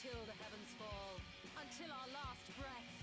till the heavens fall, until our last breath.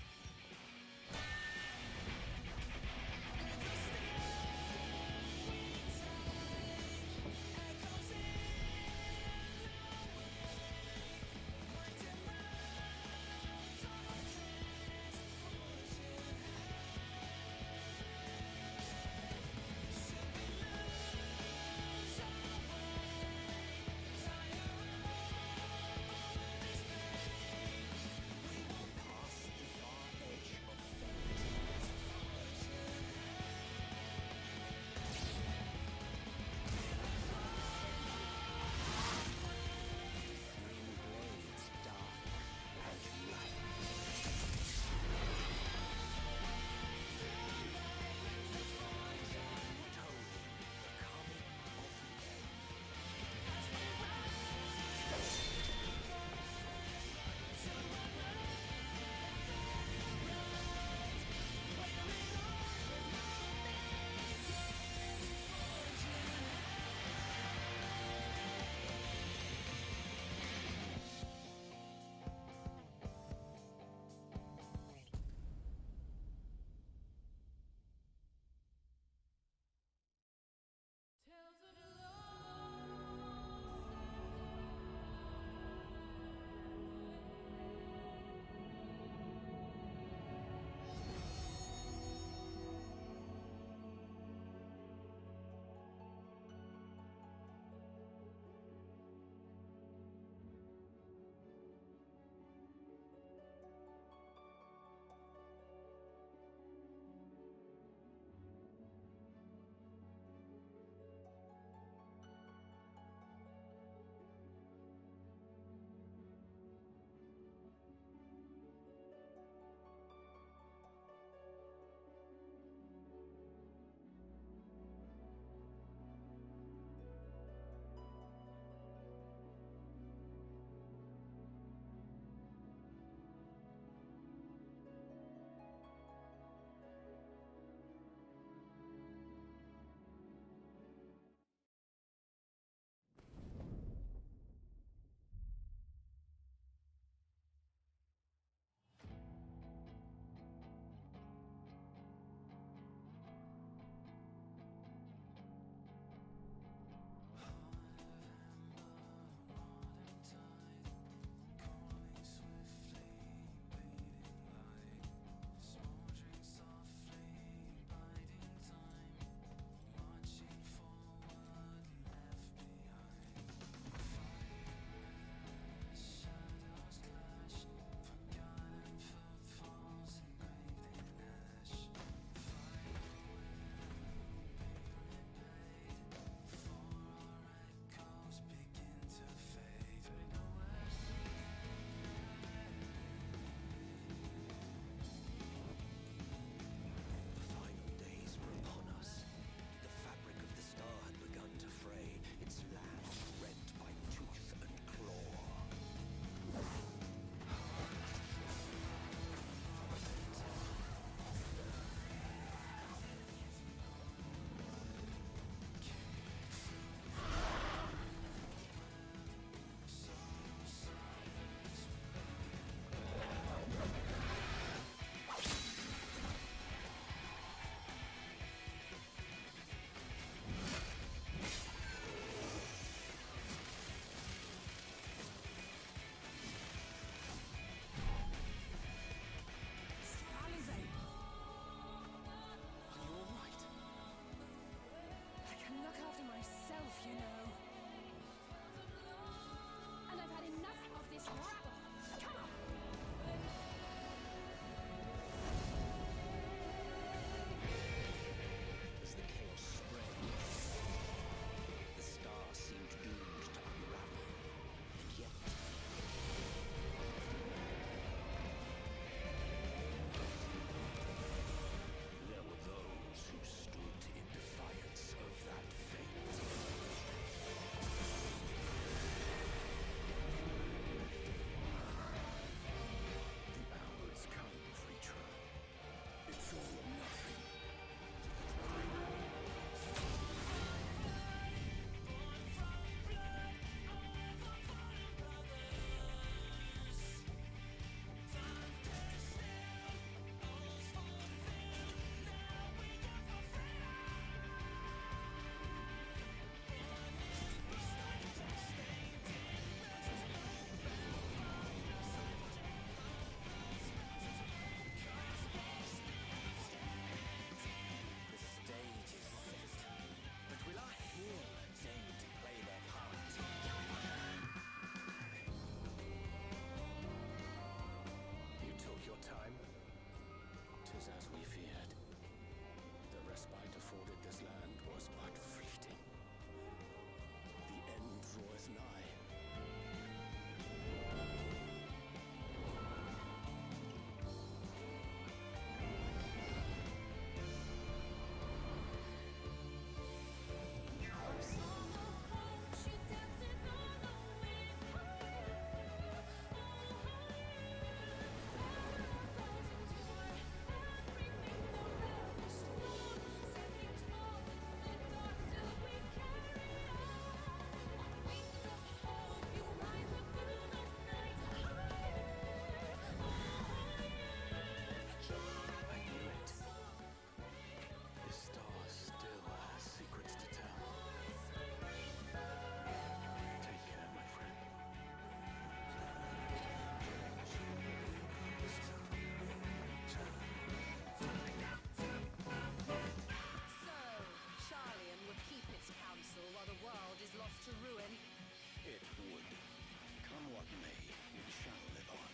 Without me, we shall live on.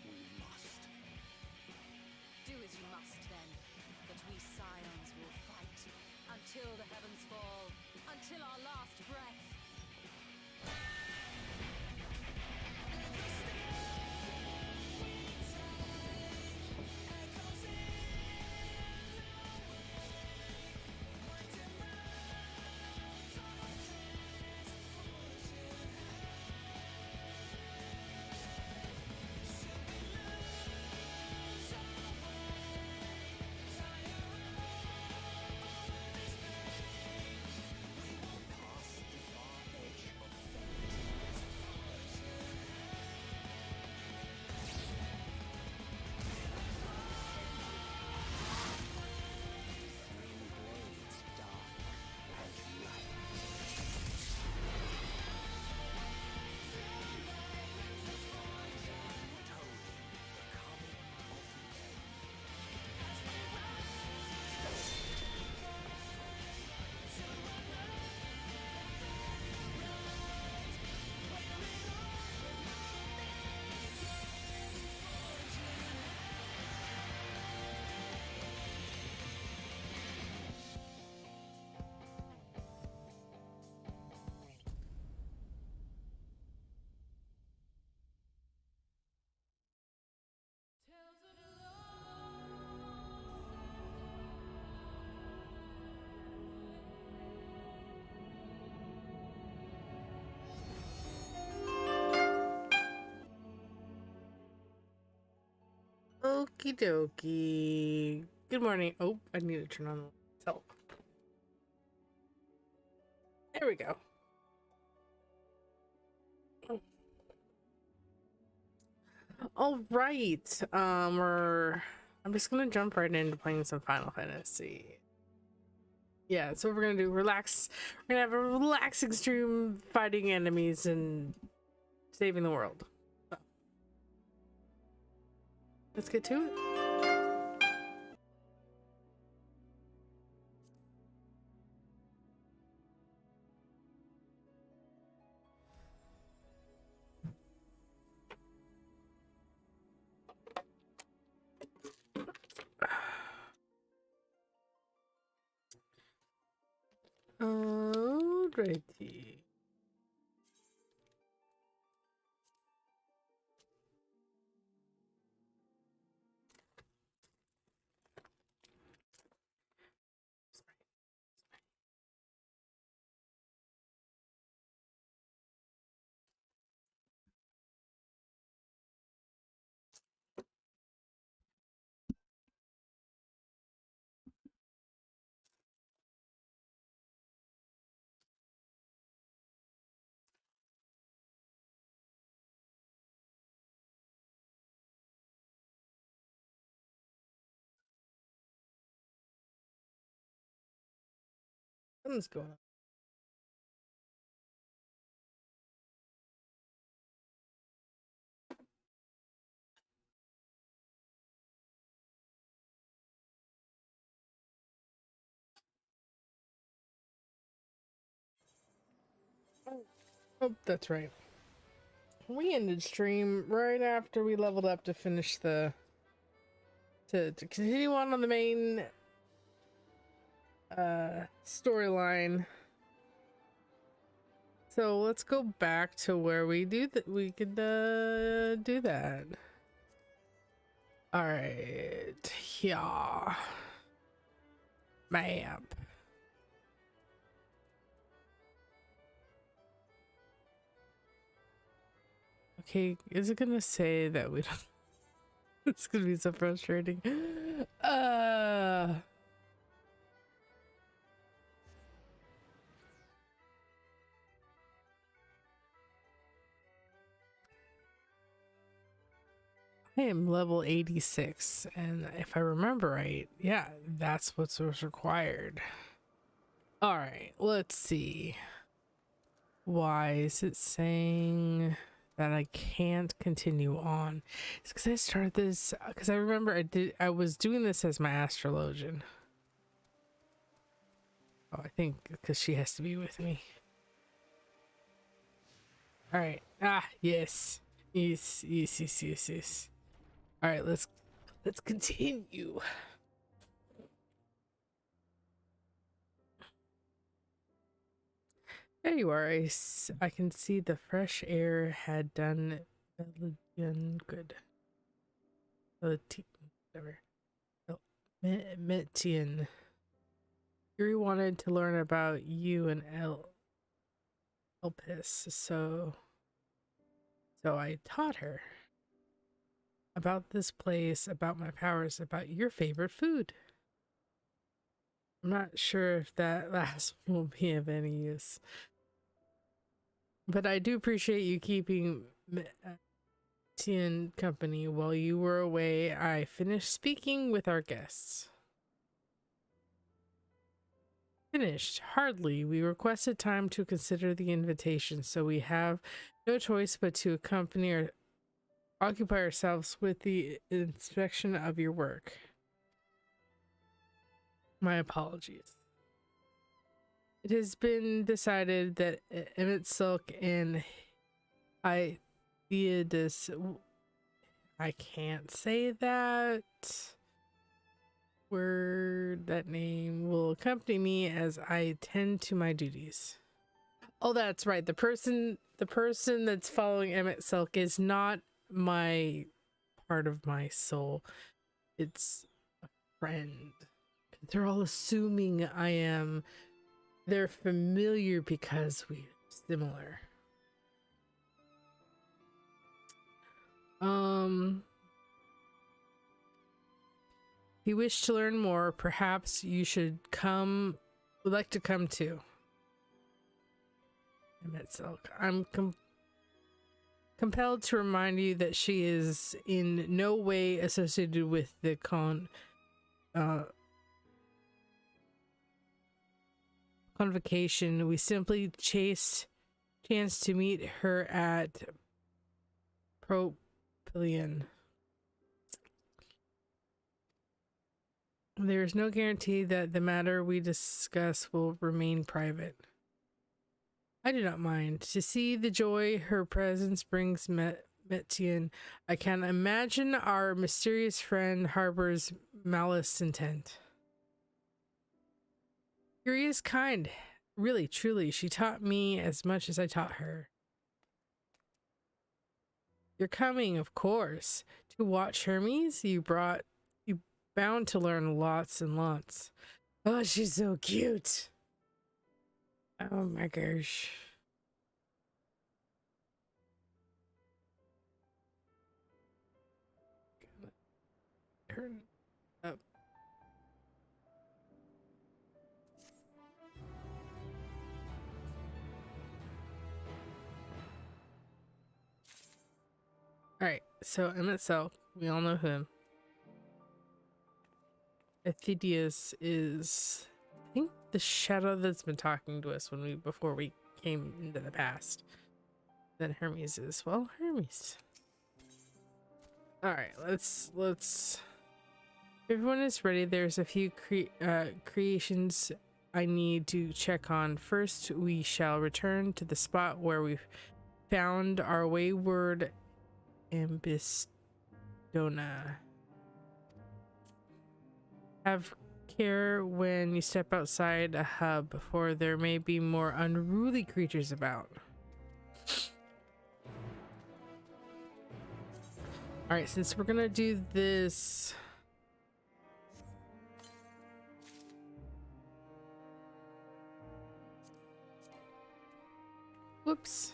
We must. Do as you must then, but we scions will fight until the heavens fall, until our last breath. Past the far edge of fate. Three blades dark as light. Told the coming of the end. Okie dokie. Good morning. Oh, I need to turn on the lights. There we go. All right. I'm just gonna jump right into playing some Final Fantasy. Yeah, so we're gonna do relax. We're gonna have a relaxing stream fighting enemies and saving the world. So, let's get to it. Alrighty. Something's going on. Oh, that's right. We ended stream right after we leveled up to finish the to continue on the main storyline. So let's go back to where we do that. We could do that. All right, yeah, map. Okay, is it gonna say that we don't? It's gonna be so frustrating. I am level 86, and if I remember right, yeah, that's what's required. All right, let's see. Why is it saying that I can't continue on? It's because I started this because I remember I was doing this as my astrologian. Oh, I think because she has to be with me. All right. Ah, yes. Yes, yes, yes, yes, yes. All right, let's continue. There you are. I can see the fresh air had done Belgian good. Whatever. Metian. Yuri wanted to learn about you and Elpis, so I taught her about this place, about my powers, about your favorite food. I'm not sure if that last will be of any use, but I do appreciate you keeping Tian company while you were away. I finished speaking with our guests. Finished? Hardly. We requested time to consider the invitation, so we have no choice but to accompany or occupy ourselves with the inspection of your work. My apologies. It has been decided that Emmett Silk and Theodis, I can't say that word, that name, will accompany me as I tend to my duties. Oh, that's right. The person that's following Emmett Silk is not my part of my soul. It's a friend. They're all assuming I am. They're familiar because we're similar. If you wish to learn more, perhaps you would like to come too. Emmett Silk. I'm compelled to remind you that she is in no way associated with the convocation. We simply chanced to meet her at Propylian. There is no guarantee that the matter we discuss will remain private. I do not mind. To see the joy her presence brings Metian, I can imagine our mysterious friend harbors malice intent. Yuri is kind. Really, truly, she taught me as much as I taught her. You're coming, of course, to watch Hermes. You bound to learn lots and lots. Oh, she's so cute. Oh my gosh. Turn up. Alright, so Emmett Silk, we all know him. Ethedeus is, I think, the shadow that's been talking to us before we came into the past. Then Hermes is, well, Hermes. Alright, let's everyone is ready. There's a few creations I need to check on. First, we shall return to the spot where we found our wayward Ambistona. Have care when you step outside a hub, for there may be more unruly creatures about. Alright, since we're gonna do this, whoops.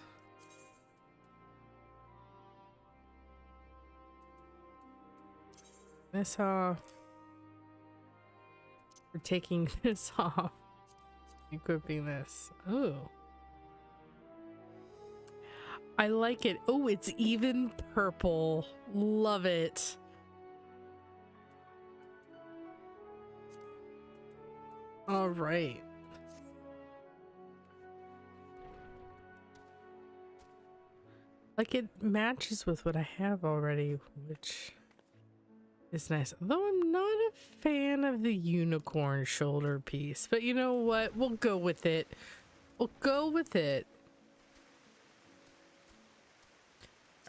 This off. We're taking this off. Equipping this. Oh. I like it. Oh, it's even purple. Love it. All right. Like, it matches with what I have already, which is nice. Though I'm not a fan of the unicorn shoulder piece, but you know what? We'll go with it. We'll go with it.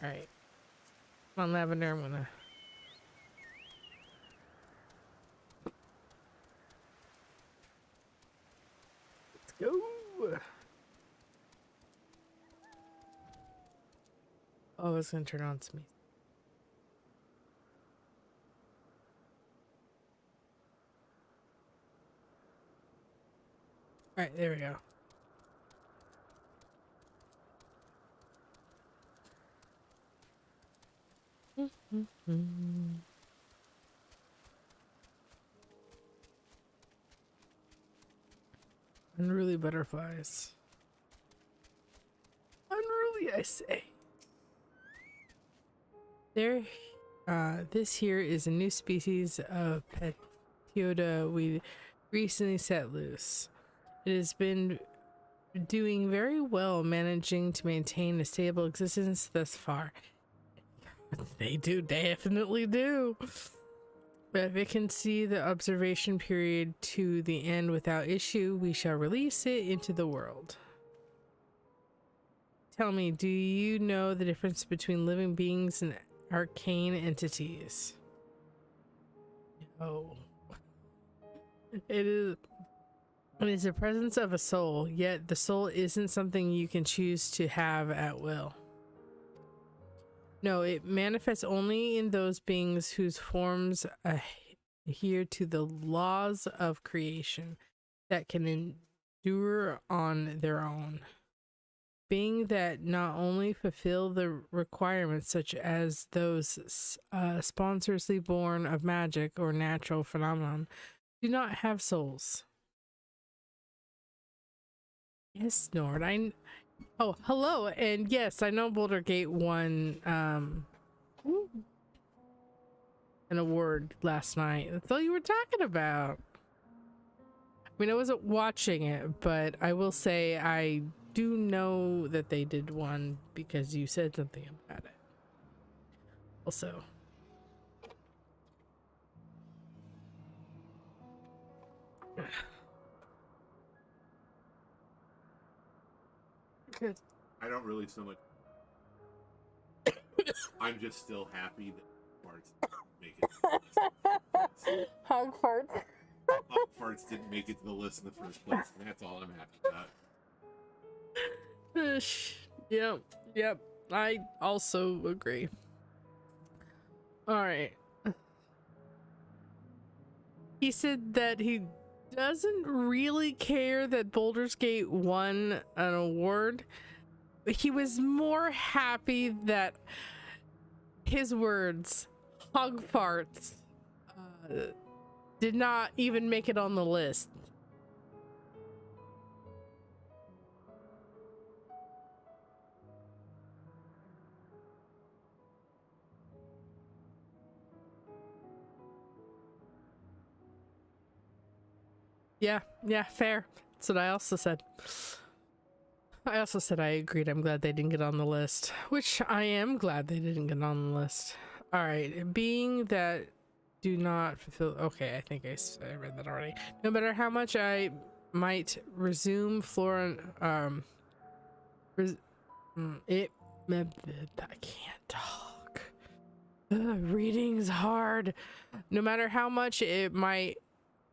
All right. Come on, Lavender. I'm gonna. Let's go. Oh, it's gonna turn on to me. All right, there we go. Unruly butterflies. Unruly, I say. There, this here is a new species of Petioda we recently set loose. It has been doing very well, managing to maintain a stable existence thus far. They definitely do. If it can see the observation period to the end without issue, we shall release it into the world. Tell me, do you know the difference between living beings and arcane entities? No. It is the presence of a soul, yet the soul isn't something you can choose to have at will. No, it manifests only in those beings whose forms adhere to the laws of creation that can endure on their own. Being that not only fulfill the requirements such as those spontaneously born of magic or natural phenomenon, do not have souls. Yes, Nord. Oh, hello, and yes, I know Boulder Gate won an award last night. That's all you were talking about. I mean, I wasn't watching it, but I will say I do know that they did one because you said something about it. Also, good. I don't really so much. I'm just still happy that farts didn't make it to the list. Hog farts. Hog farts didn't make it to the list in the first place, and that's all I'm happy about. Yep. I also agree. All right. He said that he doesn't really care that Baldur's Gate won an award. He was more happy that his words, hog farts, did not even make it on the list. Yeah, fair. That's what I also said. I also said I agreed. I'm glad they didn't get on the list, which I am glad they didn't get on the list. All right, being that do not fulfill. Okay, I think I read that already. No matter how much I might resume Flora, I can't talk. Reading's hard. No matter how much it might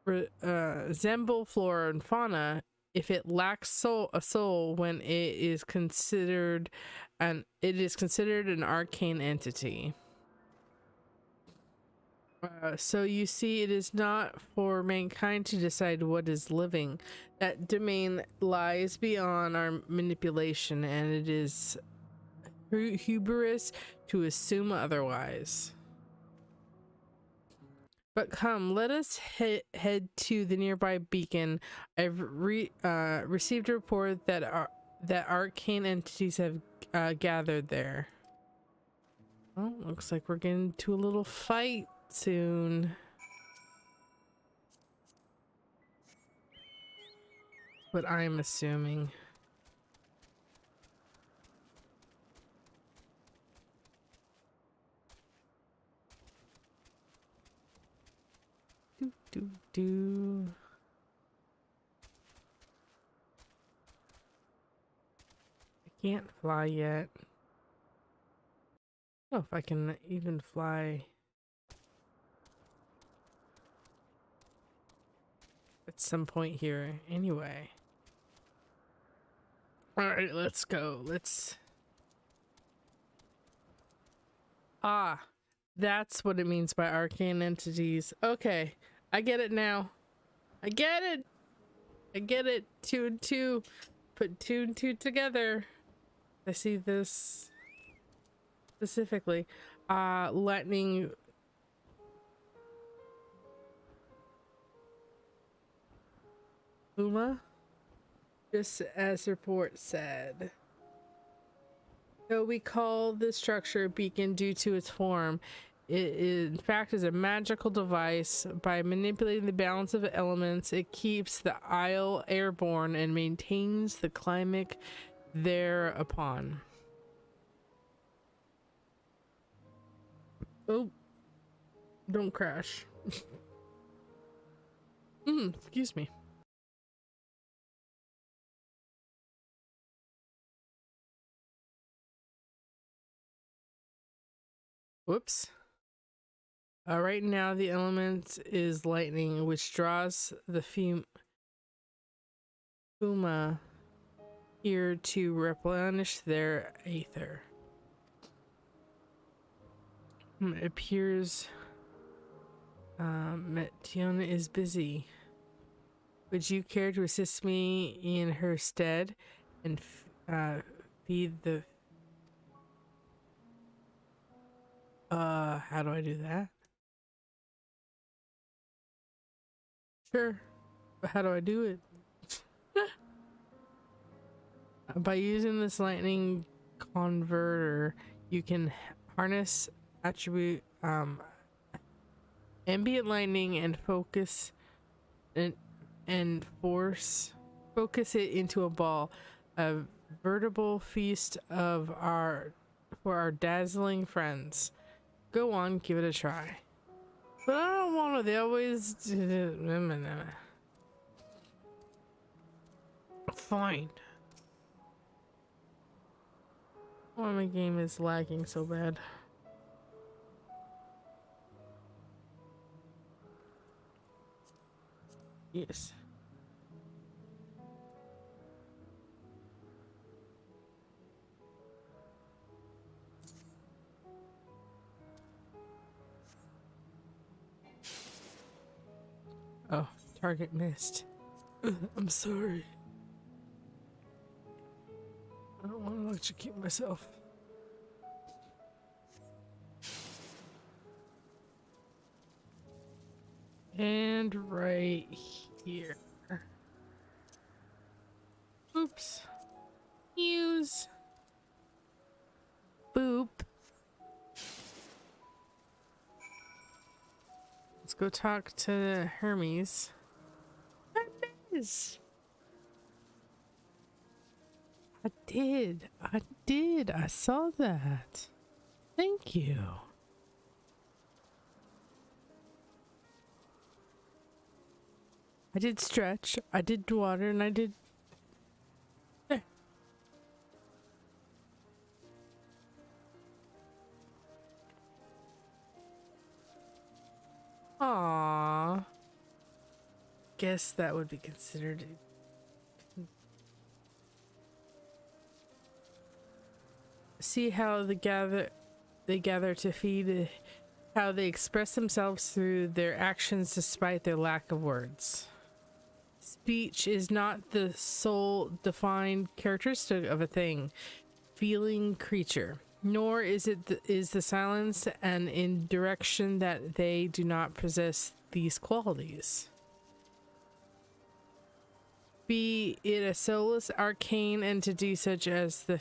resemble flora and fauna, if it lacks a soul when it is considered an arcane entity. So you see, it is not for mankind to decide what is living. That domain lies beyond our manipulation, and it is hubris to assume otherwise. But come, let us head to the nearby beacon. I've received a report that arcane entities have gathered there. Well, looks like we're getting to a little fight soon. But I'm assuming. Do. I can't fly yet. Oh, if I can even fly at some point here anyway. All right, let's go. Ah, that's what it means by arcane entities. Okay, I get it now. I get it. I get it. 2 and 2. Put 2 and 2 together. I see this specifically. Lightning. Uma? Just as the report said. Though we call this structure a beacon due to its form, it in fact is a magical device. By manipulating the balance of elements, it keeps the isle airborne and maintains the climate thereupon. Oh, don't crash. Excuse me. Whoops. Right now the element is lightning, which draws the Fuma here to replenish their aether. It appears Tiona is busy. Would you care to assist me in her stead and feed the... how do I do that? Sure, but how do I do it? By using this lightning converter, you can harness attribute ambient lightning and focus and focus it into a ball, a veritable feast of for our dazzling friends. Go on, give it a try. But I don't want to. They always fine. Why my game is lagging so bad. Yes. Oh, target missed. I'm sorry. I don't want to electrocute myself. And right here. Oops. Use. Boop. Let's go talk to Hermes. Hermes! I did. I saw that. Thank you. I did stretch, I did water, and I did... There. Aww. Guess that would be considered... See how they gather to feed, how they express themselves through their actions despite their lack of words. Speech is not the sole defined characteristic of a thing, feeling creature, nor is the silence an indirection that they do not possess these qualities. Be it a soulless arcane entity such as the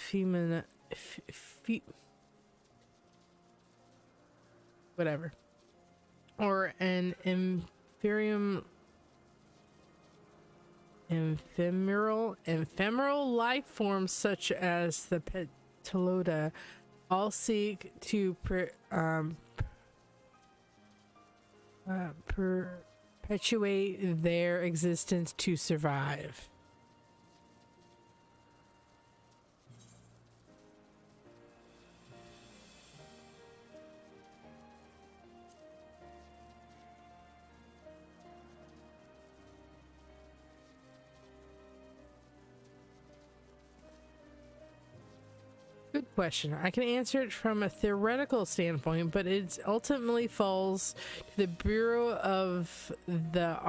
whatever, or an ephemeral life forms such as the Petalota, all seek to perpetuate their existence to survive. question. I can answer it from a theoretical standpoint, but it ultimately falls to the Bureau of the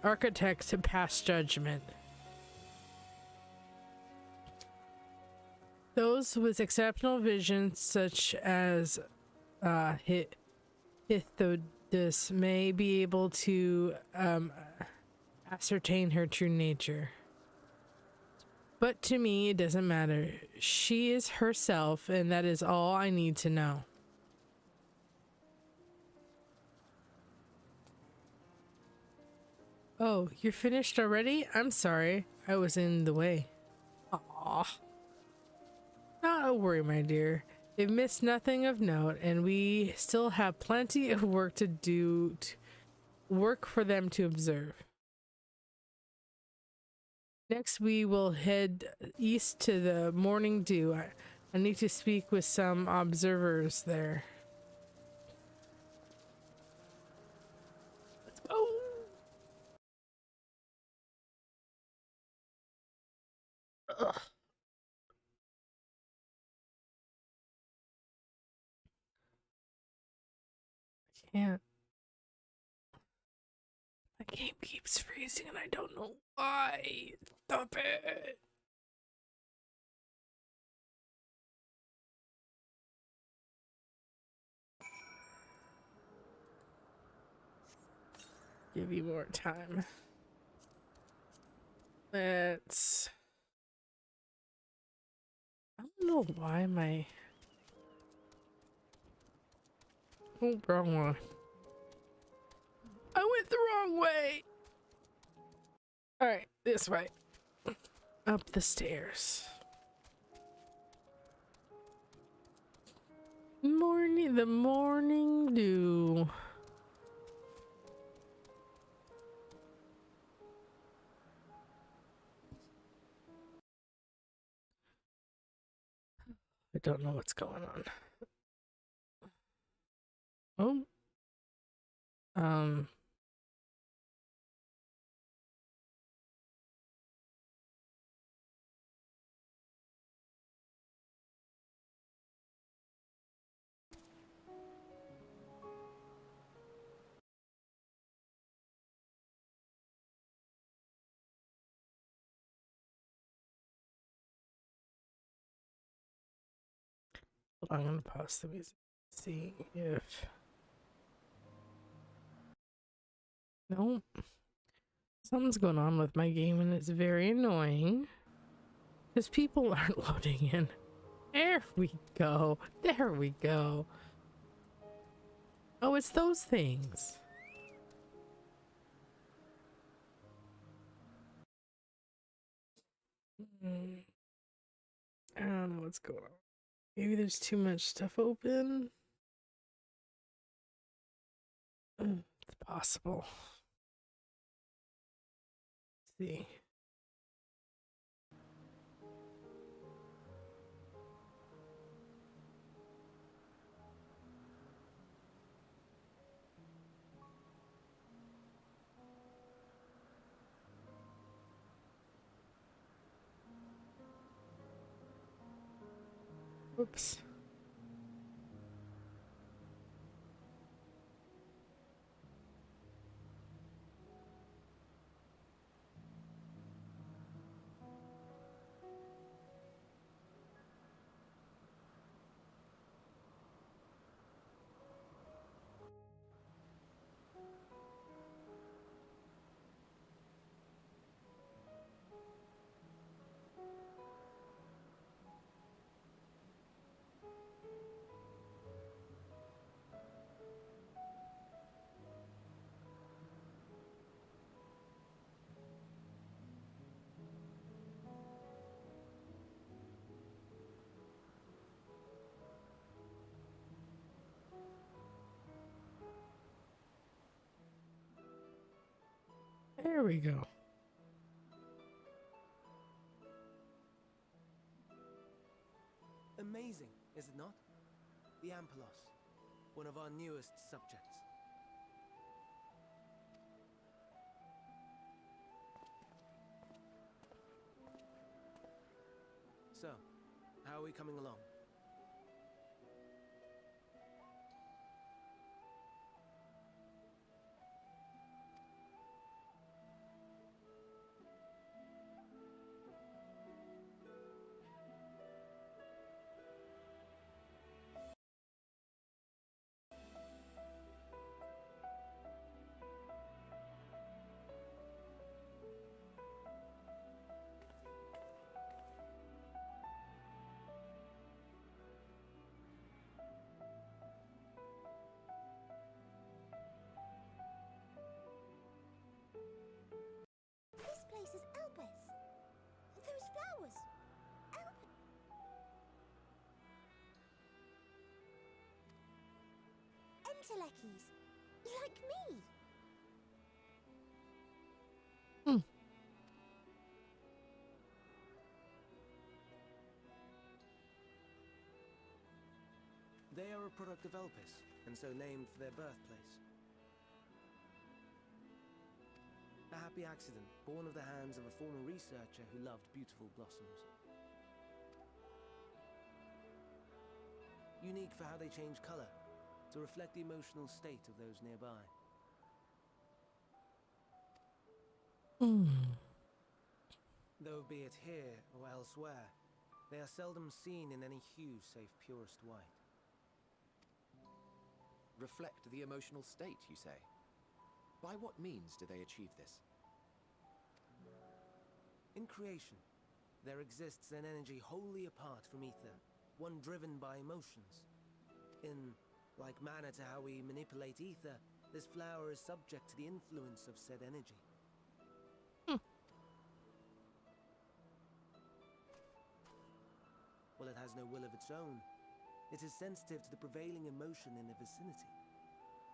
Architect to pass judgment. Those with exceptional vision, such as Hithodus, may be able to ascertain her true nature. But to me, it doesn't matter. She is herself, and that is all I need to know. Oh, you're finished already? I'm sorry. I was in the way. Aw. Not a worry, my dear. They've missed nothing of note, and we still have plenty of work to do, work for them to observe. Next, we will head east to the Morning Dew. I need to speak with some observers there. Let's go. Ugh. I can't. The game keeps freezing and I don't know why. Stop it. Give you more time. Let's... I don't know why my... Oh, wrong one. I went the wrong way. Alright, this way. Up the stairs. The morning dew. I don't know what's going on. Oh. I'm gonna pause the music. See if... Nope. Something's going on with my game and it's very annoying. Because people aren't loading in. There we go. There we go. Oh, it's those things. I don't know what's going on. Maybe there's too much stuff open. It's possible. Let's see. Oops. There we go. Amazing, is it not? The Ampelos, one of our newest subjects. So, how are we coming along? flowers. Entelechies, like me. They are a product of Elpis, and so named for their birthplace. A happy accident, born of the hands of a former researcher who loved beautiful blossoms. Unique for how they change color, to reflect the emotional state of those nearby. Though be it here or elsewhere, they are seldom seen in any hue save purest white. Reflect the emotional state, you say? By what means do they achieve this? In creation, there exists an energy wholly apart from ether, one driven by emotions. In like manner to how we manipulate ether, this flower is subject to the influence of said energy. Well, it has no will of its own. It is sensitive to the prevailing emotion in the vicinity,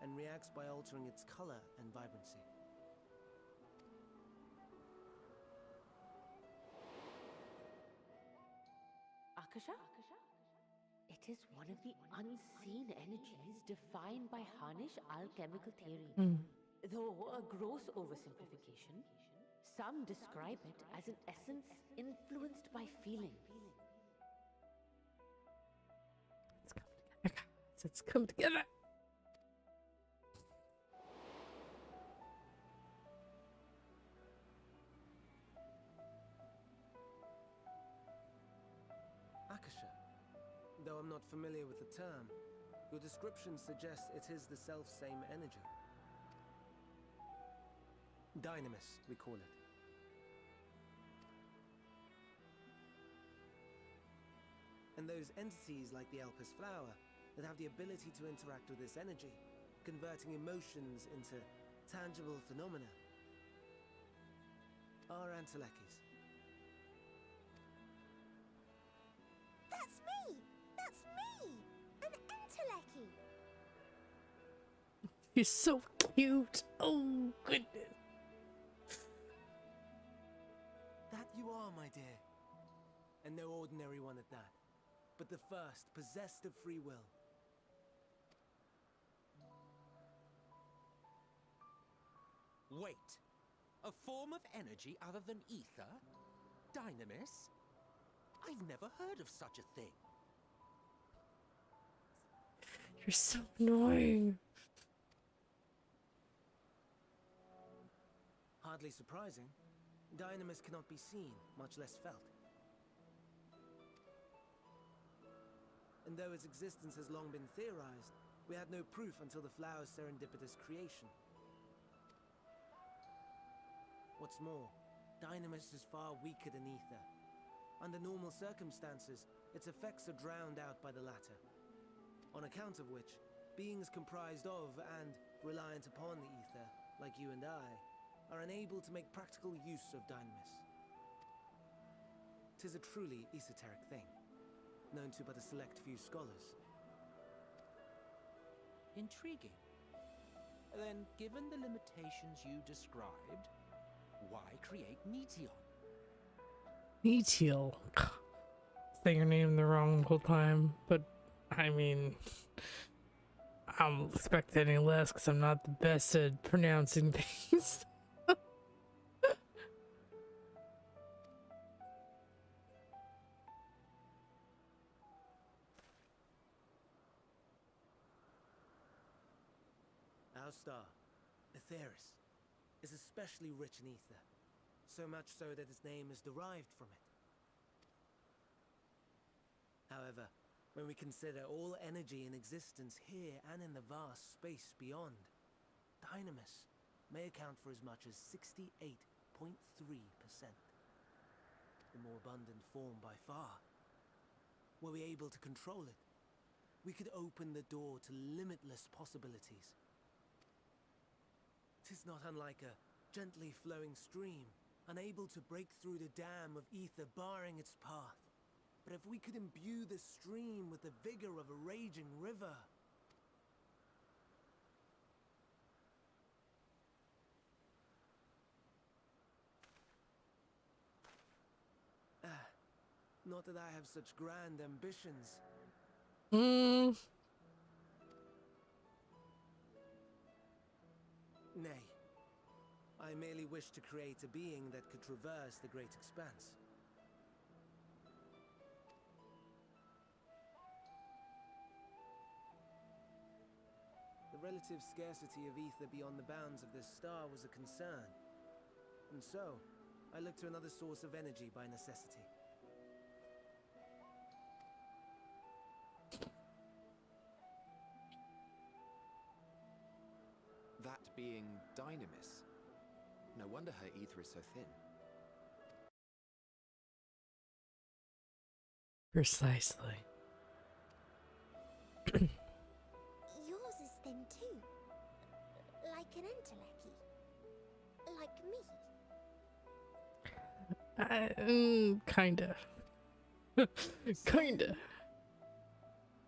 and reacts by altering its color and vibrancy. Akasha? It is one of the unseen energies defined by Harnish alchemical theory. Though a gross oversimplification, some describe it as an essence influenced by feeling. Let's come together. Akasha. Though I'm not familiar with the term, your description suggests it is the self-same energy. Dynamis, we call it. And those entities like the Elpis flower that have the ability to interact with this energy, converting emotions into tangible phenomena, are Entelechies. That's me! That's me! An Entelechi! You're so cute. Oh, goodness. That you are, my dear. And no ordinary one at that, but the first possessed of free will. Wait. A form of energy other than ether? Dynamis? I've never heard of such a thing. You're so annoying. Hardly surprising. Dynamis cannot be seen, much less felt. And though its existence has long been theorized, we had no proof until the flower's serendipitous creation. What's more, Dynamis is far weaker than ether. Under normal circumstances, its effects are drowned out by the latter. On account of which, beings comprised of and reliant upon the ether, like you and I, are unable to make practical use of Dynamis. 'Tis a truly esoteric thing, known to but a select few scholars. Intriguing. Then, given the limitations you described, why create Meteon? Netiel. Saying your name the wrong whole time, but I mean, I don't expect any less because I'm not the best at pronouncing things. Our star, Aetheris, is especially rich in ether, so much so that its name is derived from it. However, when we consider all energy in existence here and in the vast space beyond, Dynamis may account for as much as 68.3%. The more abundant form by far. Were we able to control it, we could open the door to limitless possibilities. 'Tis not unlike a gently flowing stream unable to break through the dam of ether barring its path. But if we could imbue the stream with the vigor of a raging river... Not that I have such grand ambitions. Nay. I merely wish to create a being that could traverse the great expanse. The relative scarcity of ether beyond the bounds of this star was a concern. And so, I looked to another source of energy by necessity. That being Dynamis. No wonder her ether is so thin. Precisely. Yours is thin too. Like an entelechy. Like me. Kinda. Kinda.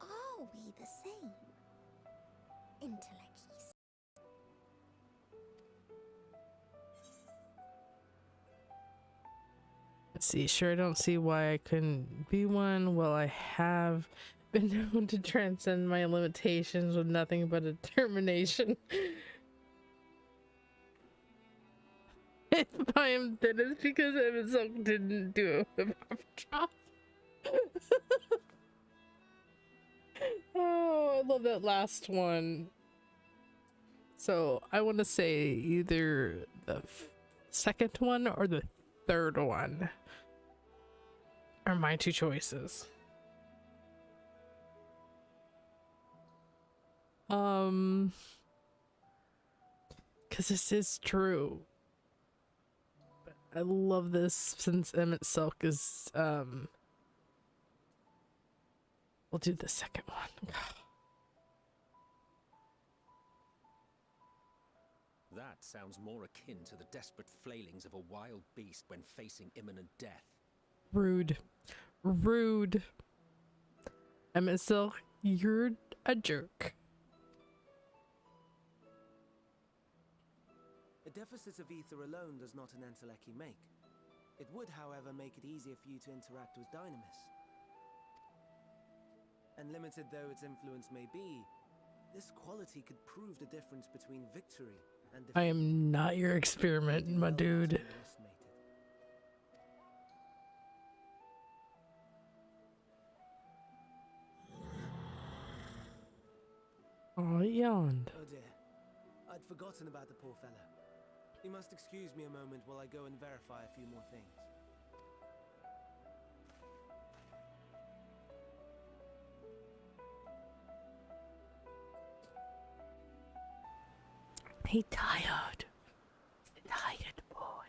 Are we the same? Entelecchies. Let's see, sure, I don't see why I couldn't be one. Well, I have been known to transcend my limitations with nothing but determination. If I am thin, it's because Emerald didn't do a proper job. Oh, I love that last one. So I want to say either the second one or the third one are my two choices. Because this is true. I love this since Emmett Silk is we'll do the second one. That sounds more akin to the desperate flailings of a wild beast when facing imminent death. Rude. Rude. Emmett Silk, you're a jerk. A deficit of ether alone does not an entelechy make. It would, however, make it easier for you to interact with Dynamis. And limited though its influence may be, this quality could prove the difference between victory and defeat. I am not your experiment, my dude. Oh, he yawned. Oh dear. I'd forgotten about the poor fella. You must excuse me a moment while I go and verify a few more things. He tired. He's a tired boy.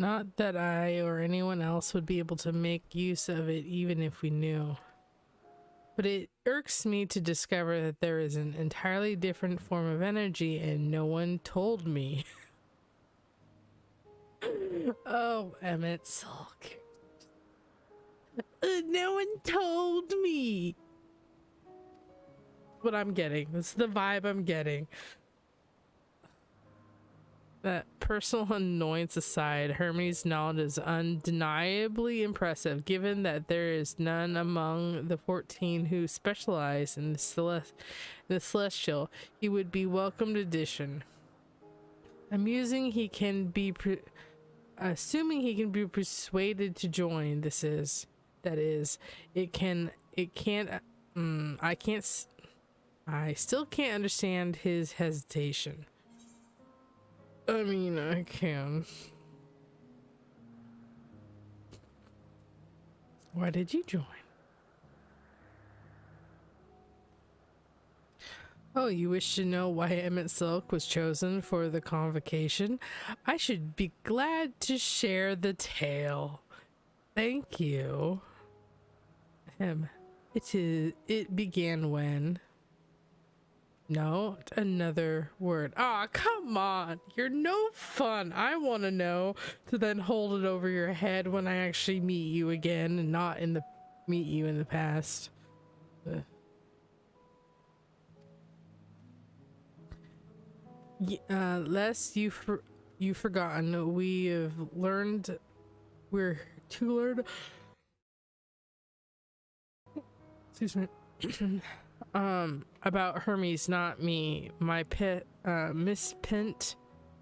Not that I or anyone else would be able to make use of it even if we knew. But it irks me to discover that there is an entirely different form of energy and no one told me. Oh, Emmett Silk. No one told me. What I'm getting. This is the vibe I'm getting. That personal annoyance aside, Hermione's knowledge is undeniably impressive, given that there is none among the 14 who specialize in the Celestial. He would be welcomed addition. Assuming he can be persuaded to join. I still can't understand his hesitation. I mean, I can. Why did you join? Oh, you wish to know why Emmett Silk was chosen for the convocation? I should be glad to share the tale. Thank you. It began when... No, another word. Ah, come on. You're no fun. I want to know to then hold it over your head when I actually meet you again and not meet you in the past. Ugh. Lest you've forgotten, we're to learn. Excuse me. About Hermes, not me. My mispent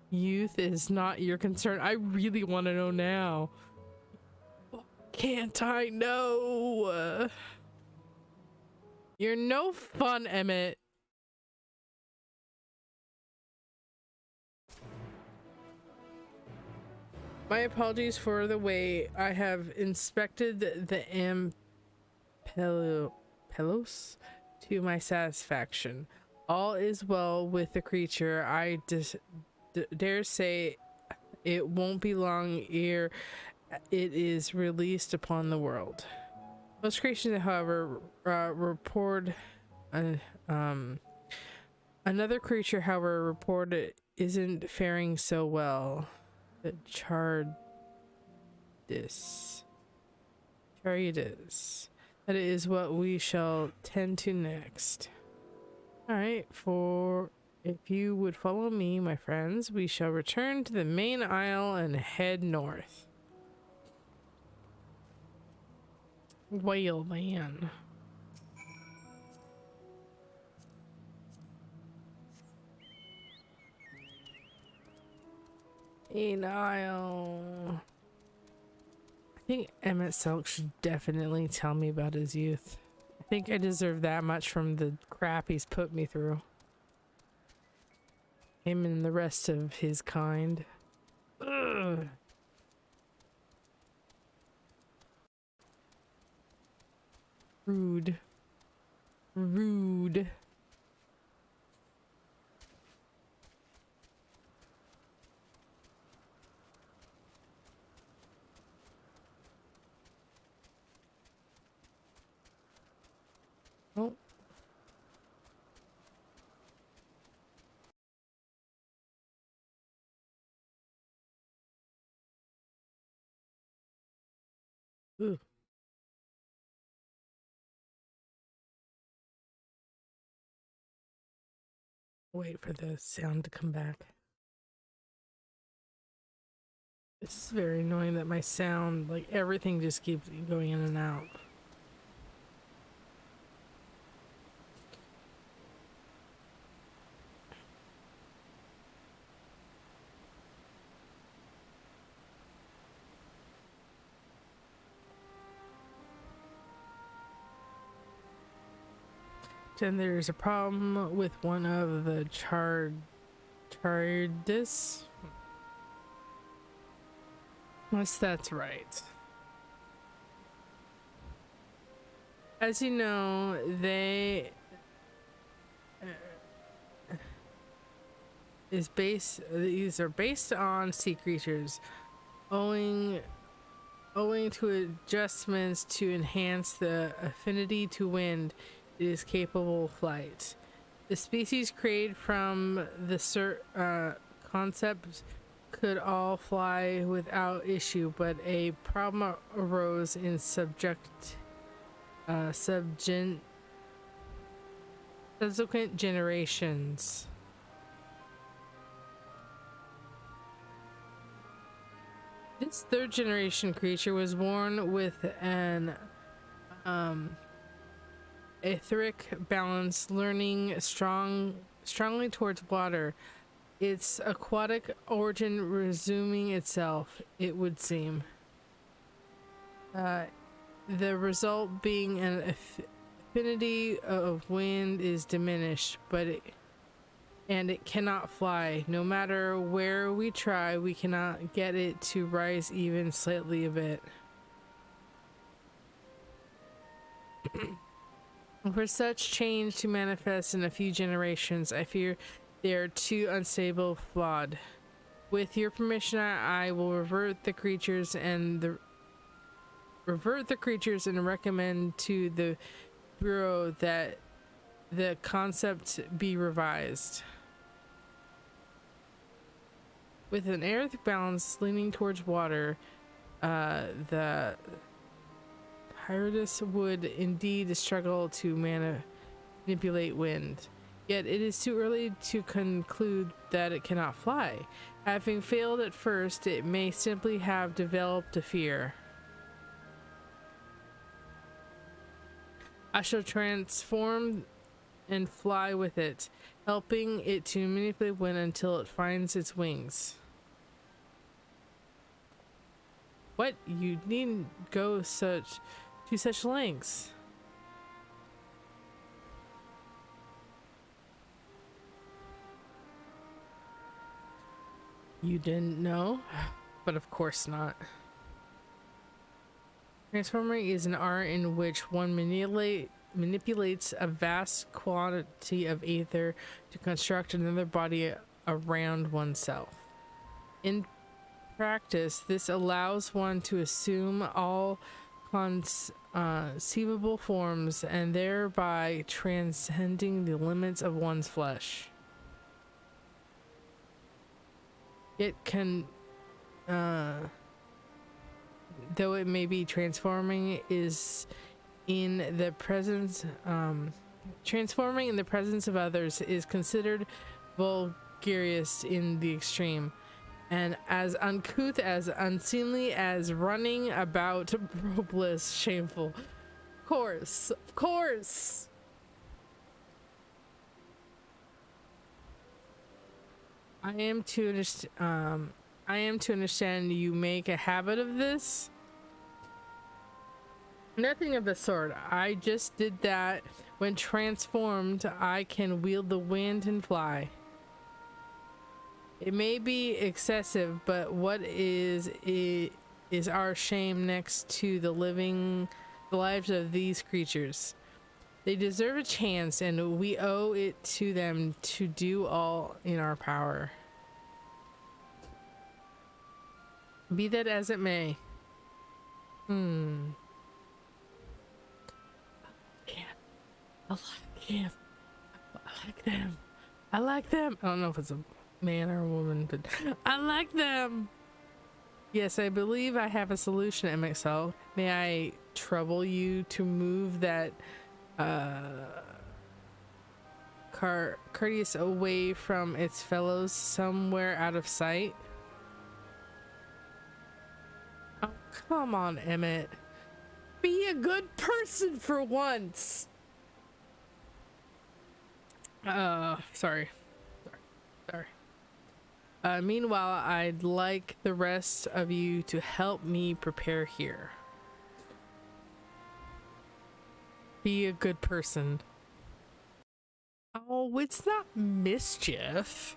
youth is not your concern. I really want to know now. Can't I know? You're no fun, Emmett. My apologies for the way I have inspected the Pelos to my satisfaction. All is well with the creature. I dare say it won't be long ere it is released upon the world. Most creatures, however, report another creature, however, reported isn't faring so well. The Charybdis. That is what we shall tend to next. Alright, if you would follow me, my friends, we shall return to the main isle and head north. Whale man. Main isle. I think Emmett Silk should definitely tell me about his youth. I think I deserve that much from the crap he's put me through. Him and the rest of his kind. Ugh. Rude. Rude. Oh. Ooh. Wait for the sound to come back. It's very annoying that my sound, like everything just keeps going in and out. Then there's a problem with one of the Charybdis. Yes, that's right. As you know, these are based on sea creatures, owing to adjustments to enhance the affinity to wind. It is capable of flight. The species created from the concept could all fly without issue, but a problem arose in subsequent generations. This third generation creature was born with an etheric balance, leaning strongly towards water, its aquatic origin resuming itself, it would seem. The result being an affinity of wind is diminished, but it cannot fly. No matter where we try, we cannot get it to rise even slightly a bit. For such change to manifest in a few generations, I fear they are too unstable, flawed. With your permission, I will revert the creatures and recommend to the Bureau that the concept be revised. With an earth balance leaning towards water, the Hyrdes would indeed struggle to manipulate wind. Yet it is too early to conclude that it cannot fly. Having failed at first, it may simply have developed a fear. I shall transform and fly with it, helping it to manipulate wind until it finds its wings. What? You needn't go to such lengths. You didn't know? But of course not. Transforming is an art in which one manipulates a vast quantity of ether to construct another body around oneself. In practice, this allows one to assume all conceivable forms and thereby transcending the limits of one's flesh. It can, though it may be transforming, is in the presence, transforming in the presence of others is considered vulgarious in the extreme, and as uncouth, as unseemly as running about robeless, shameful. Of course. I am to understand you make a habit of this. Nothing of the sort. I just did that. When transformed, I can wield the wind and fly. It may be excessive, but what is our shame next to the lives of these creatures? They deserve a chance, and we owe it to them to do all in our power. Be that as it may. Yeah. I like him. I like them. I like them. I don't know if it's a man or a woman, but I like them. Yes, I believe I have a solution, MXL. May I trouble you to move that Cardius away from its fellows somewhere out of sight? Oh, come on, Emmett. Be a good person for once. Sorry. Meanwhile, I'd like the rest of you to help me prepare here. Be a good person. Oh, it's not mischief.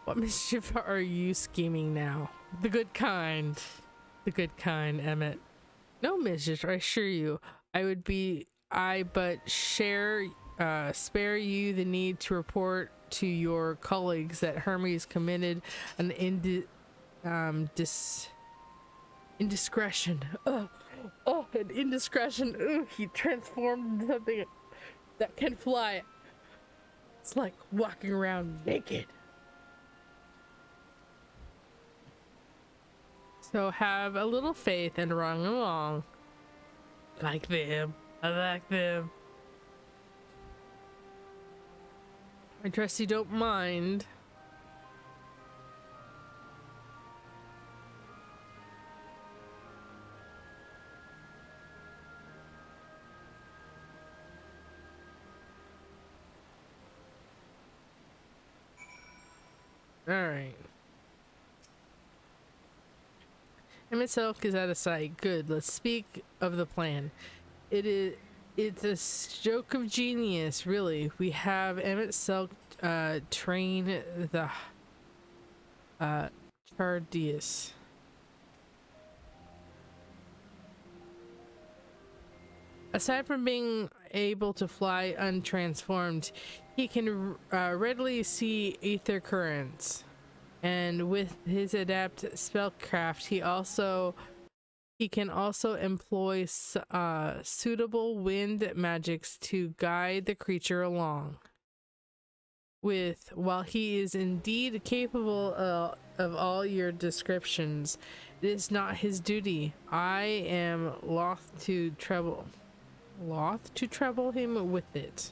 What mischief are you scheming now? The good kind. The good kind, Emmett. No mischief, I assure you. Spare you the need to report to your colleagues that Hermes committed an indiscretion. An indiscretion. He transformed into something that can fly. It's like walking around naked. So have a little faith and run along. Like them. I like them. I trust you don't mind. Alright. Emmett Silk is out of sight. Good. Let's speak of the plan. It's a stroke of genius, really. We have Emmett Silk train the Cardius. Aside from being able to fly untransformed, he can readily see ether currents. And with his adept spellcraft, he can also employ suitable wind magics to guide the creature along. While he is indeed capable of all your descriptions, it is not his duty. I am loth to trouble him with it.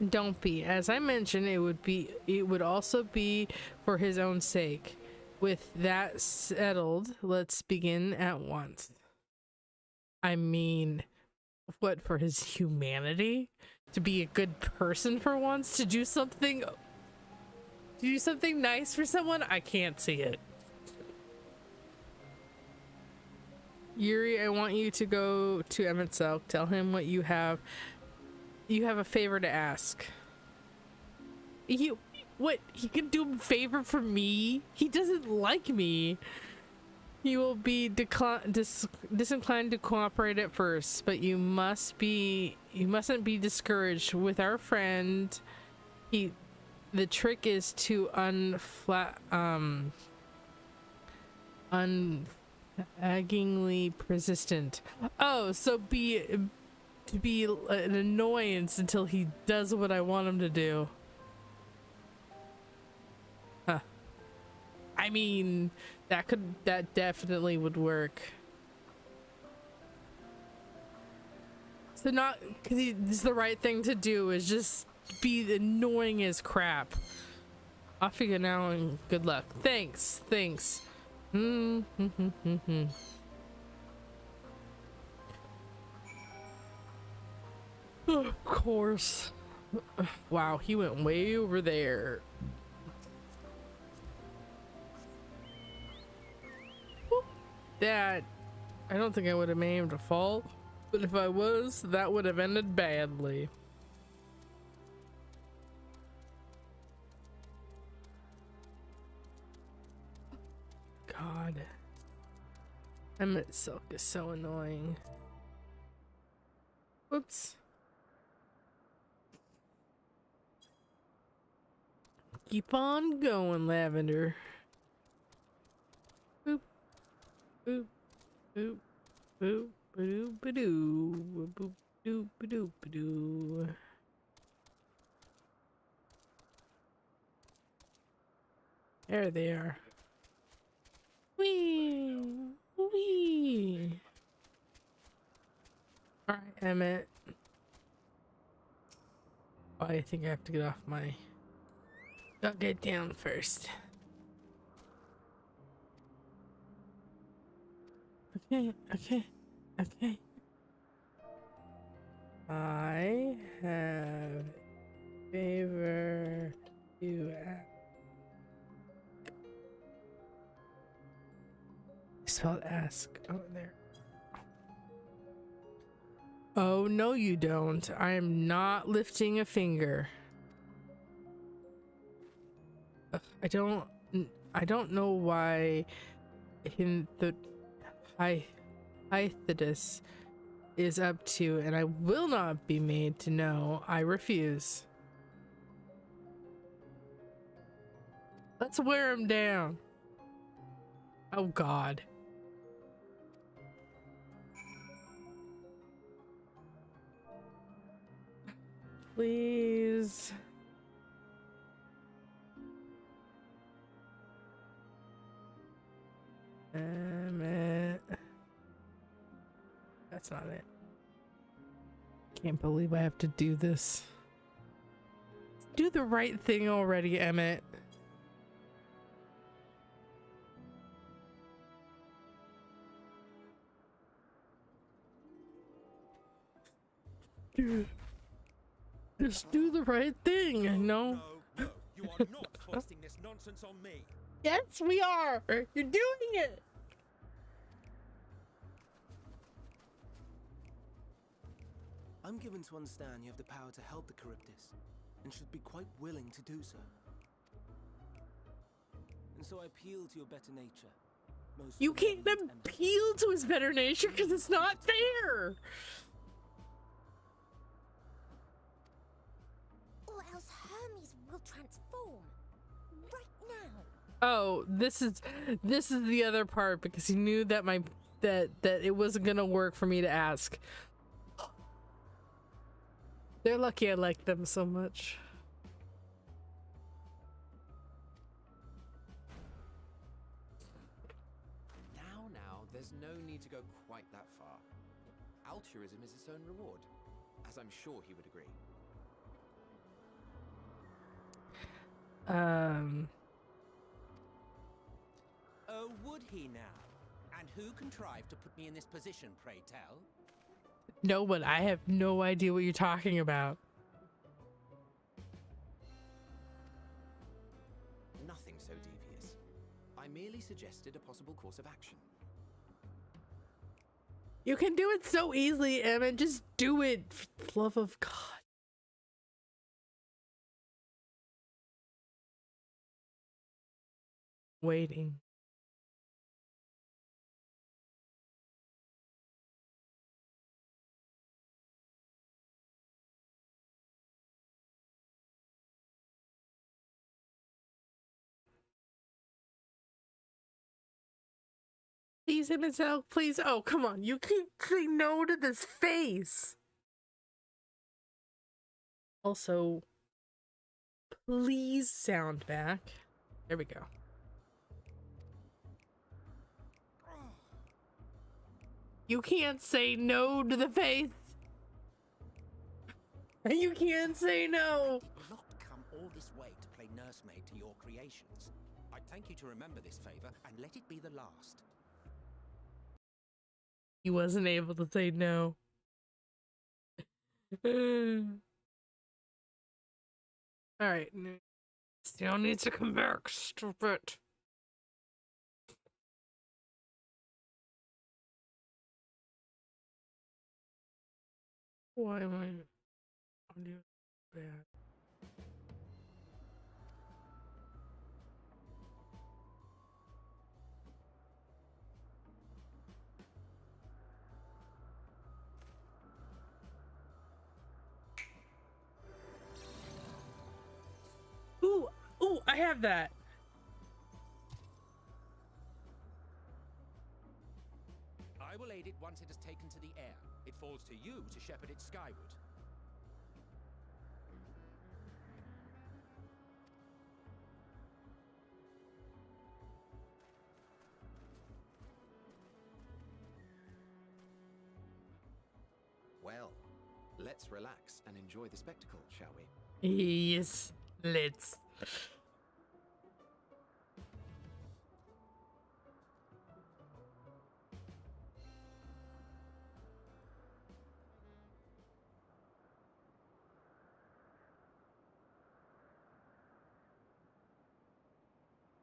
Don't be. As I mentioned, it would also be for his own sake. With that settled, let's begin at once. I mean, what, for his humanity? To be a good person for once? To do something nice for someone? I can't see it. Yuri, I want you to go to Emet-Selch. Tell him what you have. You have a favor to ask. What? He can do a favor for me? He doesn't like me. You will be disinclined to cooperate at first, but you mustn't be discouraged. With our friend, the trick is to unflaggingly persistent. Oh, so to be an annoyance until he does what I want him to do. Huh. I mean, that definitely would work. So not because it's the right thing to do, is just be annoying as crap. Off you go now and good luck. Thanks. Of course. Wow, he went way over there. That, I don't think I would have aimed to fall, but if I was, that would have ended badly. God. Emet-Selch is so annoying. Whoops. Keep on going, Lavender. Boop. Boop. Boop. Boop. Ba-doo. Ba-doo. Boop. Boop. Ba-doo. Ba-doo. There they are. Whee! Whee! Alright, Emet. Oh, I think I have to get off my... I'll get down first. Okay. I have a favor to ask. Spelled ask. Oh, there. Oh, no, you don't. I am not lifting a finger. I don't know why the Hythidus is up to, and I will not be made to know. I refuse. Let's wear him down. Oh God. Please. That's not it. Can't believe I have to do this. Do the right thing already, Emet. Just do the right thing, no? No, you are not foisting this nonsense on me. Yes, we are. You're doing it. I'm given to understand you have the power to help the Charybdis, and should be quite willing to do so. And so I appeal to your better nature. You can't appeal to his better nature because it's not fair. or else Hermes will transform. Right now. Oh, this is the other part, because he knew that that it wasn't gonna work for me to ask. They're lucky I like them so much. Now, there's no need to go quite that far. Altruism is its own reward, as I'm sure he would agree. Oh, would he now? And who contrived to put me in this position, pray tell? No, but I have no idea what you're talking about. Nothing so devious. I merely suggested a possible course of action. You can do it so easily, Emmett. Just do it, for the love of God. Waiting. Please, Emmett, please. Oh, come on. You can't say no to this face. Also, please sound back. There we go. You can't say no to the face. You can't say no. Did not come all this way to play nursemaid to your creations. I thank you to remember this favor and let it be the last. He wasn't able to say no. Alright. Still needs to come back, stupid. Why am I audio bad? Ooh, I have that. I will aid it once it has taken to the air. It falls to you to shepherd it skyward. Well, let's relax and enjoy the spectacle, shall we? Yes, let's.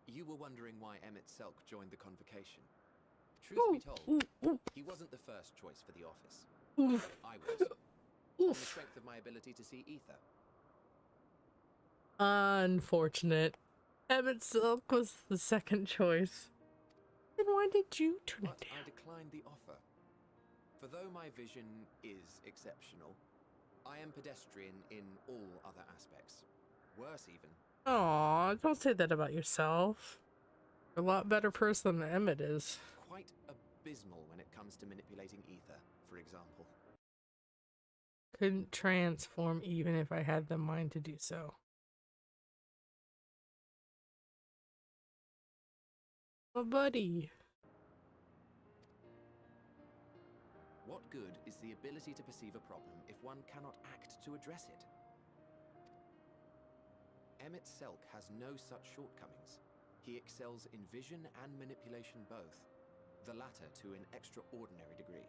You were wondering why Emmett Selk joined the convocation. Truth be told, he wasn't the first choice for the office. I was. On the strength of my ability to see ether. Unfortunate. Emmett Selk was the second choice. Then why did you turn But it down? I declined the offer. For though my vision is exceptional, I am pedestrian in all other aspects. Worse even. Aw, don't say that about yourself. You're a lot better person than Emmett is. Quite abysmal when it comes to manipulating ether, for example. Couldn't transform even if I had the mind to do so. Oh, buddy. What good is the ability to perceive a problem if one cannot act to address it? Emmett Selk has no such shortcomings. He excels in vision and manipulation both, the latter to an extraordinary degree.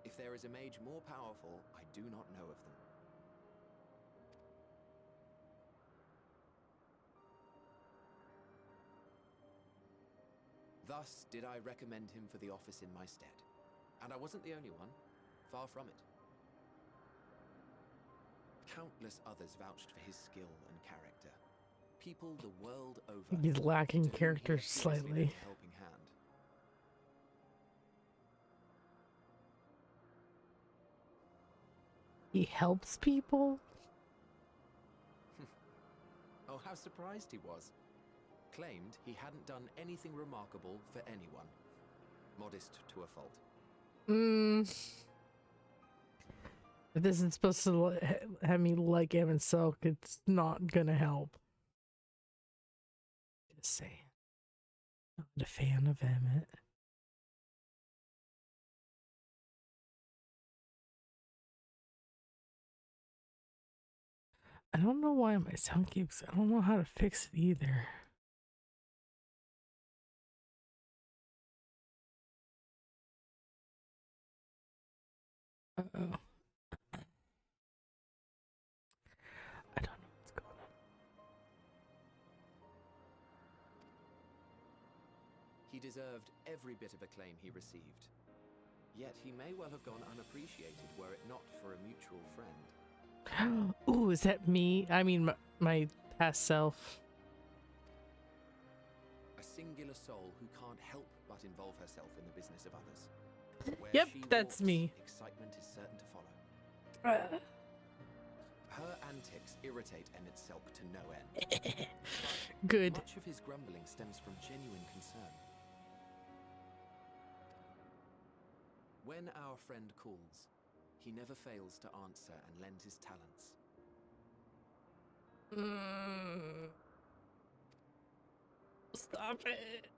If there is a mage more powerful, I do not know of them. Thus did I recommend him for the office in my stead. And I wasn't the only one. Far from it. Countless others vouched for his skill and character. People the world over. He's lacking to whom he character had previously lent slightly. a helping hand. He helps people? Oh, how surprised he was. Claimed he hadn't done anything remarkable for anyone. Modest to a fault. If this isn't supposed to have me like Emmett Silk, it's not gonna help. Just saying. I'm not a fan of Emmett. I don't know why my sound keeps... I don't know how to fix it either. Uh-oh. I don't know what's going on. He deserved every bit of acclaim he received. Yet he may well have gone unappreciated were it not for a mutual friend. Ooh, is that me? I mean, my past self. A singular soul who can't help but involve herself in the business of others. Where Yep, she that's walks, me. Excitement is certain to follow. Her antics irritate Emmett Selk to no end. Good. Much of his grumbling stems from genuine concern. When our friend calls, he never fails to answer and lend his talents. Stop it.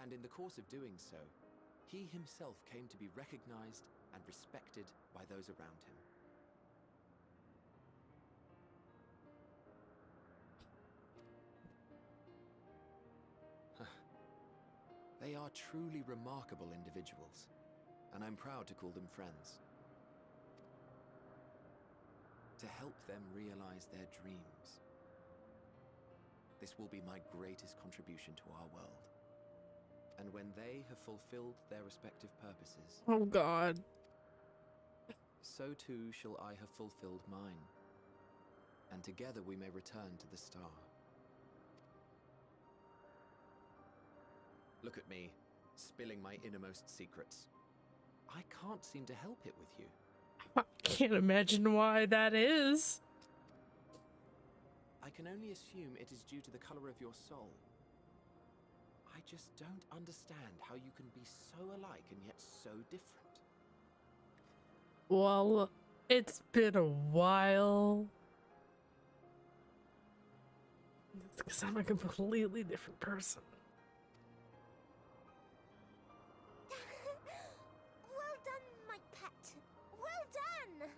And in the course of doing so, he himself came to be recognized and respected by those around him. They are truly remarkable individuals, and I'm proud to call them friends. To help them realize their dreams. This will be my greatest contribution to our world. And when they have fulfilled their respective purposes, Oh God. so too shall I have fulfilled mine. And together we may return to the star. Look at me, spilling my innermost secrets. I can't seem to help it with you. I can't imagine why that is. I can only assume it is due to the color of your soul. I just don't understand how you can be so alike and yet so different. Well, it's been a while. It's because I'm a completely different person. Well done, my pet. Well done.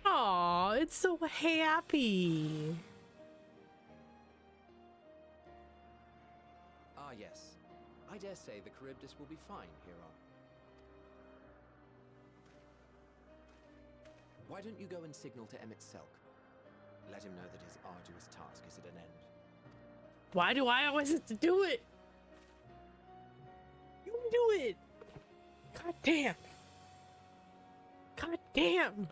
Aw, it's so happy. Ah, yes. I dare say the Charybdis will be fine here on. Why don't you go and signal to Emmett Selk? Let him know that his arduous task is at an end. Why do I always have to do it? You do it. God damn. God damn.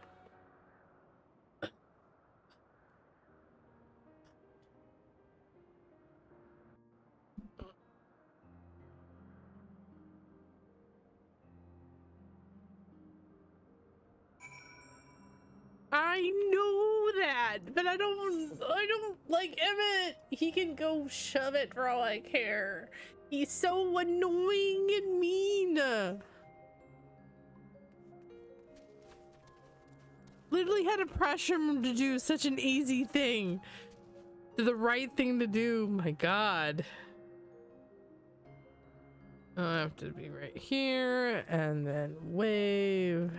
I know that, but I don't like Emmett. He can go shove it for all I care. He's so annoying and mean. Literally had to pressure him to do such an easy thing. The right thing to do. My God. I have to be right here and then wave.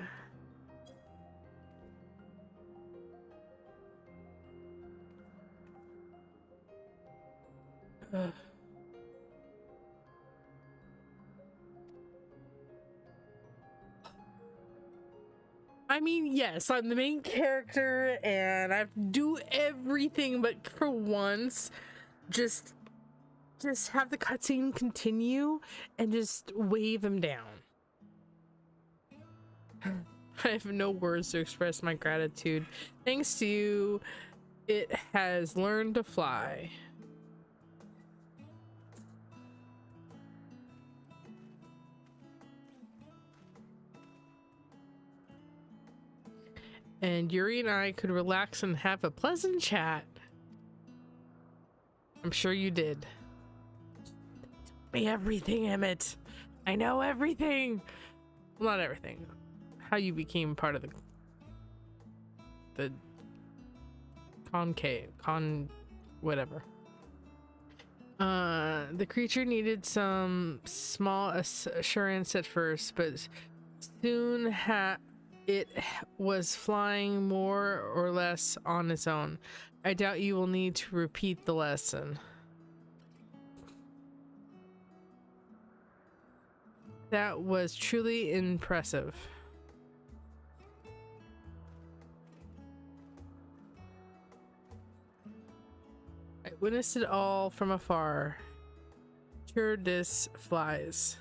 I mean, yes, I'm the main character and I have to do everything, but for once, just have the cutscene continue and just wave him down. I have no words to express my gratitude. Thanks to you, it has learned to fly. and Yuri and I could relax and have a pleasant chat. I'm sure you did. Tell me everything, Emmett. I know everything. Well, not everything. How you became part of the whatever. The creature needed some small assurance at first, but soon it was flying more or less on its own. I doubt you will need to repeat the lesson. That was truly impressive. I witnessed it all from afar. This flies.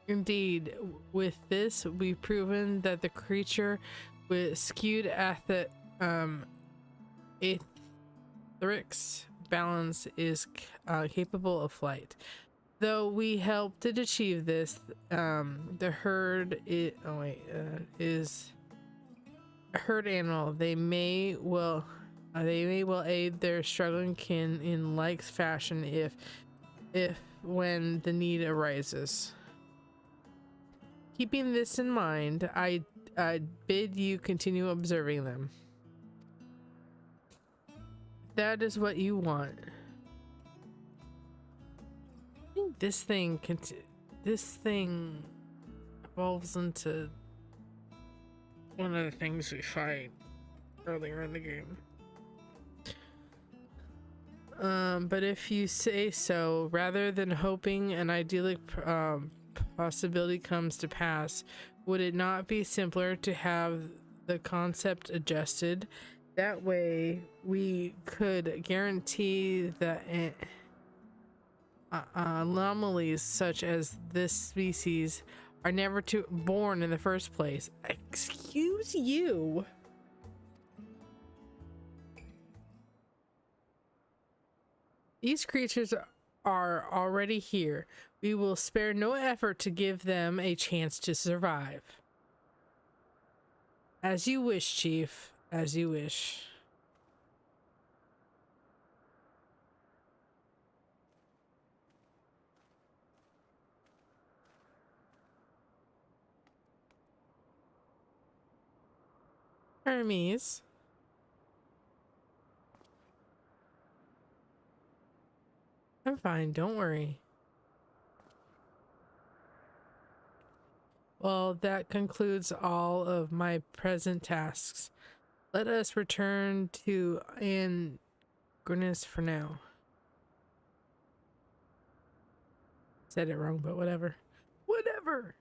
Indeed, with this, we've proven that the creature with skewed etherics balance is capable of flight. Though we helped it achieve this, the herd is a herd animal. They may well aid their struggling kin in like fashion if when the need arises. Keeping this in mind, I bid you continue observing them. That is what you want. I think this thing evolves into one of the things we fight earlier in the game. But if you say so, rather than hoping an idyllic possibility comes to pass, would it not be simpler to have the concept adjusted? That way we could guarantee that anomalies such as this species are never born in the first place. Excuse you. These creatures are already here. We will spare no effort to give them a chance to survive. As you wish, Chief. As you wish. Hermes. I'm fine, don't worry. Well, that concludes all of my present tasks. Let us return to Angrinus for now. Said it wrong, but whatever. Whatever!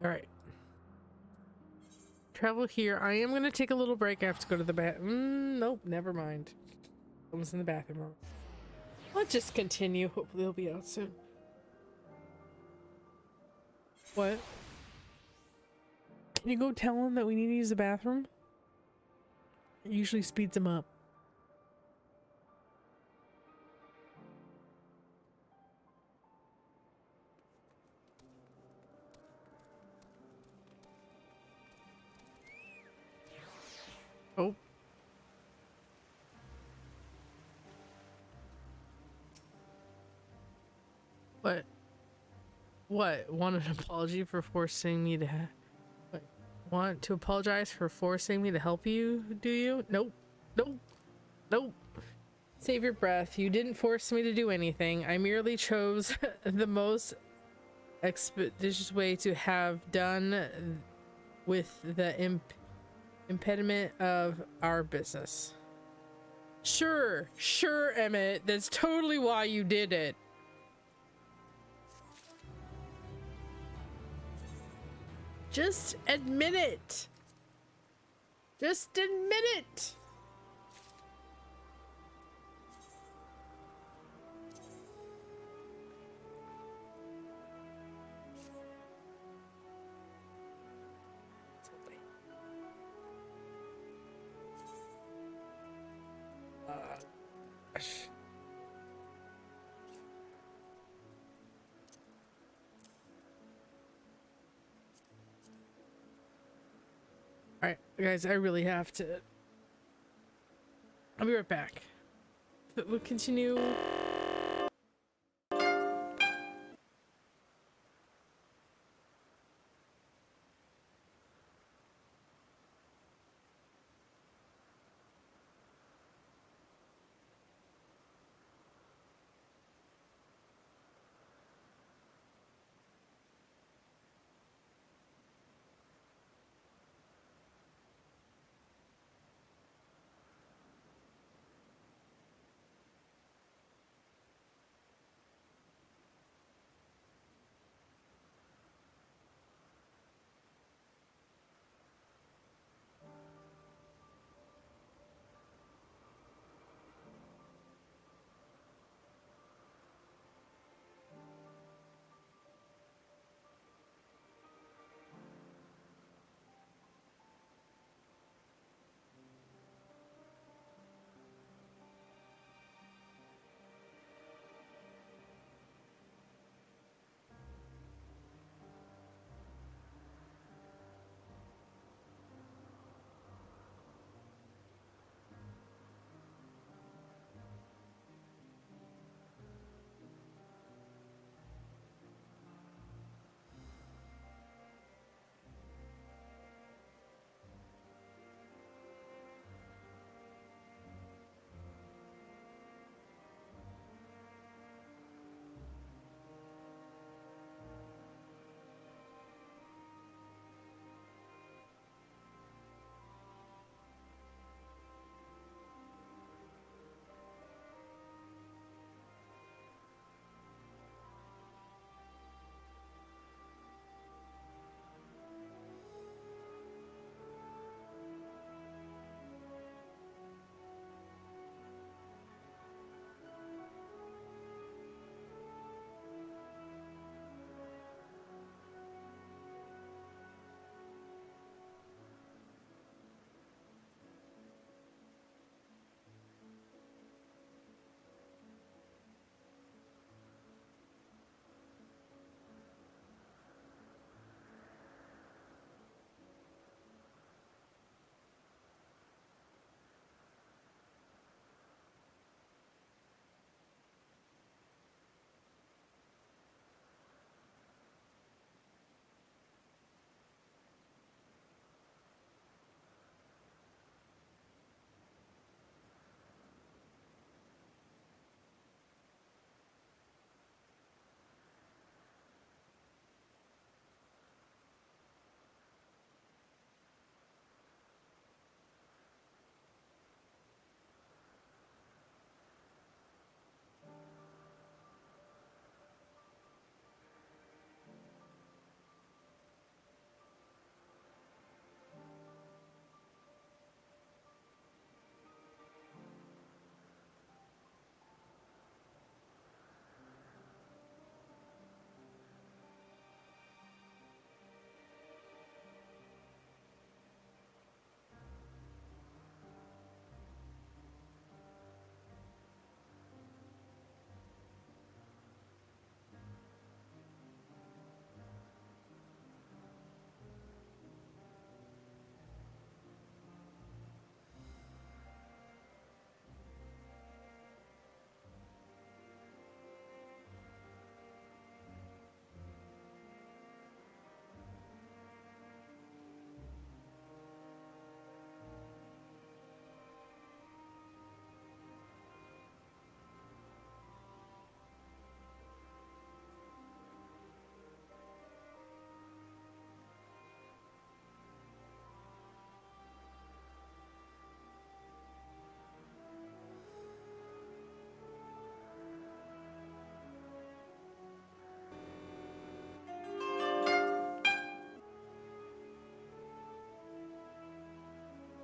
Alright. Travel here. I am going to take a little break. I have to go to the bathroom. Nope, never mind. Someone's in the bathroom. I'll just continue. Hopefully they'll be out soon. What? Can you go tell him that we need to use the bathroom? It usually speeds him up. Oh. What? What? Want an apology for forcing me to what? Want to apologize for forcing me to help you, do you? Nope. Nope. Nope. Save your breath. You didn't force me to do anything. I merely chose the most expeditious way to have done with the impediment of our business. Sure, Emmett. That's totally why you did it. Just admit it. Just admit it. Guys, I really have to. I'll be right back. But we'll continue.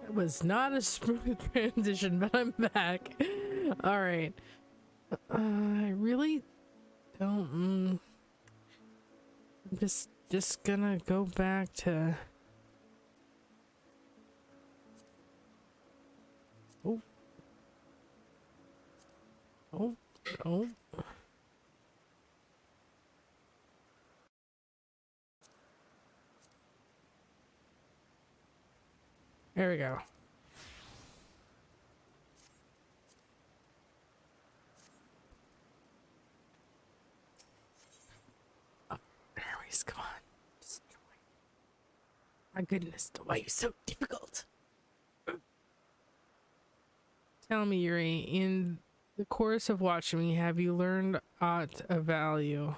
It was not a smooth transition, but I'm back. All right. I really don't. I'm just gonna go back to. Oh. Oh. Oh. There we go. Oh, Hermes, come on. Destroy. My goodness, why are you so difficult? Tell me, Yuri, in the course of watching me, have you learned aught of value?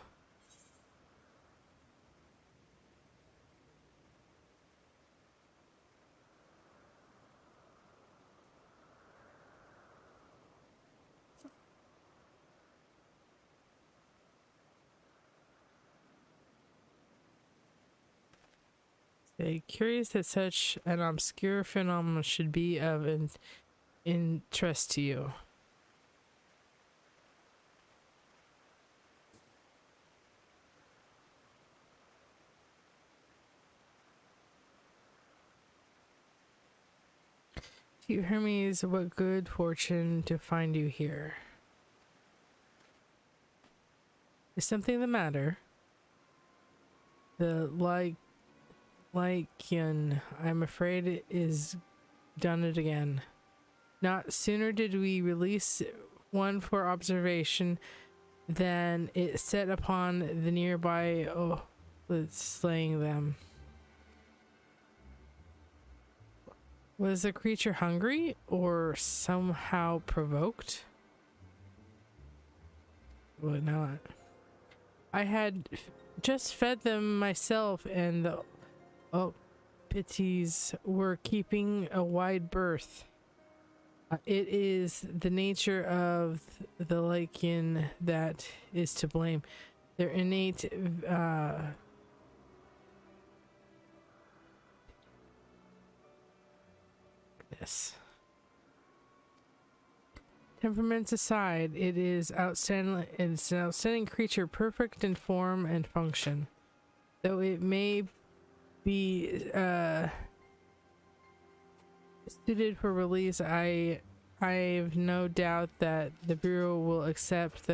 Curious that such an obscure phenomenon should be of interest to you. To you, Hermes, what good fortune to find you here. Is something the matter? The Lycan, I'm afraid it is done it again. Not sooner did we release one for observation than it set upon the nearby, slaying them. Was the creature hungry or somehow provoked? Would not. I had just fed them myself, and the pities were keeping a wide berth. It is the nature of the Lycan that is to blame. Their innate temperaments aside, it is outstanding. It's an outstanding creature, perfect in form and function. Though it may be suited for release, I've no doubt that the Bureau will accept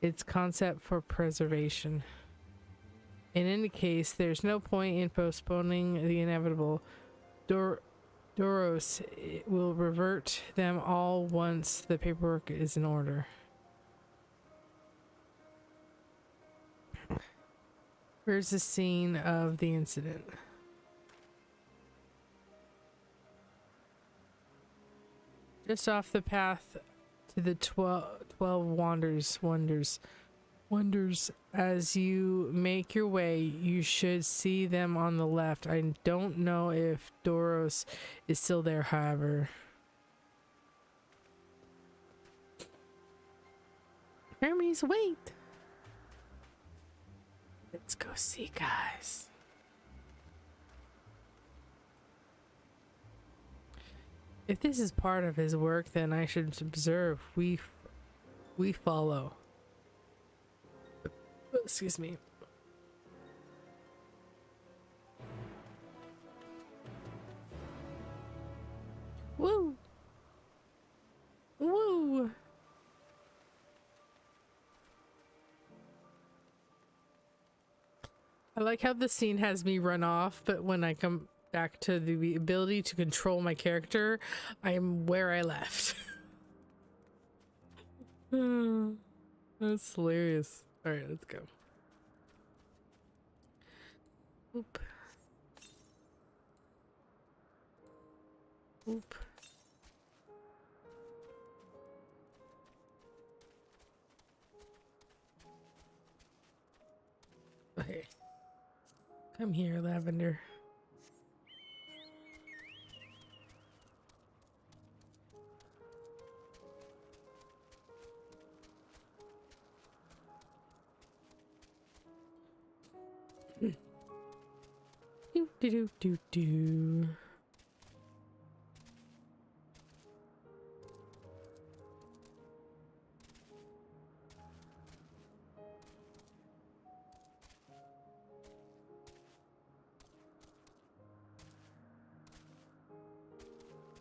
its concept for preservation. In any case, there's no point in postponing the inevitable. Doros will revert them all once the paperwork is in order. Where's the scene of the incident? Just off the path to the 12 wonders. As you make your way, you should see them on the left. I don't know if Doros is still there, however. Hermes, wait! Let's go see, guys. If this is part of his work, then I should observe. We follow. Excuse me. Woo! Woo! I like how the scene has me run off, but when I come back to the ability to control my character, I'm where I left. That's hilarious. Alright, let's go. Oop. Oop. Okay. Come here, Lavender. Do.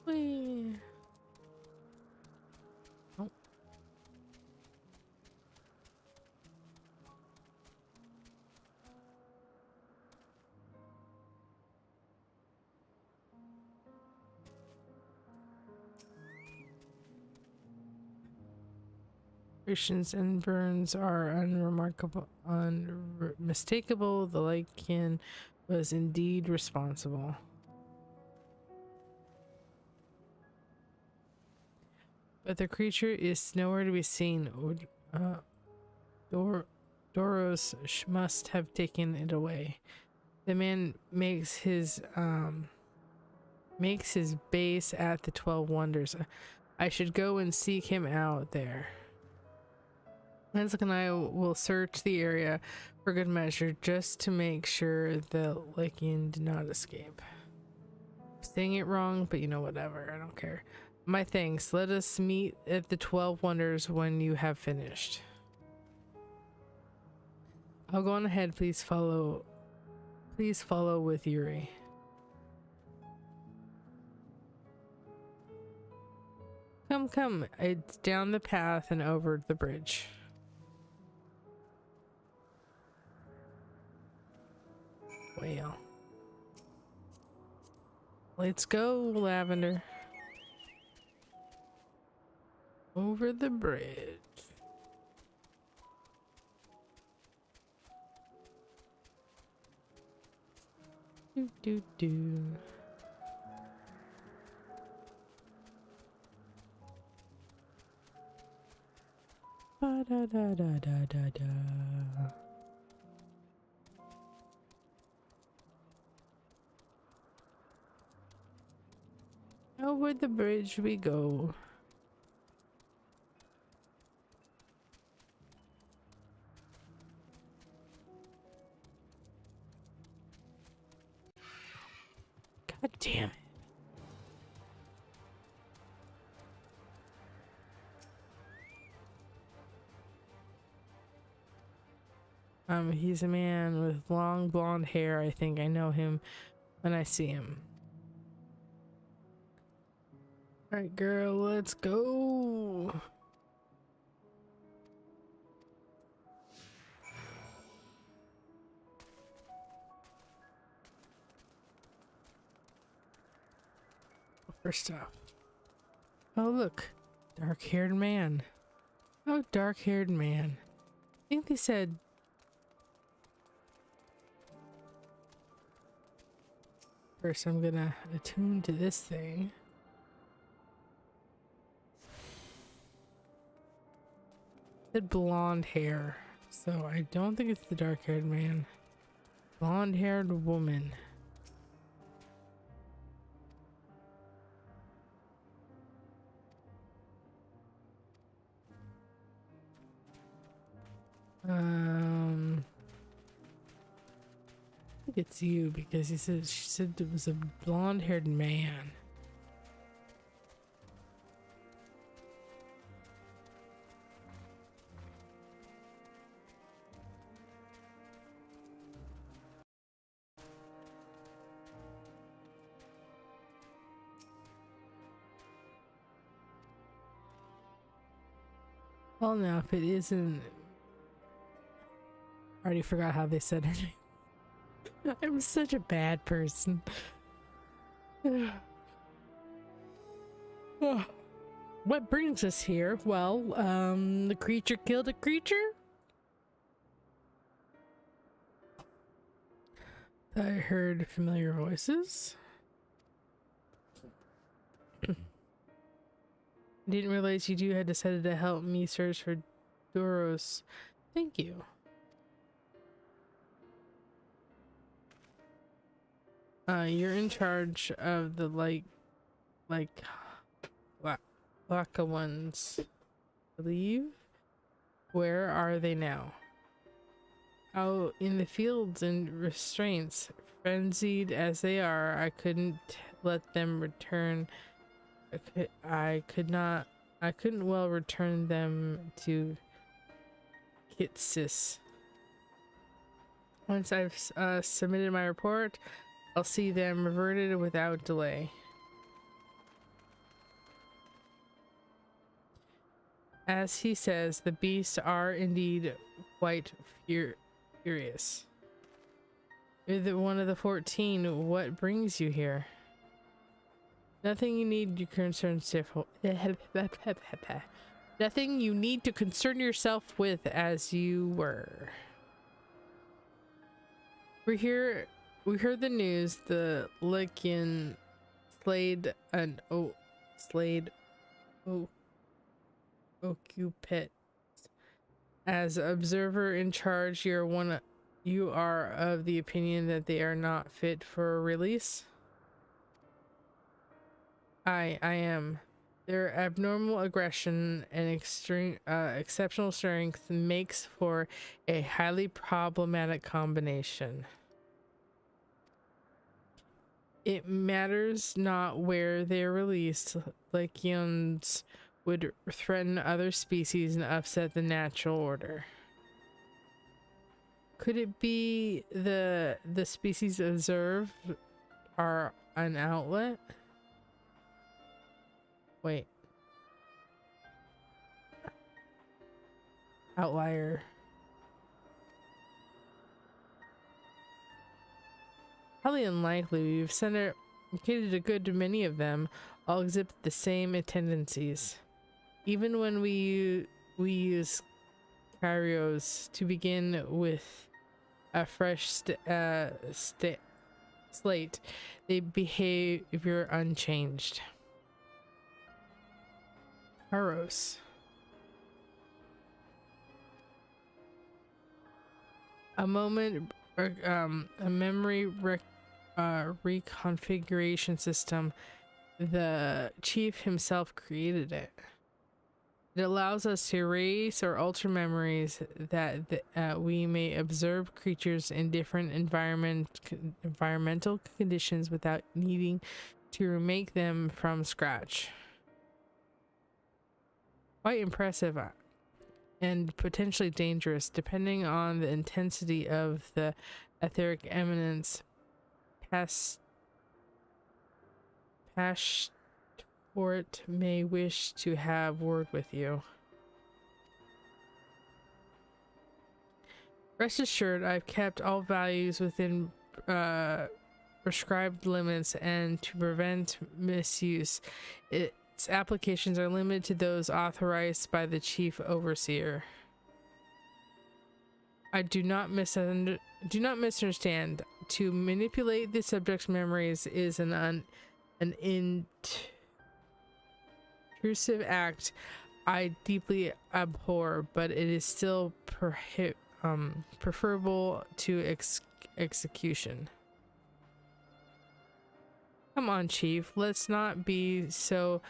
Whee. Oh. Vibrations and burns are unmistakable. The Lycan was indeed responsible. But the creature is nowhere to be seen. Doros must have taken it away. The man makes his base at the 12 Wonders. I should go and seek him out there. Isaac and I will search the area for good measure, just to make sure the Lycan did not escape. I'm saying it wrong, but you know, whatever. I don't care. My thanks. Let us meet at the 12 Wonders when you have finished. I'll go on ahead. Please follow with Yuri. Come. It's down the path and over the bridge. Well, let's go, Lavender. Over the bridge. Do. Ba da da da da da da. Over the bridge we go. God damn it. He's a man with long blonde hair. I think I know him when I see him. Alright, girl, let's go. First off. Oh, look. Dark-haired man. Oh, dark-haired man. I think they said... First, I'm gonna attune to this thing. Said blonde hair. So I don't think it's the dark-haired man. Blonde-haired woman. I think it's you because she said it was a blonde-haired man. Well, now if it isn't, I already forgot how they said it. I'm such a bad person. What brings us here? Well, the creature killed a creature? I heard familiar voices. Didn't realize you had decided to help me search for Doros. Thank you. You're in charge of the Laka ones, I believe. Where are they now? Out in the fields and restraints. Frenzied as they are, I couldn't let them return. I couldn't well return them to Kitsis. Once I've submitted my report, I'll see them reverted without delay. As he says, the beasts are indeed quite furious. You're one of the 14. What brings you here? Nothing you need your concern, Sifo. Nothing you need to concern yourself with, as you were. We heard the news. The Lycian Occupit. As observer in charge, you are of the opinion that they are not fit for release? I am. Their abnormal aggression and exceptional strength makes for a highly problematic combination. It matters not where they're released. Lycians would threaten other species and upset the natural order. Could it be the species observed are an outlet? Wait. Outlier. Probably unlikely. We've educated a good many of them. All exhibit the same tendencies. Even when we use Kairos to begin with a fresh slate, they behavior unchanged. Kairos. A memory reconfiguration system. The chief himself created it. It allows us to erase or alter memories that we may observe creatures in different environmental conditions without needing to remake them from scratch. Quite impressive and potentially dangerous, depending on the intensity of the etheric eminence. Passport may wish to have word with you. Rest assured, I've kept all values within prescribed limits, and to prevent misuse, its applications are limited to those authorized by the chief overseer. I do not misunderstand. To manipulate the subject's memories is an intrusive act I deeply abhor, but it is still preferable to execution. Come on, Chief. Let's not be so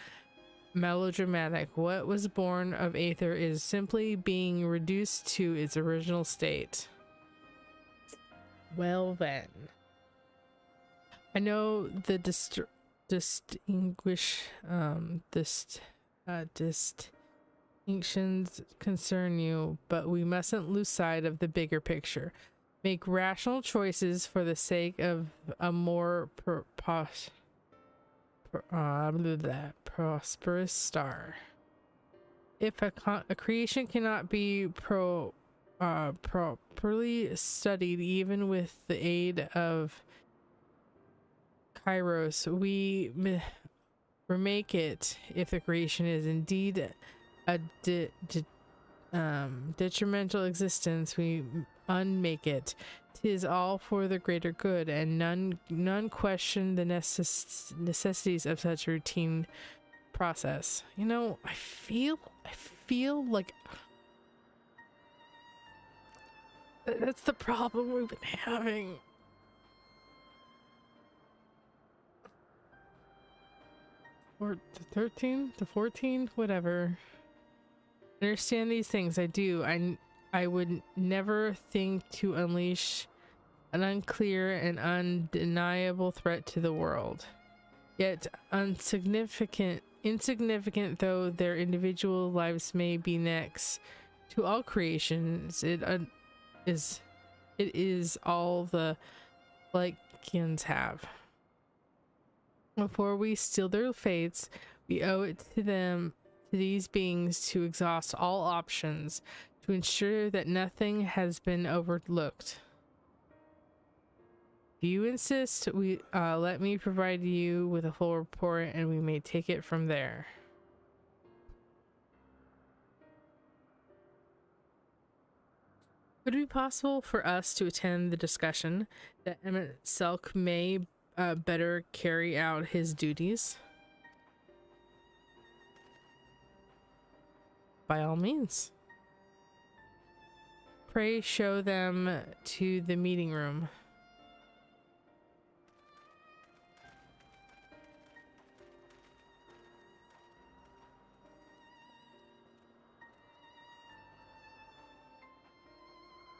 melodramatic. What was born of Aether is simply being reduced to its original state. Well then. I know the distinctions concern you, but we mustn't lose sight of the bigger picture. Make rational choices for the sake of a more prosperous star. If a creation cannot be properly studied, even with the aid of Kairos, we remake it. If the creation is indeed a detrimental existence, we unmake it. 'Tis all for the greater good, and none question the necessities of such routine process. You know, I feel like that's the problem we've been having. Or the 13, the 14, whatever. I understand these things. I do. I would never think to unleash an unclear and undeniable threat to the world. Yet insignificant though their individual lives may be next to all creations, it is all the Lycians have. Before we steal their fates, we owe it to these beings to exhaust all options to ensure that nothing has been overlooked. If you insist, let me provide you with a full report, and we may take it from there. Would it be possible for us to attend the discussion that Emmett Selk may better carry out his duties? By all means. Pray show them to the meeting room.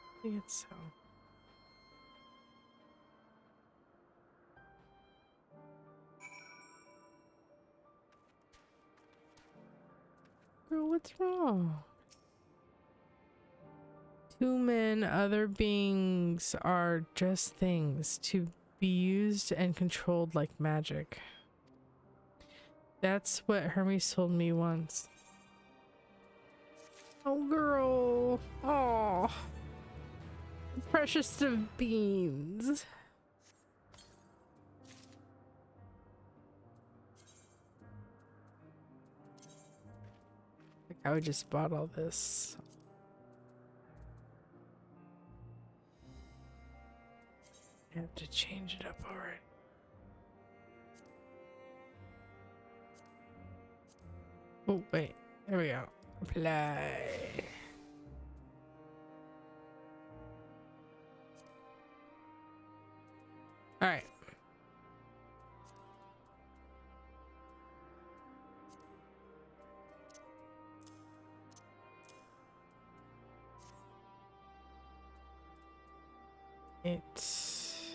I think it's so. Girl, what's wrong? Two men, other beings are just things to be used and controlled like magic. That's what Hermes told me once. Oh, girl. Oh. Precious of beans. Like I would just bought all this. I have to change it up already. Oh, wait. There we go. Apply. All right. It's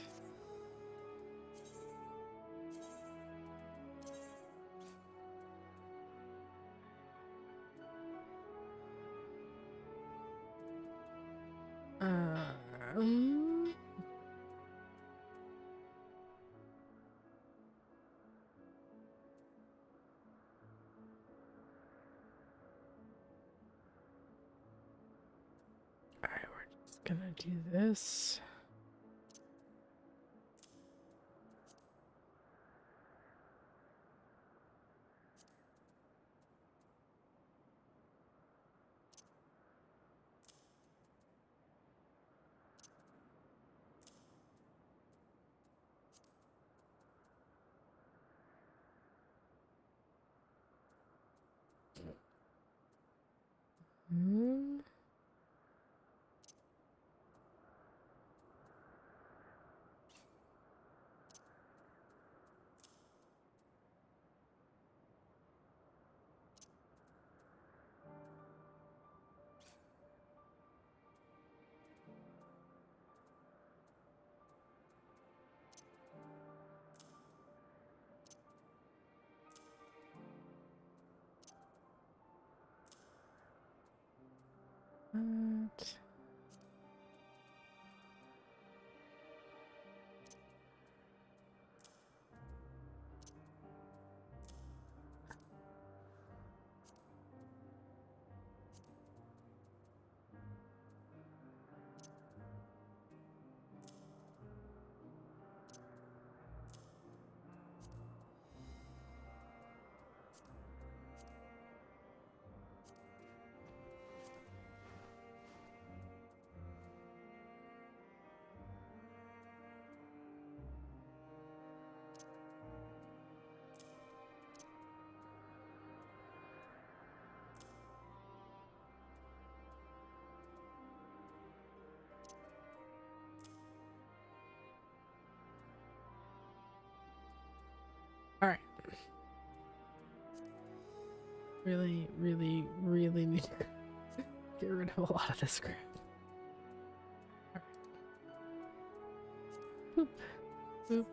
um all right, we're just gonna do this. What? All right. Really, really, really need to get rid of a lot of this crap. All right. Boop. Boop.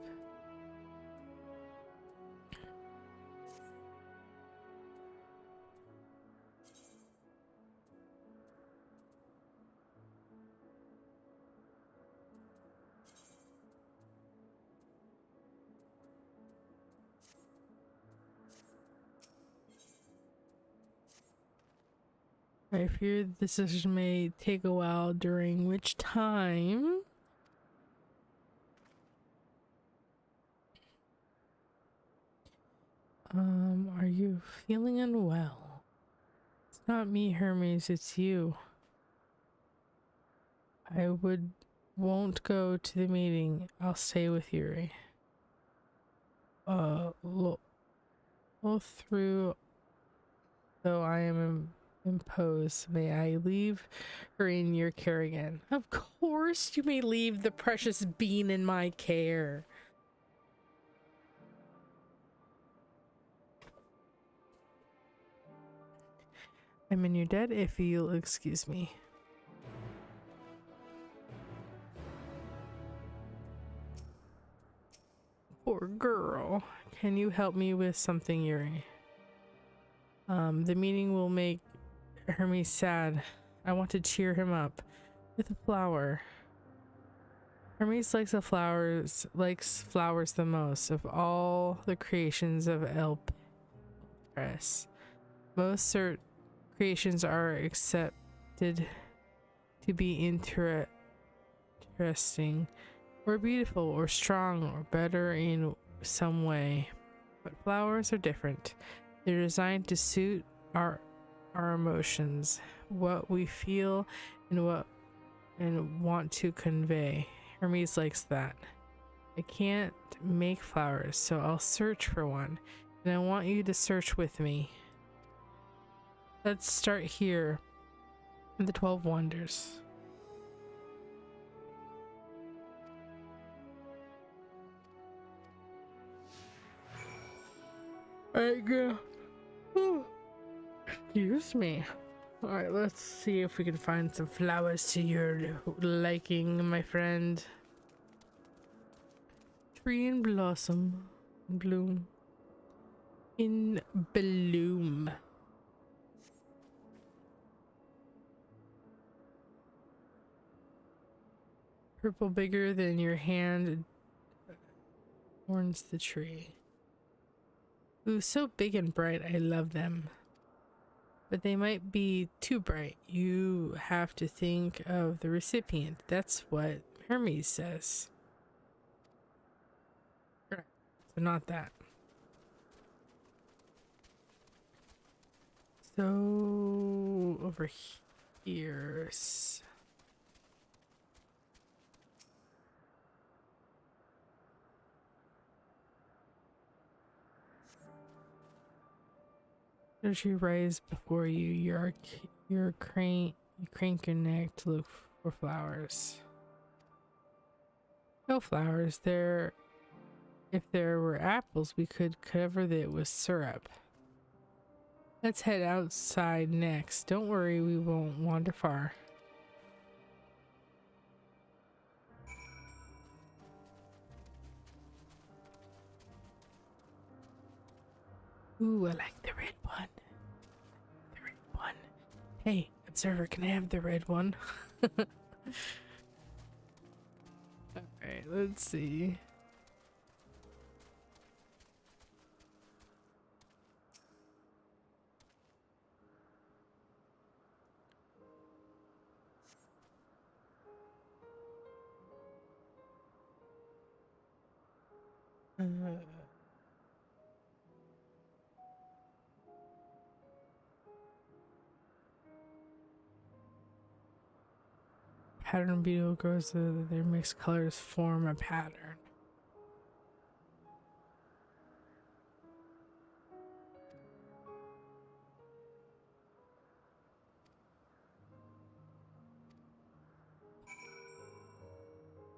I fear the decision may take a while, during which time are you feeling unwell? It's not me, Hermes, it's you. won't go to the meeting. I'll stay with Yuri. Look through, though I am imposed. May I leave her in your care again? Of course you may leave the precious bean in my care. I'm in your debt if you'll excuse me. Poor girl. Can you help me with something, Yuri? The meeting will make Hermes sad. I want to cheer him up with a flower. Hermes likes flowers the most of all the creations of Elpis. Most creations are accepted to be interesting or beautiful or strong or better in some way, but flowers are different. They're designed to suit our emotions, what we feel, and want to convey. Hermes likes that. I can't make flowers, so I'll search for one, and I want you to search with me. Let's start here in the 12 Wonders. Alright, girl. Excuse me. Alright, let's see if we can find some flowers to your liking, my friend. Tree in blossom. Bloom. In bloom. Purple bigger than your hand adorns the tree. Ooh, so big and bright. I love them. But they might be too bright. You have to think of the recipient. That's what Hermes says. So not that. So over here. As you rise before you, you crank your neck to look for flowers. No flowers. If there were apples, we could cover it with syrup. Let's head outside next. Don't worry, we won't wander far. Ooh, I like the red one. The red one. Hey, observer, can I have the red one? Alright, let's see. Pattern beetle grows so their mixed colors form a pattern.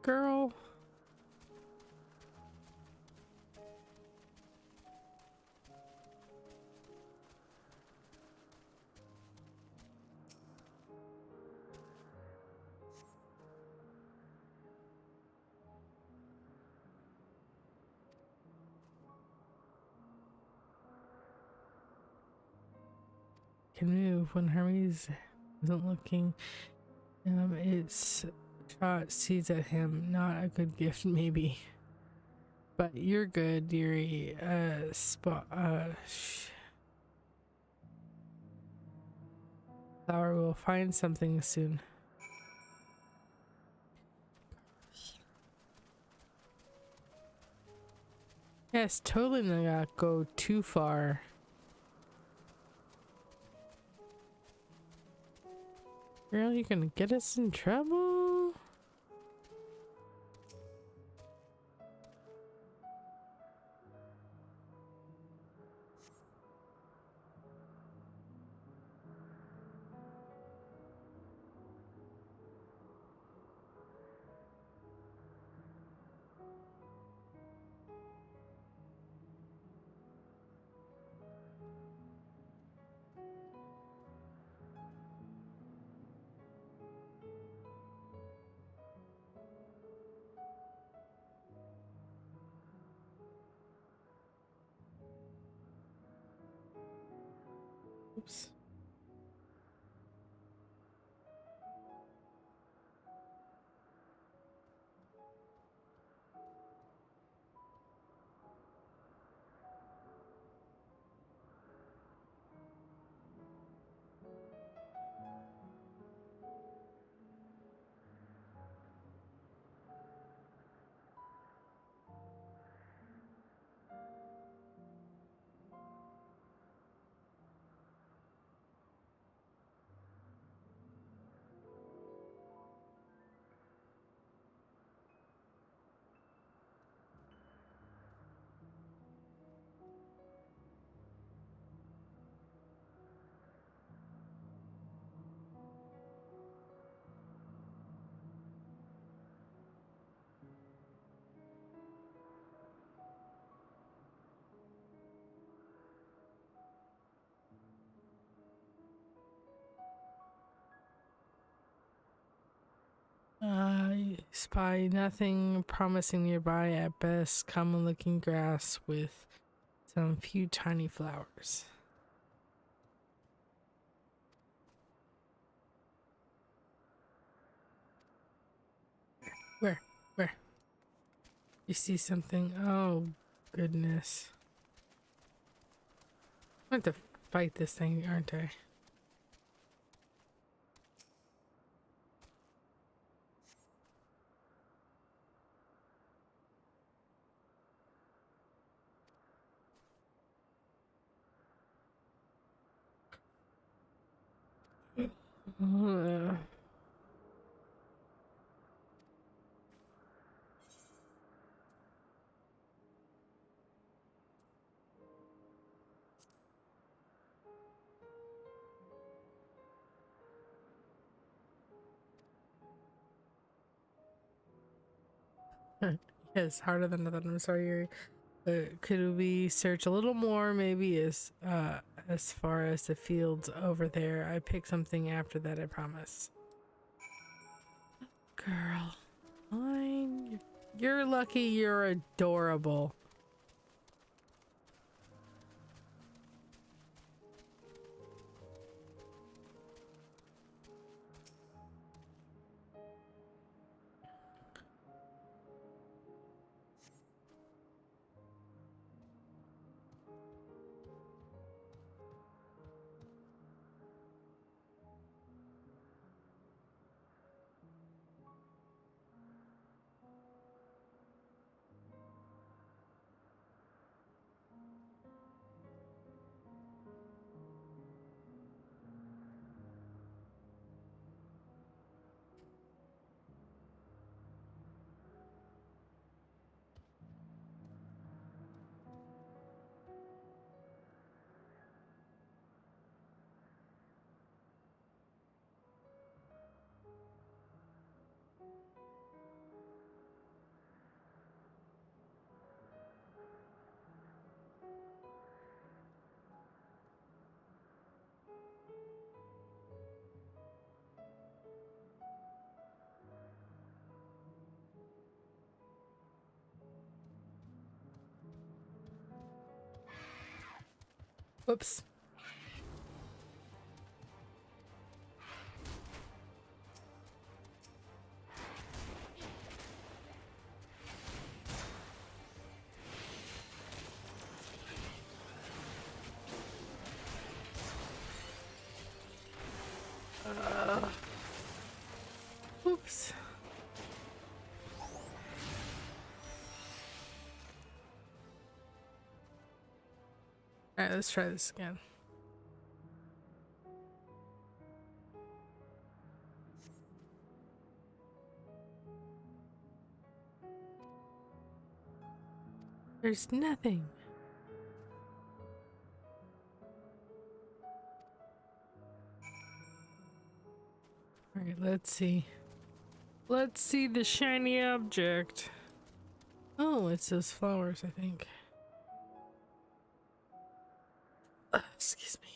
Girl. Can move when Hermes isn't looking. It's shot seeds at him. Not a good gift, maybe. But you're good, Yuri. Flower will find something soon. Yes, totally not go too far. Girl, you gonna get us in trouble? Oops. I spy nothing promising nearby, at best common looking grass with some few tiny flowers. Where? Where? You see something? Oh, goodness. I'm going to fight this thing, aren't I? Uh, yes, harder than I thought. I'm sorry, Yuri. Could we search a little more? Maybe as far as the fields over there. I pick something after that, I promise. Girl, fine. You're lucky. You're adorable. Whoops. Oops. Alright, let's try this again. There's nothing. Alright, let's see. Let's see the shiny object. Oh, it's those flowers, I think. Excuse me.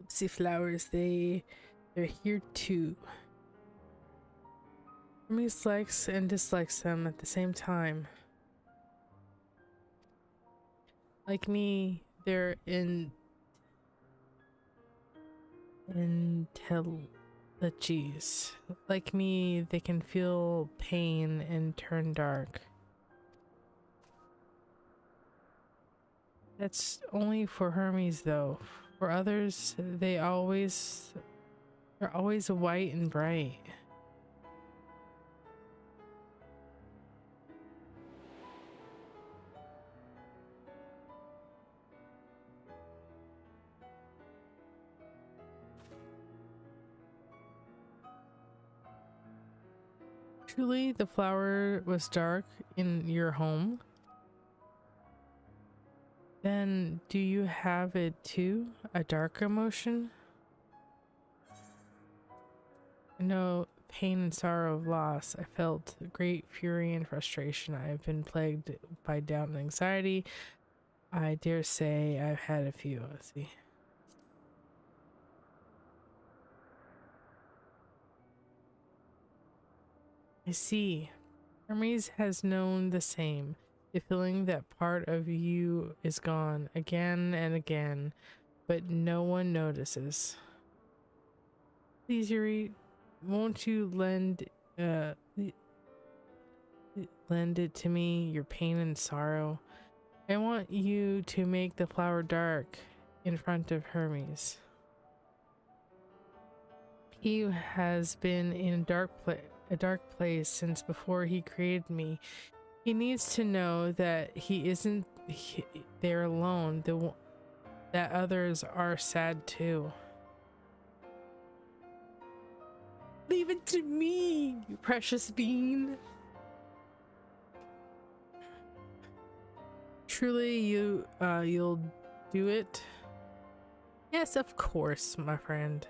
See, flowers, they're here too. Hermes likes and dislikes them at the same time. Like me, they're intelligies. Like me, they can feel pain and turn dark. That's only for Hermes though. For others, they're always white and bright. Truly, the flower was dark in your home? Then do you have it too? A dark emotion? No pain and sorrow of loss. I felt great fury and frustration. I have been plagued by doubt and anxiety. I dare say I've had a few. Let's see. I see. Hermes has known the same. The feeling that part of you is gone again and again, but no one notices. Please, Yuri, won't you lend it to me, your pain and sorrow? I want you to make the flower dark in front of Hermes. He has been in a dark place since before he created me. He needs to know that he isn't there alone, that others are sad too. Leave it to me, you precious bean. Truly, you'll do it? Yes, of course, my friend.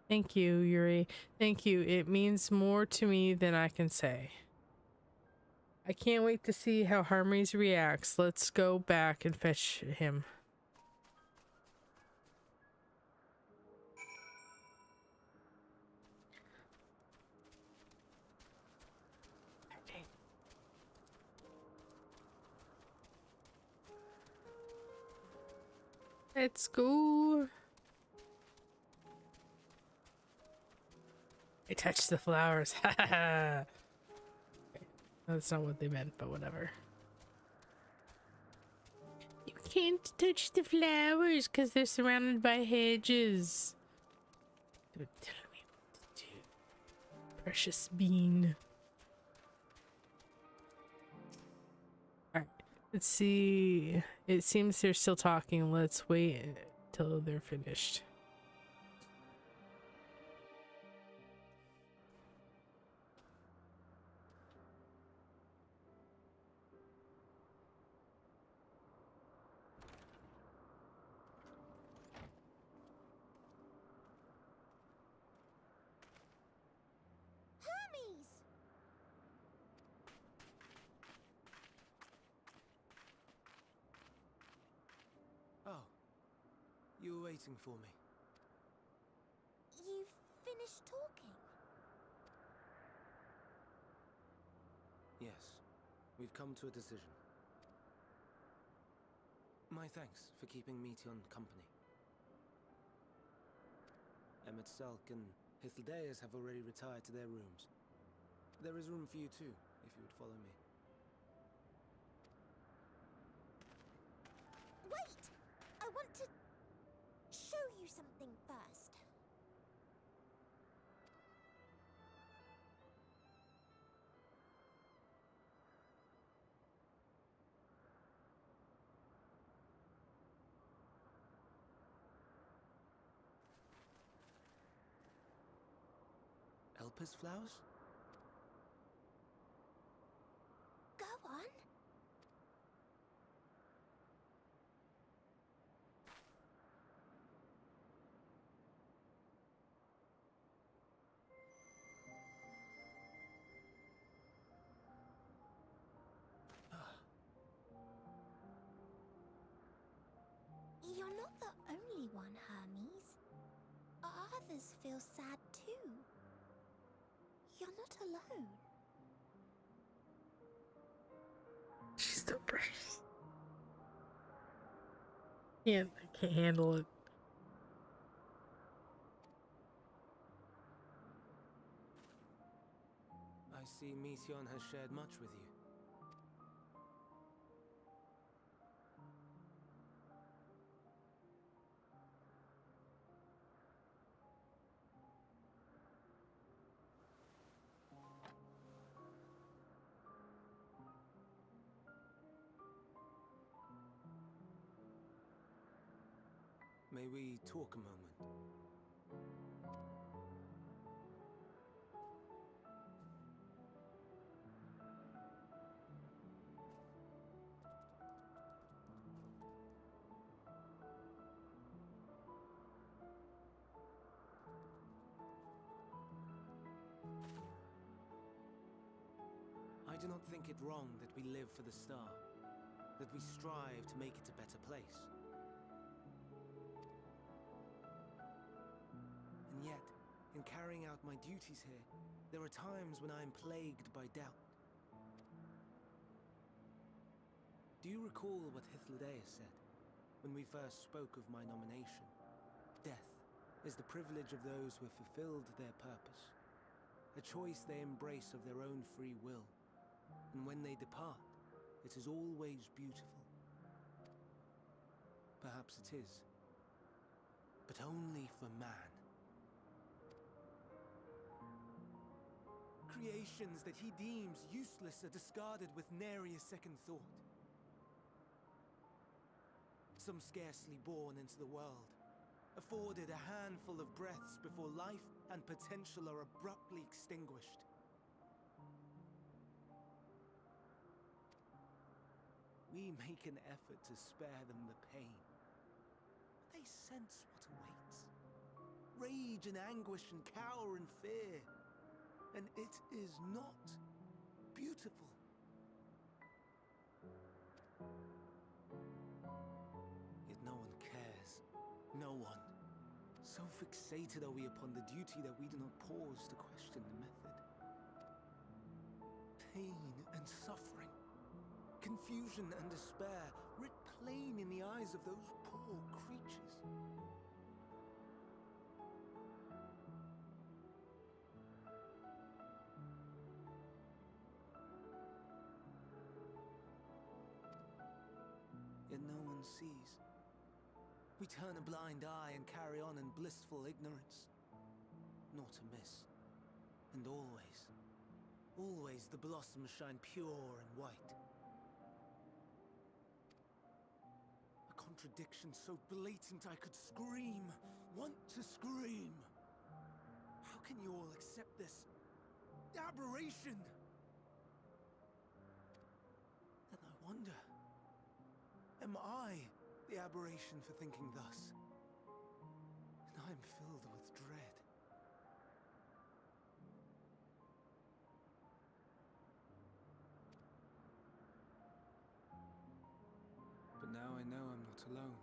Thank you, Yuri. Thank you. It means more to me than I can say. I can't wait to see how Hermes reacts. Let's go back and fetch him. Let's go. I touched the flowers. Haha. That's not what they meant, but whatever. You can't touch the flowers because they're surrounded by hedges. Don't tell me what to do. Precious bean. Alright, let's see. It seems they're still talking. Let's wait until they're finished. Hermes! Oh, you were waiting for me. You've finished talking? Yes, we've come to a decision. My thanks for keeping Meteon company. Emmett Selk and Hythlodaeus have already retired to their rooms. There is room for you too, if you would follow me. Wait! I want to show you something first. Elpis flowers? Go on. You're not the only one, Hermes. Others feel sad too. You're not alone. She's depressed. I can't handle it. I see Mission has shared much with you. May we talk a moment? I do not think it wrong that we live for the star, that we strive to make it a better place. And yet, in carrying out my duties here, there are times when I am plagued by doubt. Do you recall what Hythlodaeus said when we first spoke of my nomination? Death is the privilege of those who have fulfilled their purpose, a choice they embrace of their own free will. And when they depart, it is always beautiful. Perhaps it is, but only for man. Creations that he deems useless are discarded with nary a second thought. Some scarcely born into the world, afforded a handful of breaths before life and potential are abruptly extinguished. We make an effort to spare them the pain. They sense what awaits. Rage and anguish and cower and fear. And it is not beautiful. Yet no one cares. No one. So fixated are we upon the duty that we do not pause to question the method. Pain and suffering. Confusion and despair, writ plain in the eyes of those poor creatures. Yet no one sees. We turn a blind eye and carry on in blissful ignorance. Not amiss. And always the blossoms shine pure and white. Contradiction so blatant I could scream, want to scream. How can you all accept this aberration? Then I wonder, am I the aberration for thinking thus? And I'm filled with dread. But now I know I'm not alone.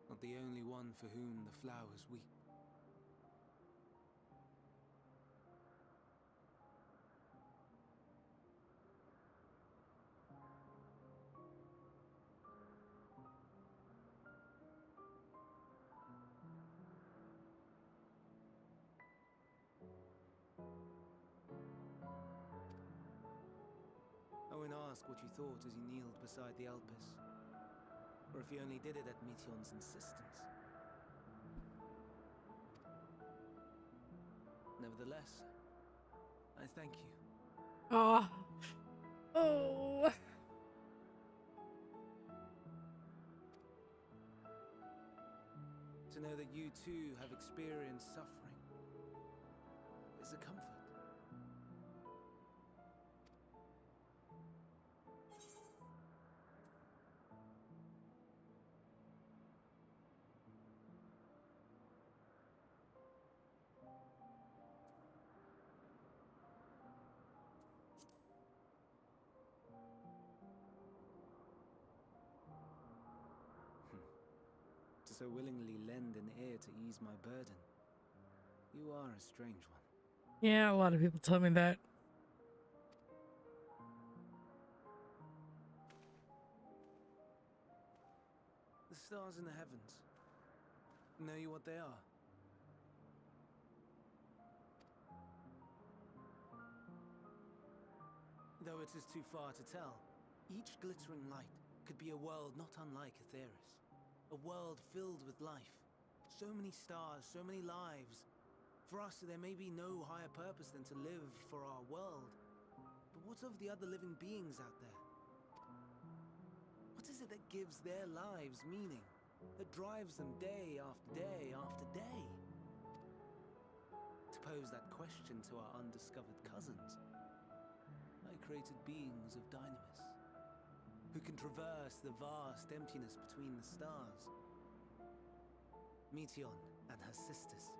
Not the only one for whom the flowers weep. Owen asked what you thought as you kneeled beside the Elpis, or if you only did it at Meteon's insistence. Nevertheless, I thank you. Oh. Oh. To know that you too have experienced suffering is a comfort. to so willingly lend an ear to ease my burden. You are a strange one. Yeah, a lot of people tell me that. The stars in the heavens. Know you what they are? Though it is too far to tell, each glittering light could be a world not unlike Aetheris. A world filled with life. So many stars, so many lives. For us, there may be no higher purpose than to live for our world. But what of the other living beings out there? What is it that gives their lives meaning? That drives them day after day after day? To pose that question to our undiscovered cousins, I created beings of Dynamis, who can traverse the vast emptiness between the stars. Meteion and her sisters.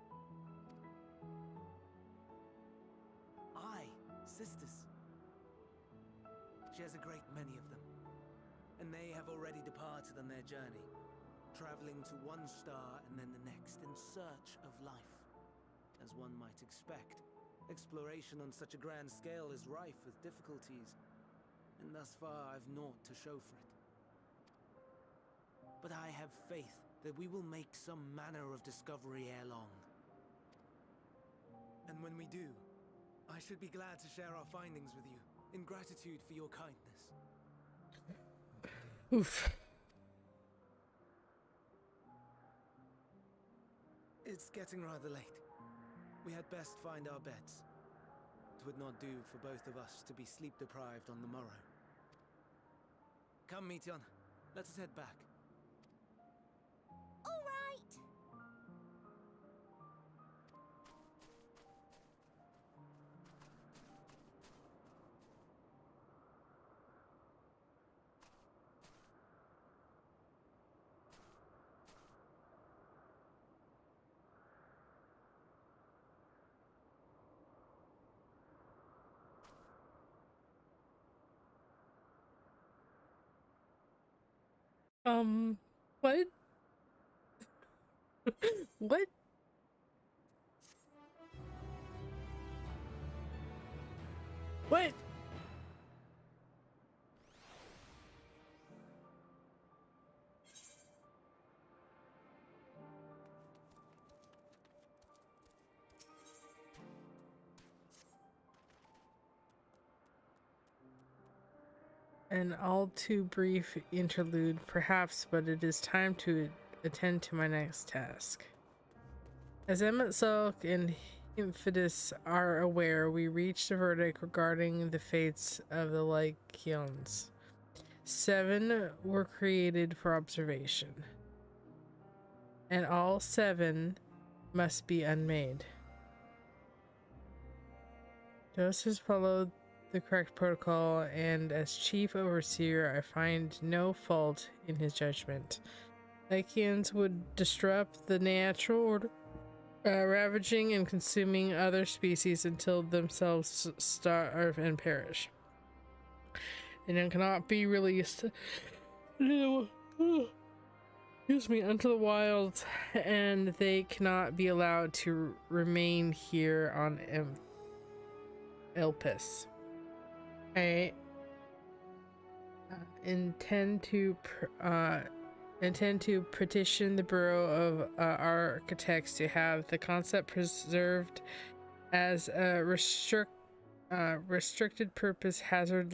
Sisters. She has a great many of them, and they have already departed on their journey, traveling to one star and then the next in search of life. As one might expect, exploration on such a grand scale is rife with difficulties, and thus far I've naught to show for it. But I have faith that we will make some manner of discovery ere long. And when we do, I should be glad to share our findings with you, in gratitude for your kindness. Oof. It's getting rather late. We had best find our beds. It would not do for both of us to be sleep-deprived on the morrow. Come, Meteion. Let us head back. All right! What? What? What? An all too brief interlude, perhaps, but it is time to attend to my next task. As Emet-Selch and Infidus are aware, we reached a verdict regarding the fates of the Lycaons. 7 were created for observation, and all 7 must be unmade. Dos has followed the correct protocol, and as chief overseer, I find no fault in his judgment. Lycaons would disrupt the natural order, ravaging and consuming other species until themselves starve and perish. And cannot be released excuse me, into the wild, and they cannot be allowed to remain here on Elpis. I intend to petition the Bureau of Architects to have the concept preserved as a restricted purpose hazardous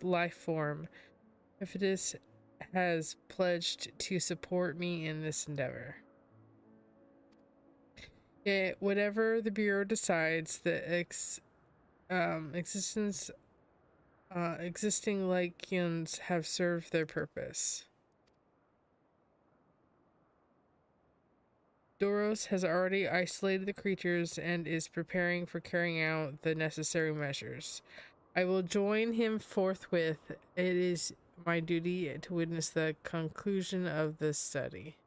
life form. Infidus has pledged to support me in this endeavor. Whatever the Bureau decides, the existing Lycaons have served their purpose. Doros has already isolated the creatures and is preparing for carrying out the necessary measures. I will join him forthwith. It is my duty to witness the conclusion of this study.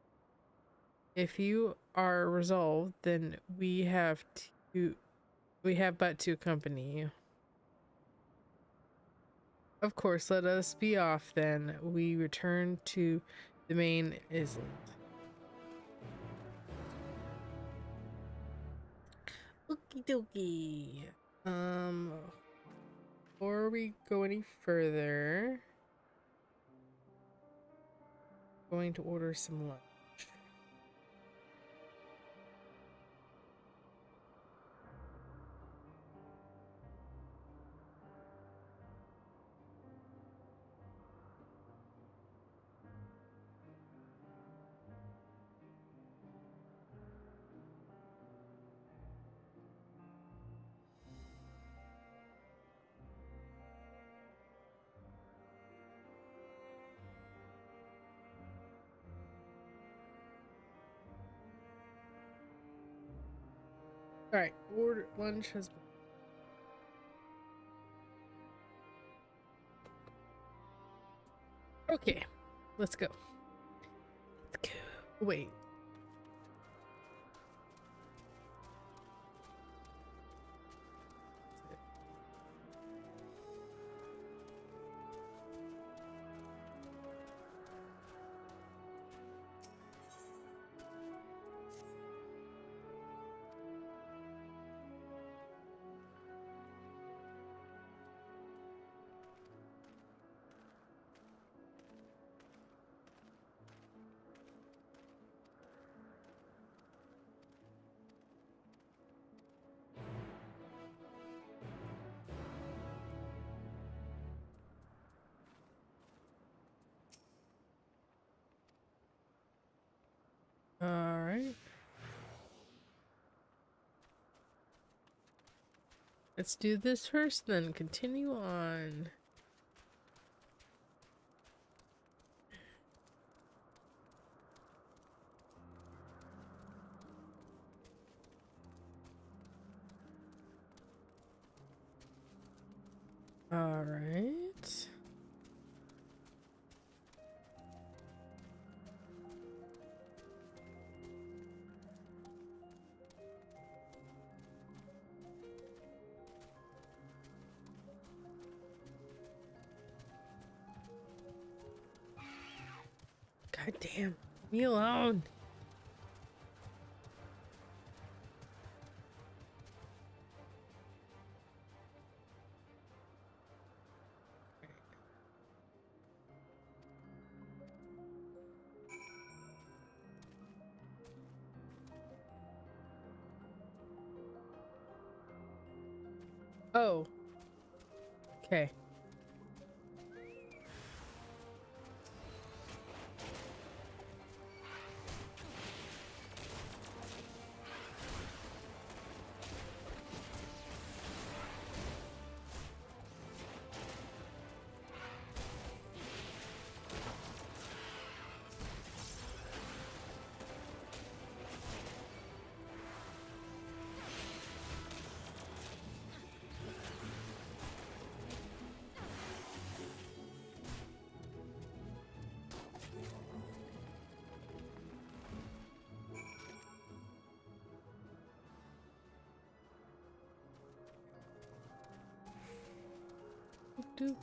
If you are resolved, then we have but to accompany you. Of course, let us be off then. We return to the main island. Okie dokie. Before we go any further, going to order some lunch. All right, order lunch has been. Okay, let's go. Let's go. Wait. All right. Let's do this first, then continue on. All right. God damn, leave me alone. Oh. Okay.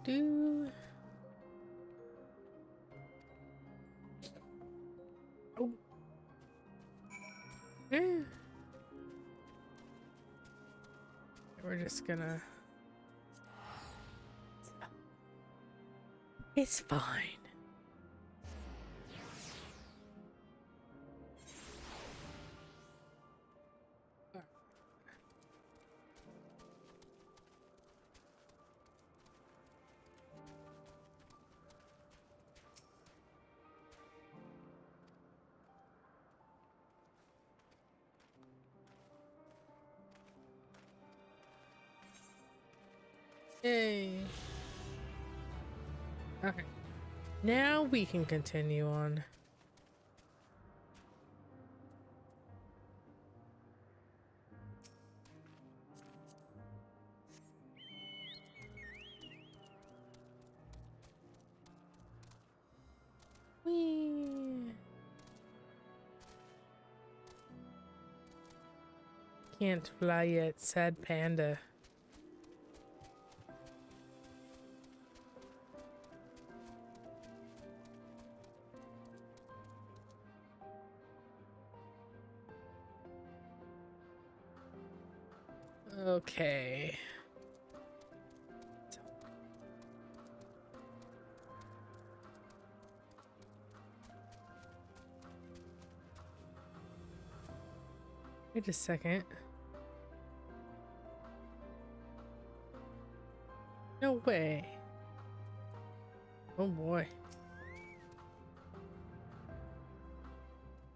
Do. Oh. Yeah. We're just gonna. It's fine. Yay. Okay. Now we can continue on. Whee. Can't fly yet, sad panda. Okay. Wait a second. No way. Oh boy.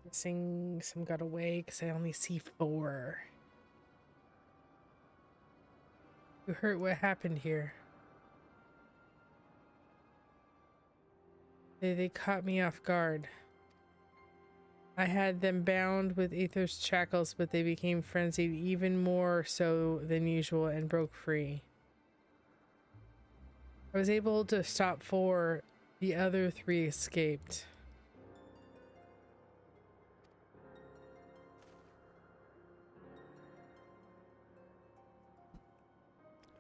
Missing some got away because I only see 4. You heard what happened here. They caught me off guard. I had them bound with Aether's shackles, but they became frenzied even more so than usual and broke free. I was able to stop 4. The other 3 escaped.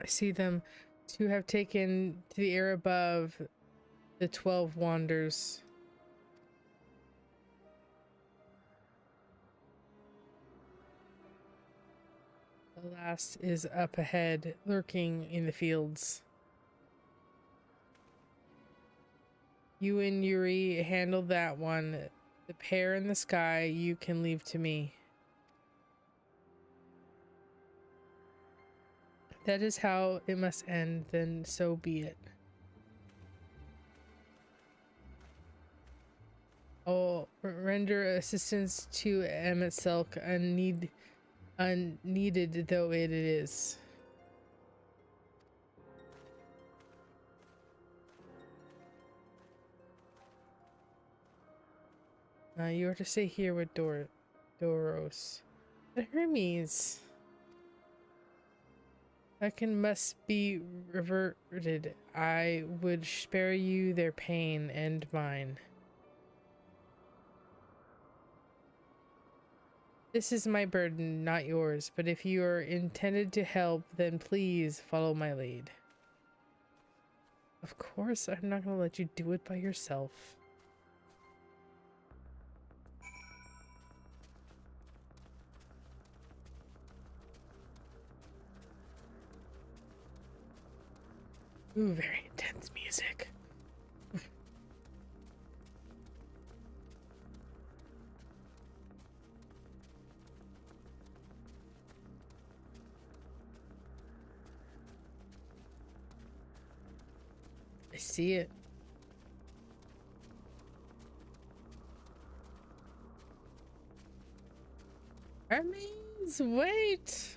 I see them to have taken to the air above the 12 wanders. The last is up ahead, lurking in the fields. You and Yuri handled that one. The pair in the sky you can leave to me. That is how it must end, then so be it. I'll render assistance to Emmett Selk unneeded though it is. You are to stay here with Doros. But Hermes. That must be reverted. I would spare you their pain and mine. This is my burden, not yours, but if you are intended to help, then please follow my lead. Of course, I'm not going to let you do it by yourself. Ooh, very intense music. I see it. Hermes, wait!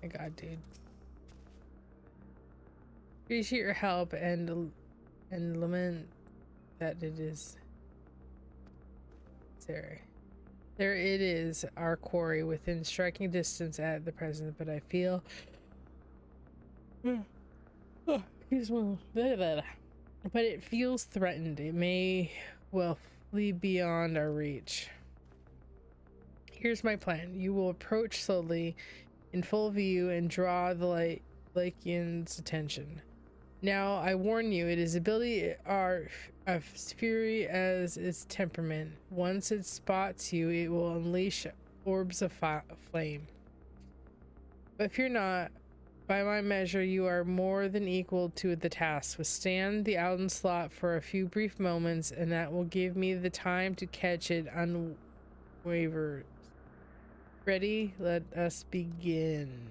My God, dude. Appreciate your help and lament that it is. There it is, our quarry within striking distance at the present, but I feel. Excuse me. But it feels threatened. It may well flee beyond our reach. Here's my plan. You will approach slowly in full view and draw the Lycan's attention. Now, I warn you, it is ability are of fury as its temperament. Once it spots you, it will unleash orbs of flame. But fear not. By my measure, you are more than equal to the task. Withstand the onslaught for a few brief moments, and that will give me the time to catch it unwavered. Ready? Let us begin.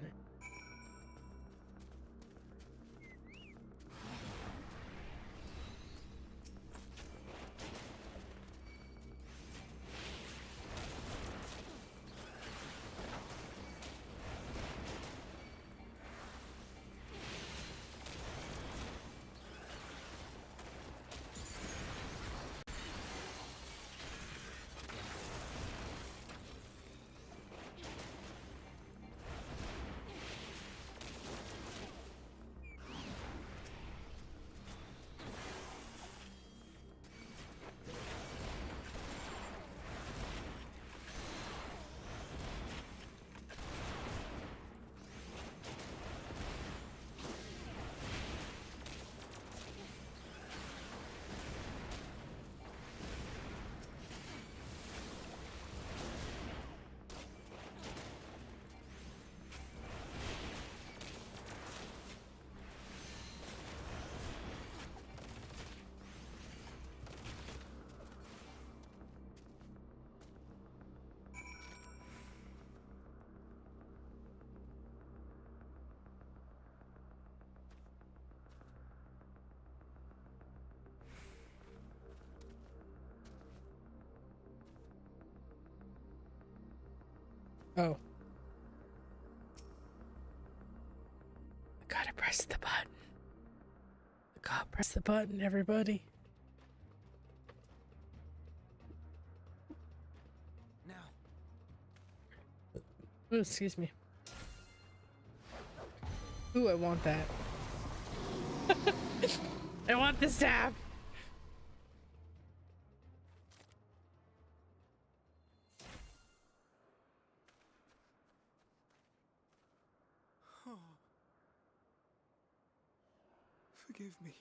Oh. I gotta press the button. I gotta press the button, everybody. Now. Ooh, excuse me. Ooh, I want that. I want the staff. Forgive me.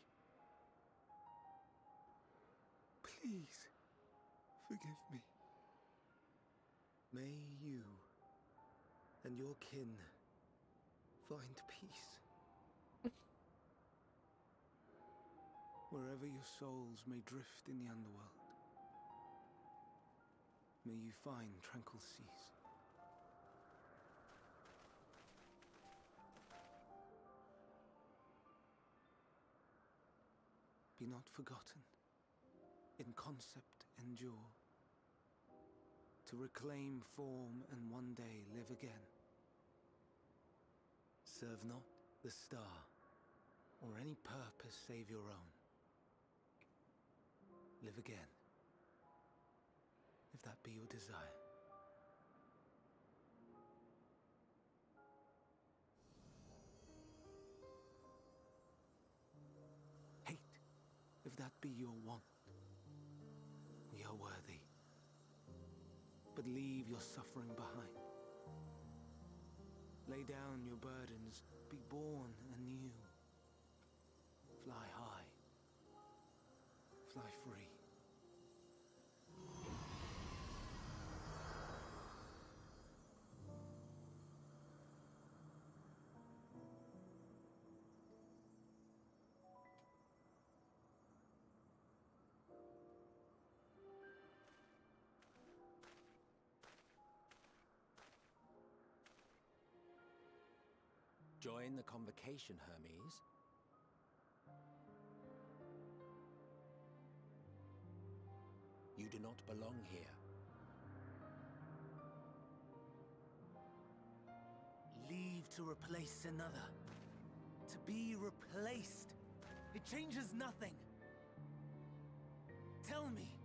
Please, forgive me. May you and your kin find peace. Wherever your souls may drift in the underworld, may you find tranquil seas. Be not forgotten, in concept endure, to reclaim form and one day live again. Serve not the star, or any purpose save your own. Live again, if that be your desire. Hate, if that be your want. We are worthy, but leave your suffering behind. Lay down your burdens, be born anew. Fly high, fly free. Join the convocation, Hermes. You do not belong here. Leave to replace another. To be replaced. It changes nothing. Tell me,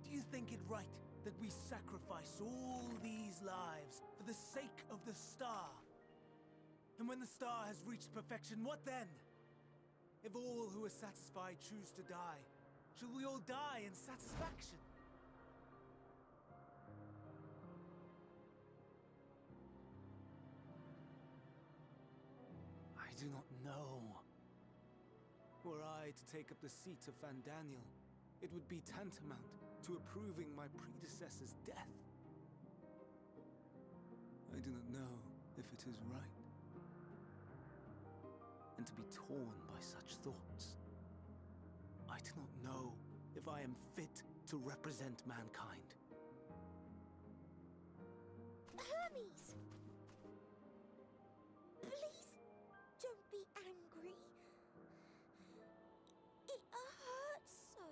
do you think it right that we sacrifice all these lives for the sake of the star? And when the star has reached perfection, what then? If all who are satisfied choose to die, shall we all die in satisfaction? I do not know. Were I to take up the seat of Fandaniel, it would be tantamount to approving my predecessor's death. I do not know if it is right. And to be torn by such thoughts, I do not know if I am fit to represent mankind. Hermes! Please don't be angry. It hurts so.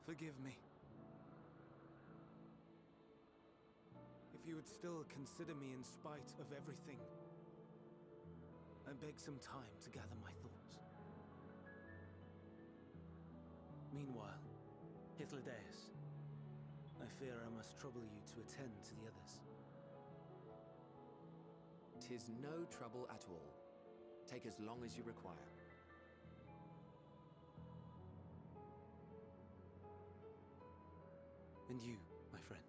Forgive me. If you would still consider me in spite of everything, I beg some time to gather my thoughts. Meanwhile, Hythlodaeus, I fear I must trouble you to attend to the others. 'Tis no trouble at all. Take as long as you require. And you, my friend,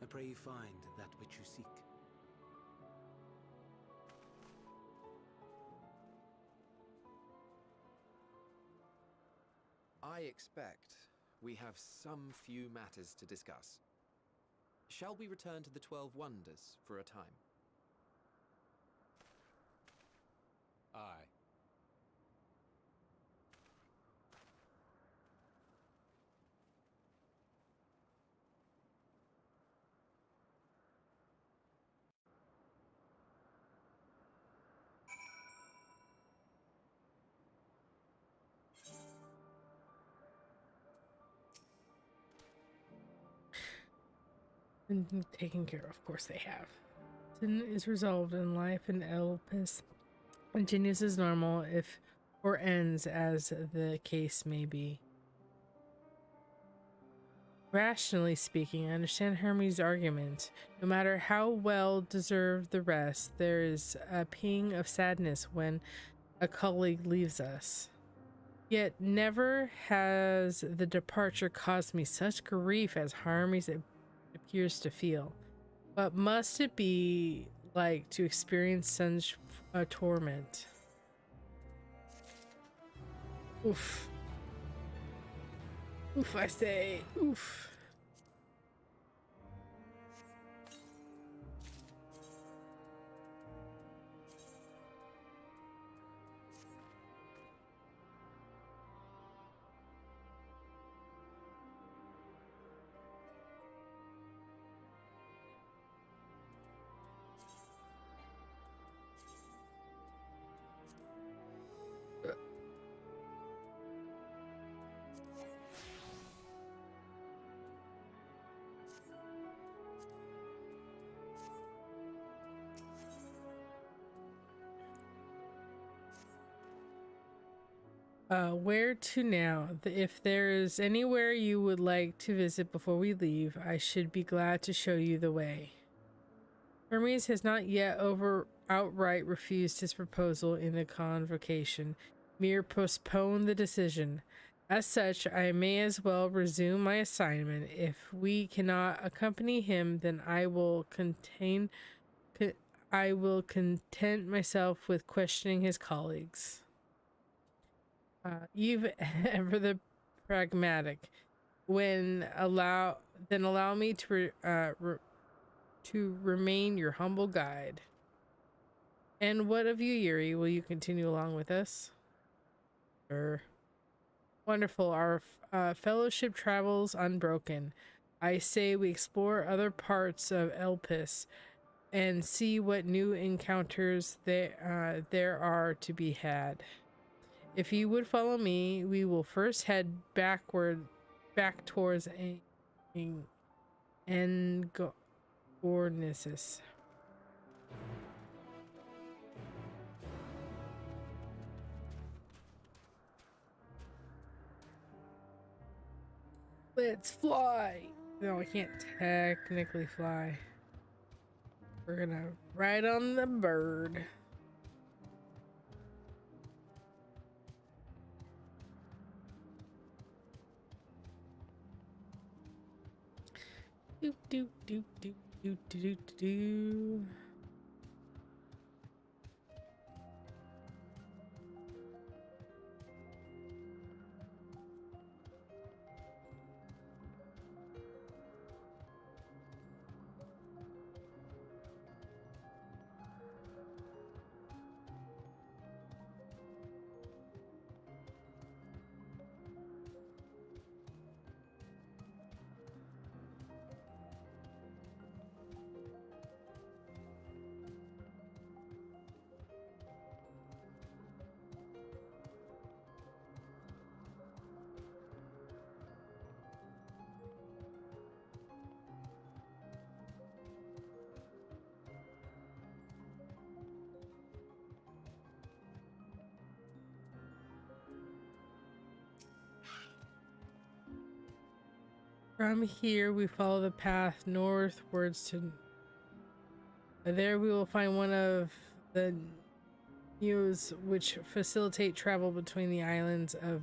I pray you find that which you seek. I expect we have some few matters to discuss. Shall we return to the 12 Wonders for a time? Aye. been taken care of course they have. Sin is resolved and life in Elpis continues as normal if or ends as the case may be. Rationally speaking, I understand Hermes' argument. No matter how well deserved the rest, there is a pang of sadness when a colleague leaves us. Yet never has the departure caused me such grief as Hermes appears to feel. What must it be like to experience such torment? Oof. Oof, I say. Oof. Where to now? If there is anywhere you would like to visit before we leave, I should be glad to show you the way. Hermes has not yet outright refused his proposal in the convocation, mere postpone the decision. As such, I may as well resume my assignment. If we cannot accompany him, then I will content myself with questioning his colleagues. You've ever the pragmatic. Allow me to remain your humble guide. And what of you, Yuri? Will you continue along with us? Sure. Wonderful. Our fellowship travels unbroken. I say we explore other parts of Elpis and see what new encounters there are to be had. If you would follow me, we will first head back towards Angornisis. Let's fly! No, I can't technically fly. We're gonna ride on the bird. Doop doop doop doop doop doop doop. From here, we follow the path northwards to... There we will find one of the news which facilitate travel between the islands of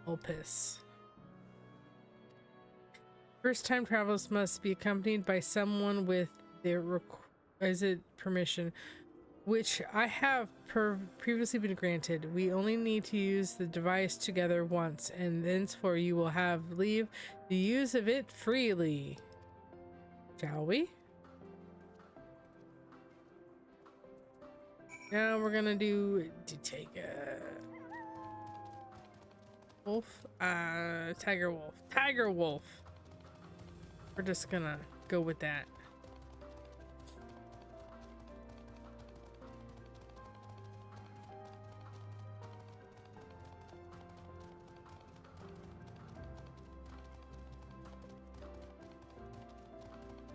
Elpis. First-time travelers must be accompanied by someone with their requisite permission, which I have previously been granted. We only need to use the device together once, and thenceforth you will have leave the use of it freely. Shall we? Now we're gonna take a wolf, tiger wolf. Tiger wolf. We're just gonna go with that.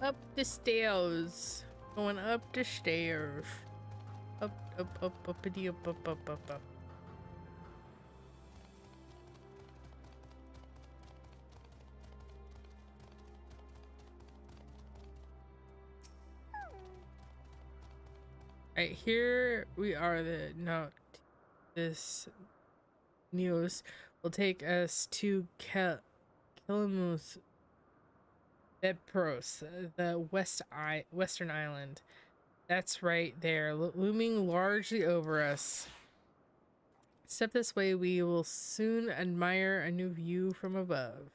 Up the stairs. Going up the stairs. Up, uppity, up. Right, here we are. This news will take us to Kilimuth Bedpros, the western island. That's right there, looming largely over us. Step this way, we will soon admire a new view from above.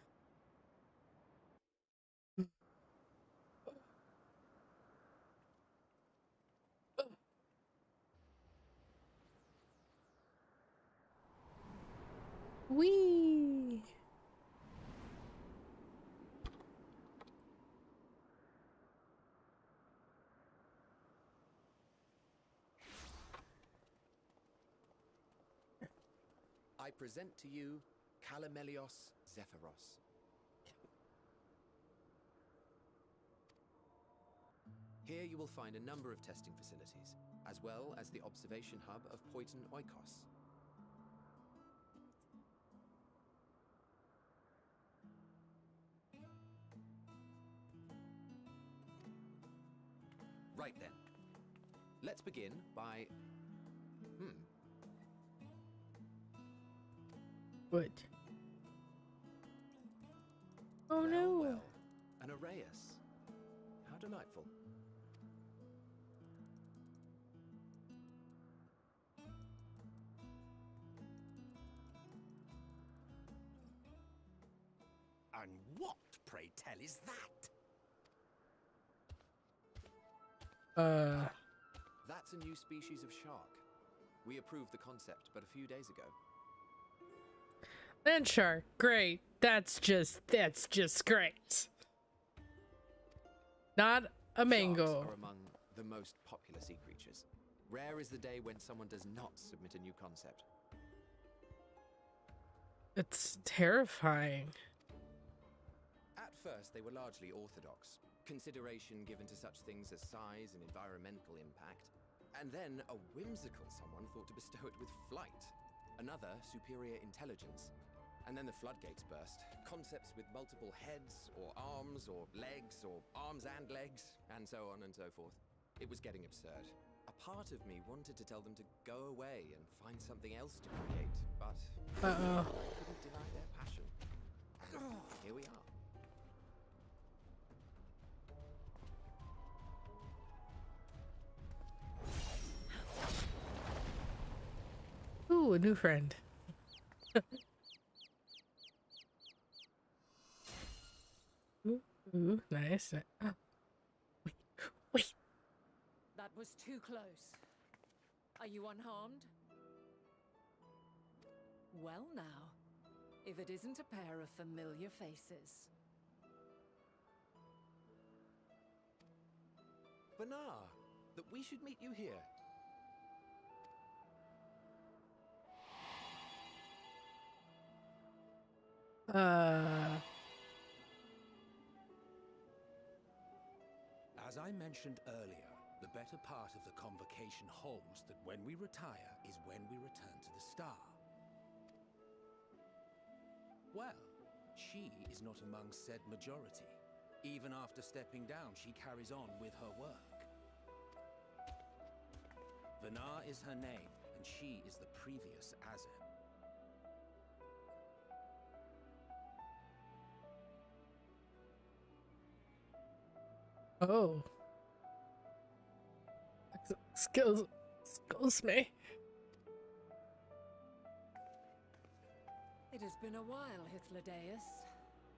Whee! I present to you Calamelios Zephyros. Here you will find a number of testing facilities, as well as the observation hub of Poiton Oikos. Right then. Let's begin by... What? Oh well, no. Well, an Arrayus. How delightful. And what, pray tell, is that? That's a new species of shark. We approved the concept but a few days ago. Land shark, great. That's just great. Not a mango. Sharks are among the most popular sea creatures. Rare is the day when someone does not submit a new concept. It's terrifying. At first, they were largely orthodox, consideration given to such things as size and environmental impact. And then a whimsical someone thought to bestow it with flight, another superior intelligence. And then the floodgates burst. Concepts with multiple heads, or arms and legs, and so on and so forth. It was getting absurd. A part of me wanted to tell them to go away and find something else to create, but I couldn't deny their passion. And here we are. Ooh, a new friend. Ooh, nice. Wait. That was too close. Are you unharmed? Well now, if it isn't a pair of familiar faces. Benar, that we should meet you here. As I mentioned earlier, the better part of the convocation holds that when we retire is when we return to the star. Well, she is not among said majority. Even after stepping down, she carries on with her work. Benar is her name, and she is the previous Azem. Oh. Excuse me. It has been a while, Hythlodaeus.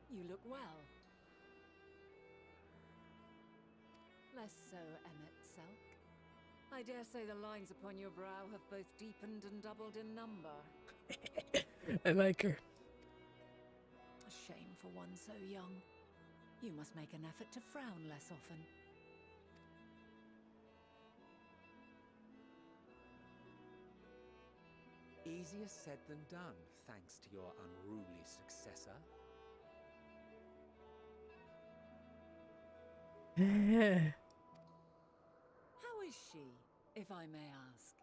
You look well. Less so, Emmet Selk. I dare say the lines upon your brow have both deepened and doubled in number. I like her. A shame for one so young. You must make an effort to frown less often. Easier said than done, thanks to your unruly successor. How is she, if I may ask?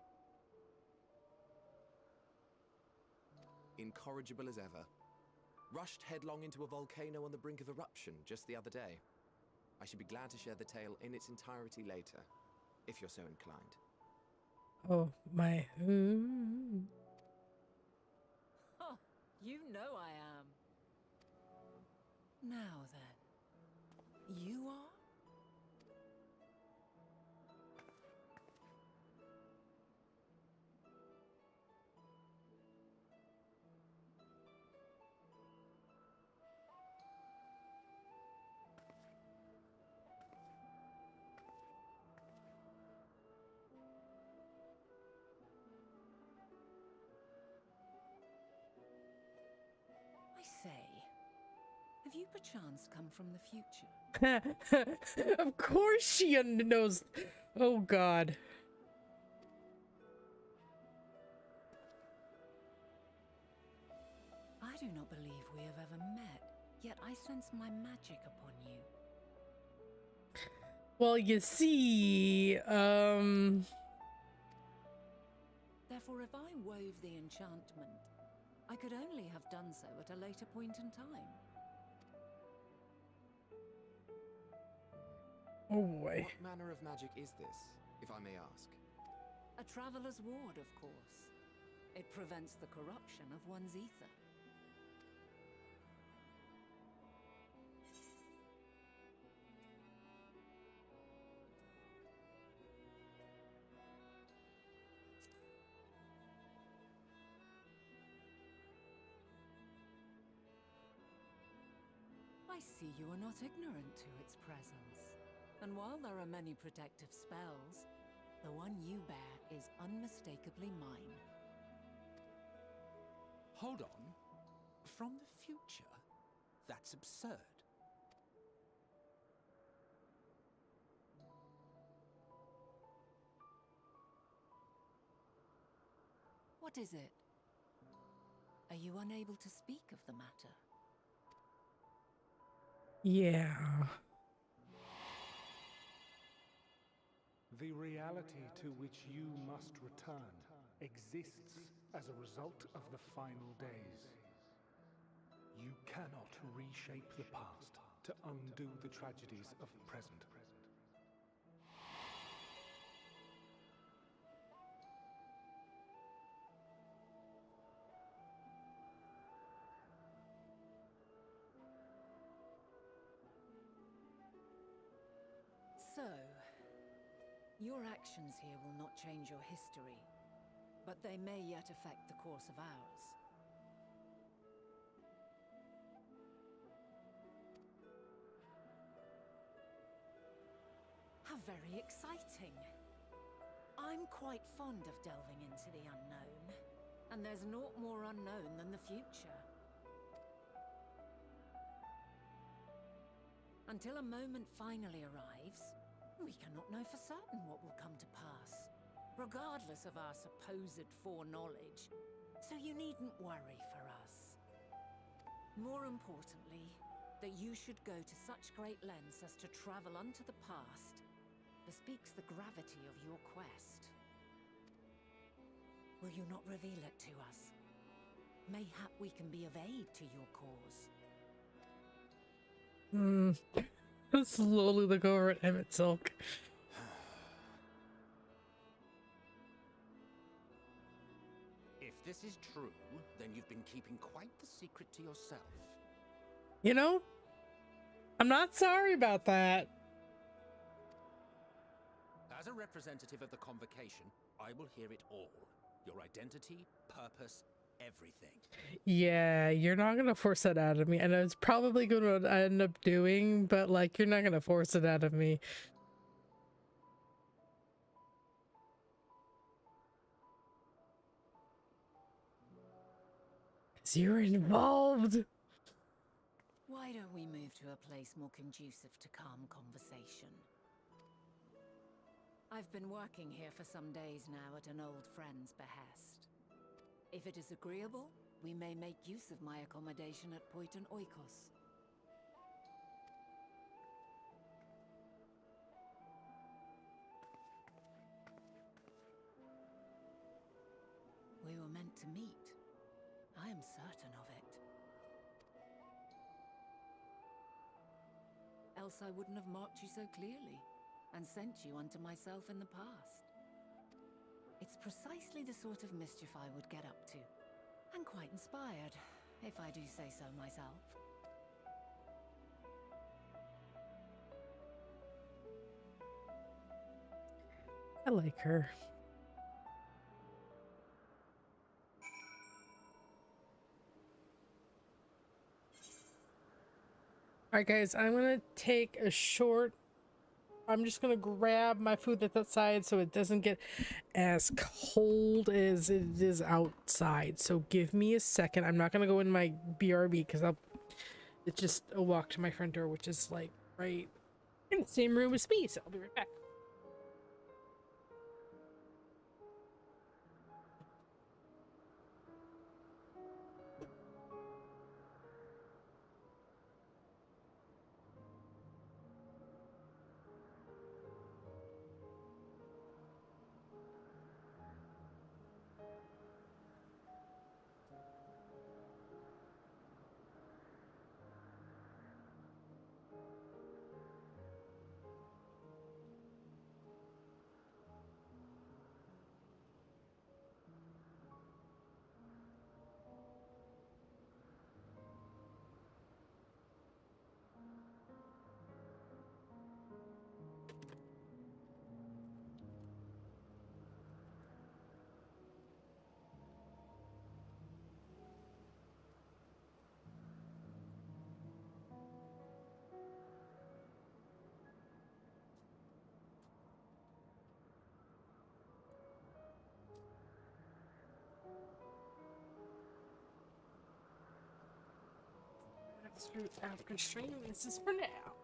Incorrigible as ever. Rushed headlong into a volcano on the brink of eruption just the other day. I should be glad to share the tale in its entirety later, if you're so inclined. Oh, my. Oh, you know I am. Now then, you are? I say, have you perchance come from the future? Of course she knows. Oh, God. I do not believe we have ever met, yet I sense my magic upon you. Well, you see, Therefore, if I wove the enchantment, I could only have done so at a later point in time. oh boy. What manner of magic is this, if I may ask? A traveler's ward, of course. It prevents the corruption of one's ether. I see you are not ignorant to its presence. And while there are many protective spells, the one you bear is unmistakably mine. Hold on. From the future? That's absurd. What is it? Are you unable to speak of the matter? Yeah. The reality to which you must return exists as a result of the final days. You cannot reshape the past to undo the tragedies of the present. So, your actions here will not change your history, but they may yet affect the course of ours. How very exciting! I'm quite fond of delving into the unknown, and there's naught more unknown than the future. Until a moment finally arrives, we cannot know for certain what will come to pass, regardless of our supposed foreknowledge, so you needn't worry for us. More importantly, that you should go to such great lengths as to travel unto the past bespeaks the gravity of your quest. Will you not reveal it to us? Mayhap we can be of aid to your cause. Slowly look over at Emmett Silk. If this is true, then you've been keeping quite the secret to yourself. You know, I'm not sorry about that. As a representative of the Convocation, I will hear it all. Your identity, purpose, everything. Yeah, you're not gonna force that out of me. I know it's probably gonna end up doing, but like, you're not gonna force it out of me. 'Cause you're involved. Why don't we move to a place more conducive to calm conversation? I've been working here for some days now at an old friend's behest. If it is agreeable, we may make use of my accommodation at Poiton Oikos. to meet. I am certain of it. Else I wouldn't have marked you so clearly and sent you unto myself in the past. It's precisely the sort of mischief I would get up to. And quite inspired, if I do say so myself. I like her. Alright guys, I'm gonna take a short... I'm just gonna grab my food that's outside so it doesn't get as cold as it is outside. So give me a second. I'm not gonna go in my BRB because it's just a walk to my front door, which is like right in the same room as me. So I'll be right back. After stream, this is for now.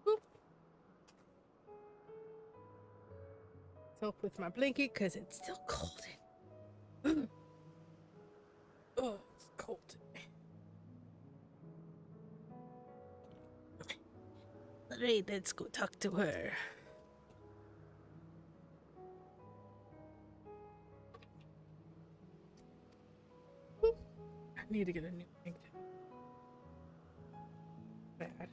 Boop. Help with my blanket because it's still cold. Oh, it's cold. Alright, let's go talk to her. Boop. I need to get a new blanket. Bad.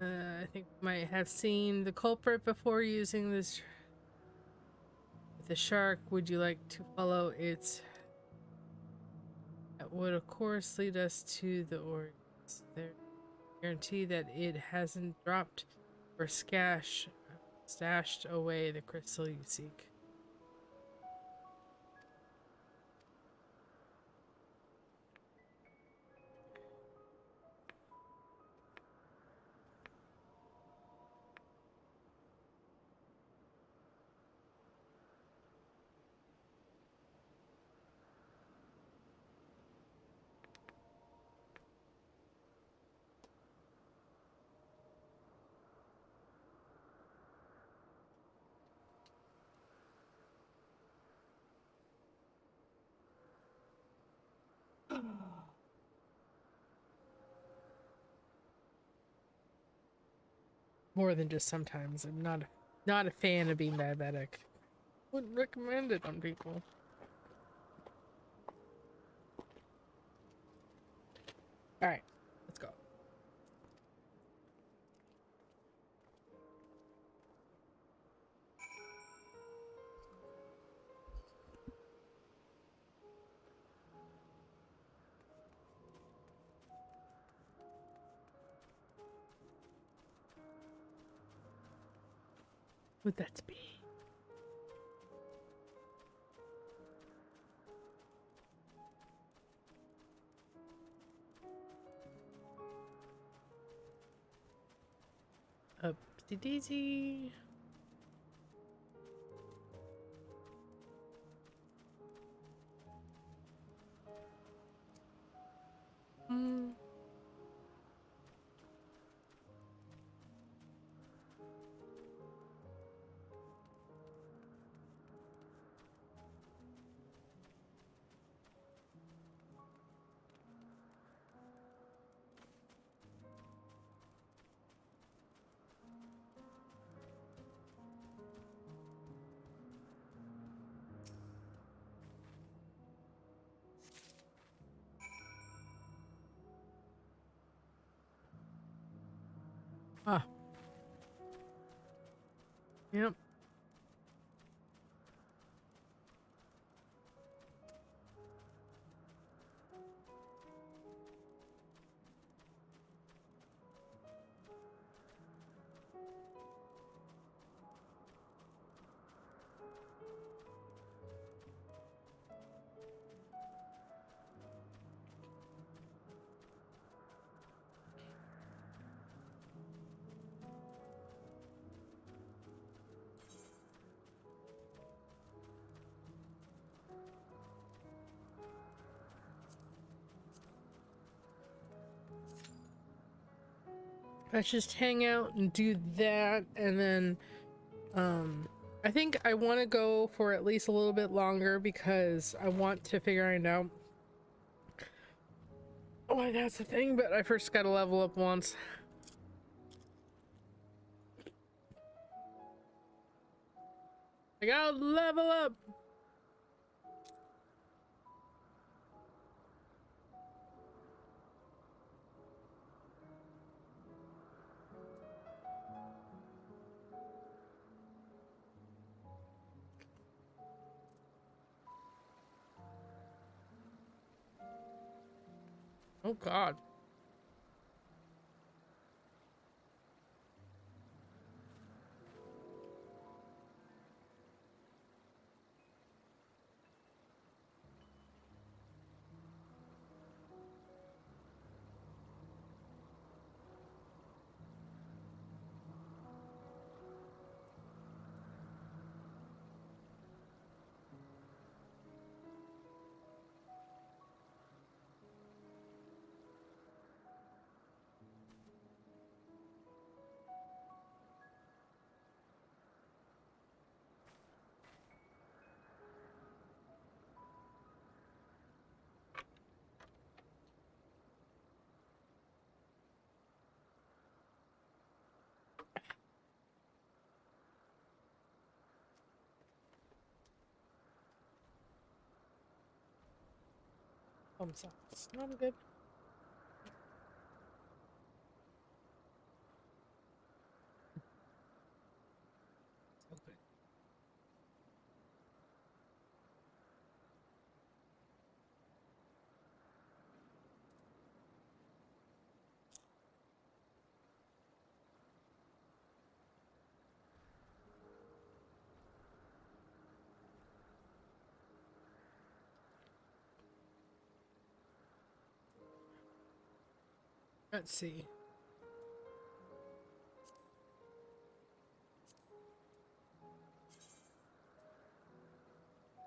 I think we might have seen the culprit before using this with the shark. Would you like to follow its? That would of course lead us to the organs. There, guarantee that it hasn't dropped or stashed away the crystal you seek. More than just sometimes. I'm not a fan of being diabetic. Wouldn't recommend it on people. All right, let's go. Would that be? Upsy daisy. Ah. Yep. Let's just hang out and do that, and then I think I want to go for at least a little bit longer because I want to figure it out. Oh, that's the thing, but I first got to level up once. I gotta level up. Oh God. Thumbs up. I'm good. Okay. Let's see.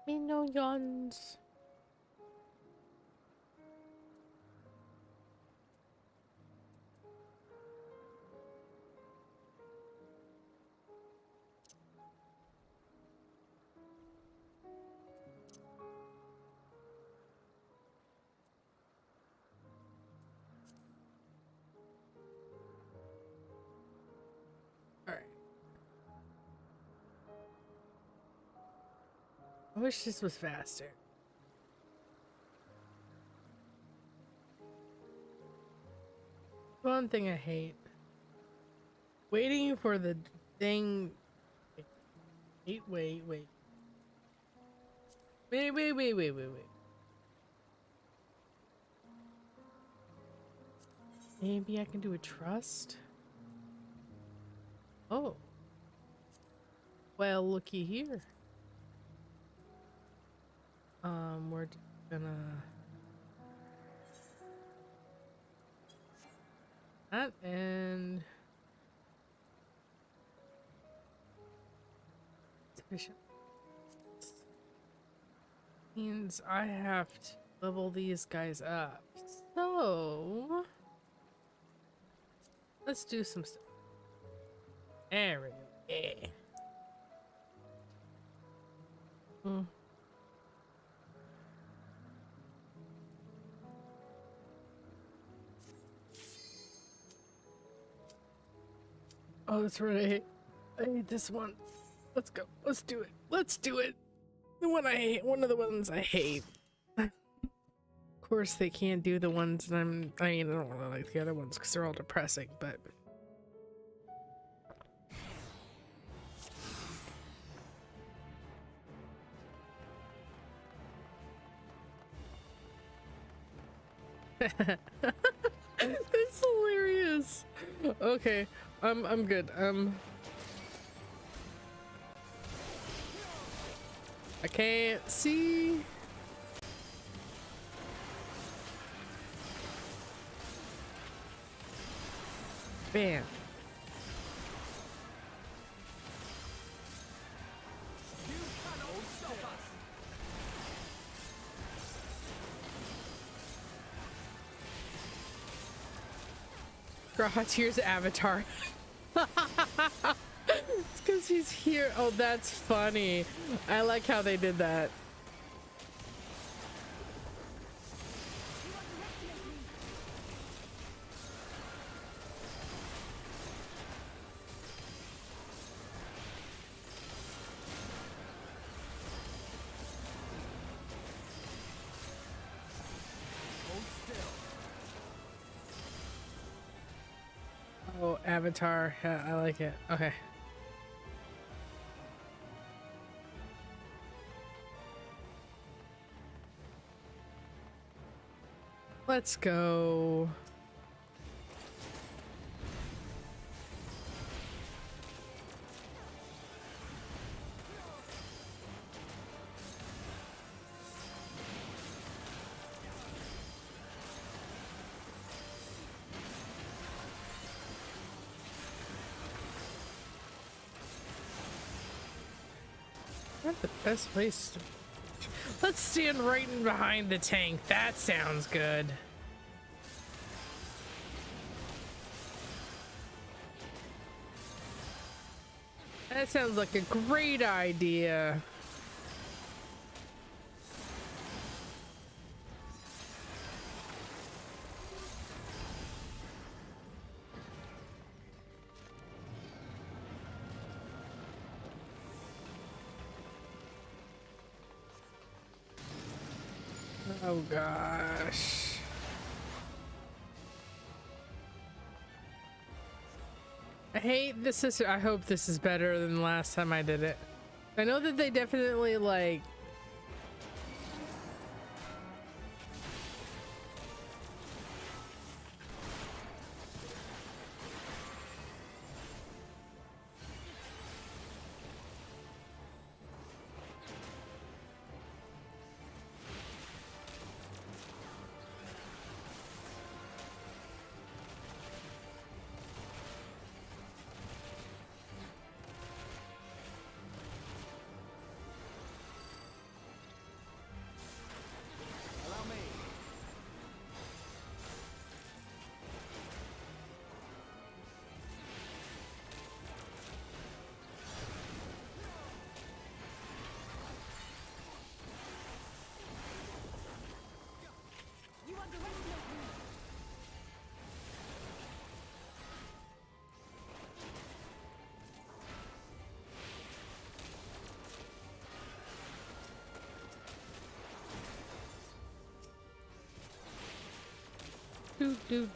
Minions. Alright. I wish this was faster. One thing I hate. Waiting for the thing. Wait. Wait. Maybe I can do a trust? Oh. Well, looky here. We're gonna that and sufficient means I have to level these guys up. So let's do some stuff. There we go. Yeah. Oh, that's right. I hate this one. Let's go. Let's do it. Let's do it. The one I hate. One of the ones I hate. Of course, they can't do the ones that I mean, I don't really like the other ones because they're all depressing, but. It's hilarious. Okay, I'm good. I can't see. Bam. Here's Avatar. It's because he's here. Oh, that's funny. I like how they did that. Oh, Avatar. Yeah, I like it. Okay. Let's go. Not the best place to... Let's stand right in behind the tank. That sounds good. That sounds like a great idea. Oh gosh. I hate this is I hope this is better than the last time I did it. I know that they definitely like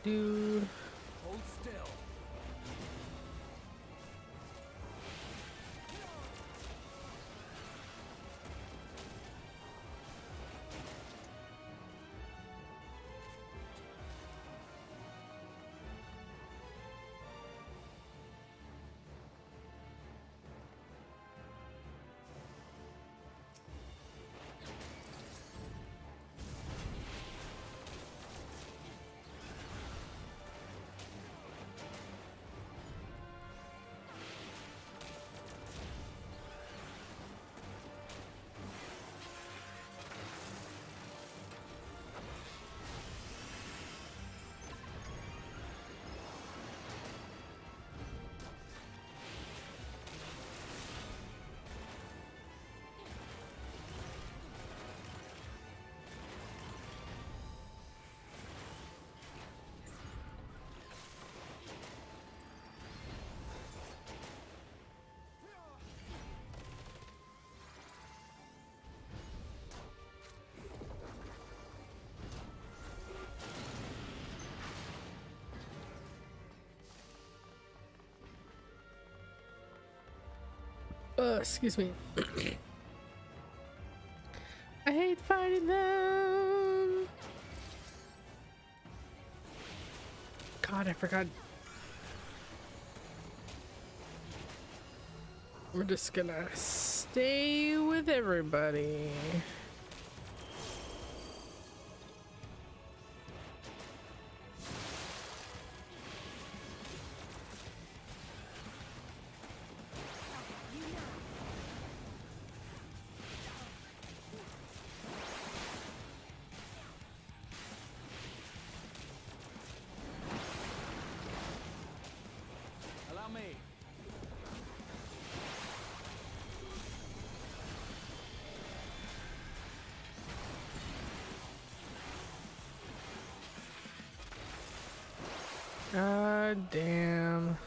do. Hold still. Excuse me. I hate fighting them. God, I forgot. We're just gonna stay with everybody. Allow me. God damn.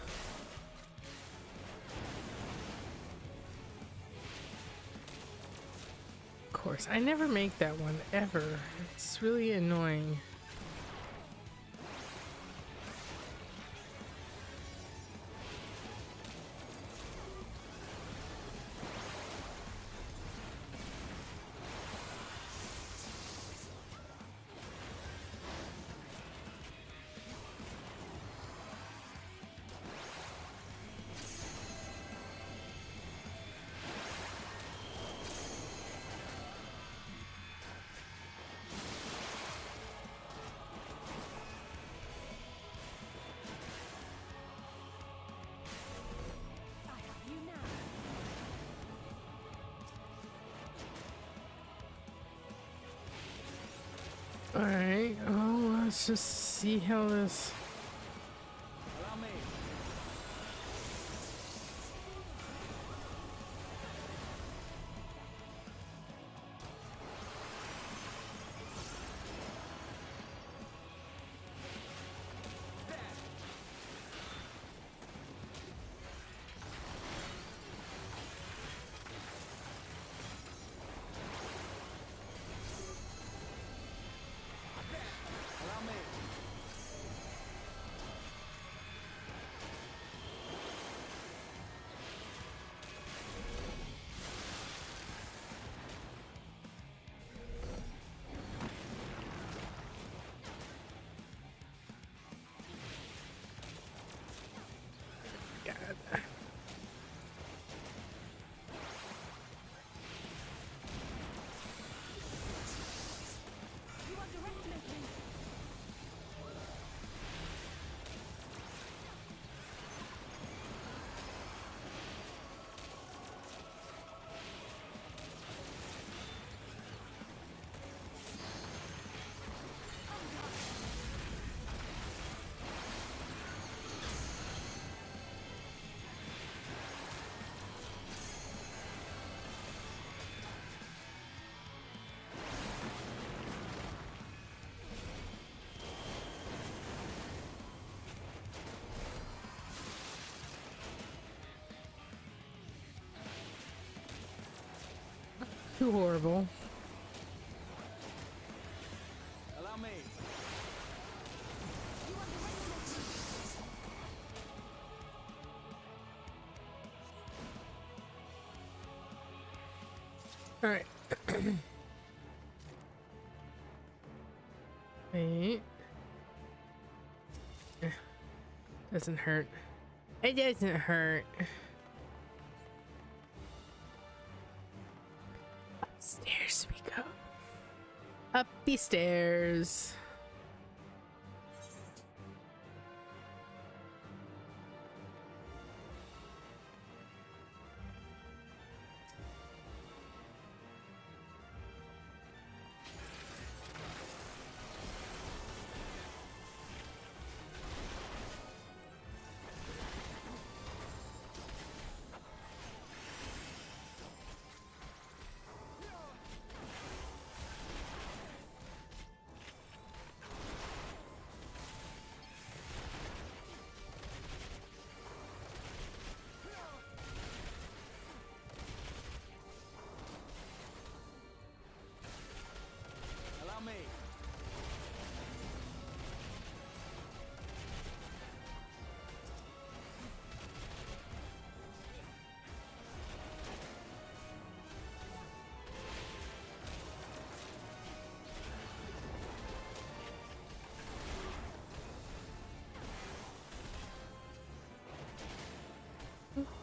Of course, I never make that one ever. It's really annoying. Alright, oh, let's just see how this... Allow me. Allow me. God. Too horrible. Allow me. Alright. Wait. Doesn't hurt. It doesn't hurt. Upstairs we go. Up the stairs.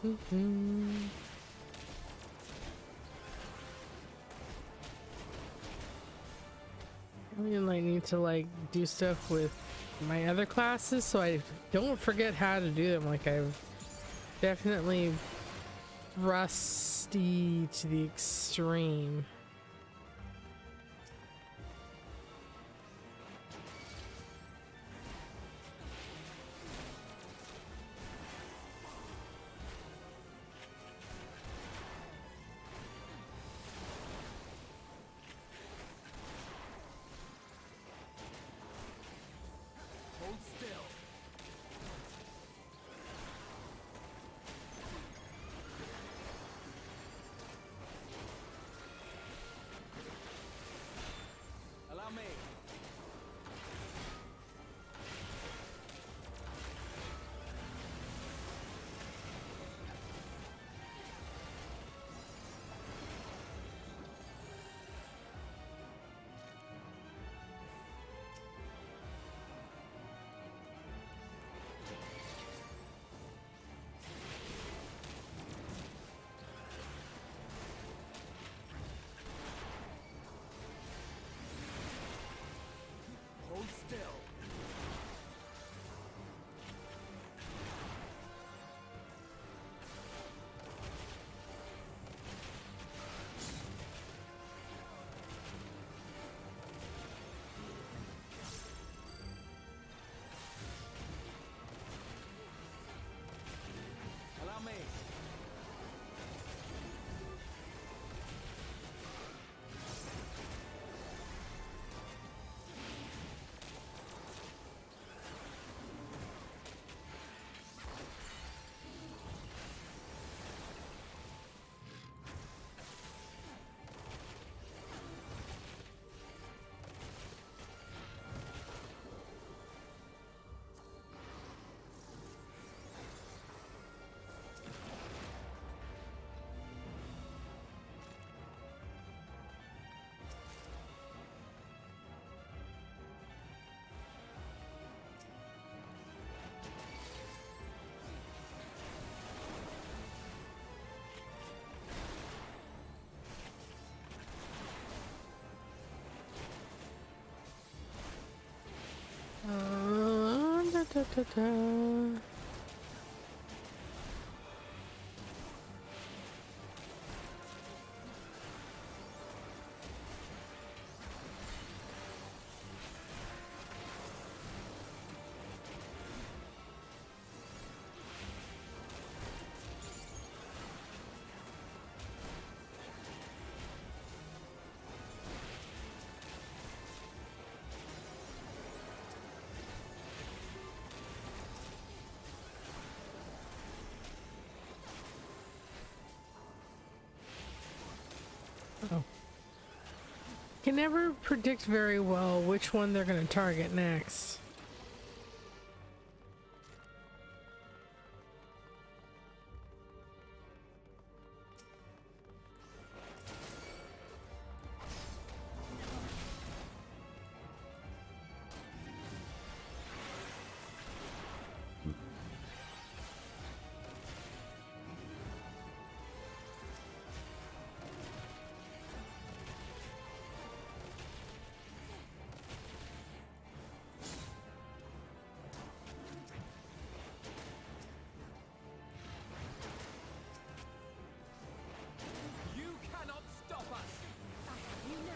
I mean, I need to like do stuff with my other classes so I don't forget how to do them. Like I've definitely rusty to the extreme. Hold still. Allow me. Hold still. Allow me. Da, da, da, da. Oh. Can never predict very well which one they're going to target next. You cannot stop us. You now.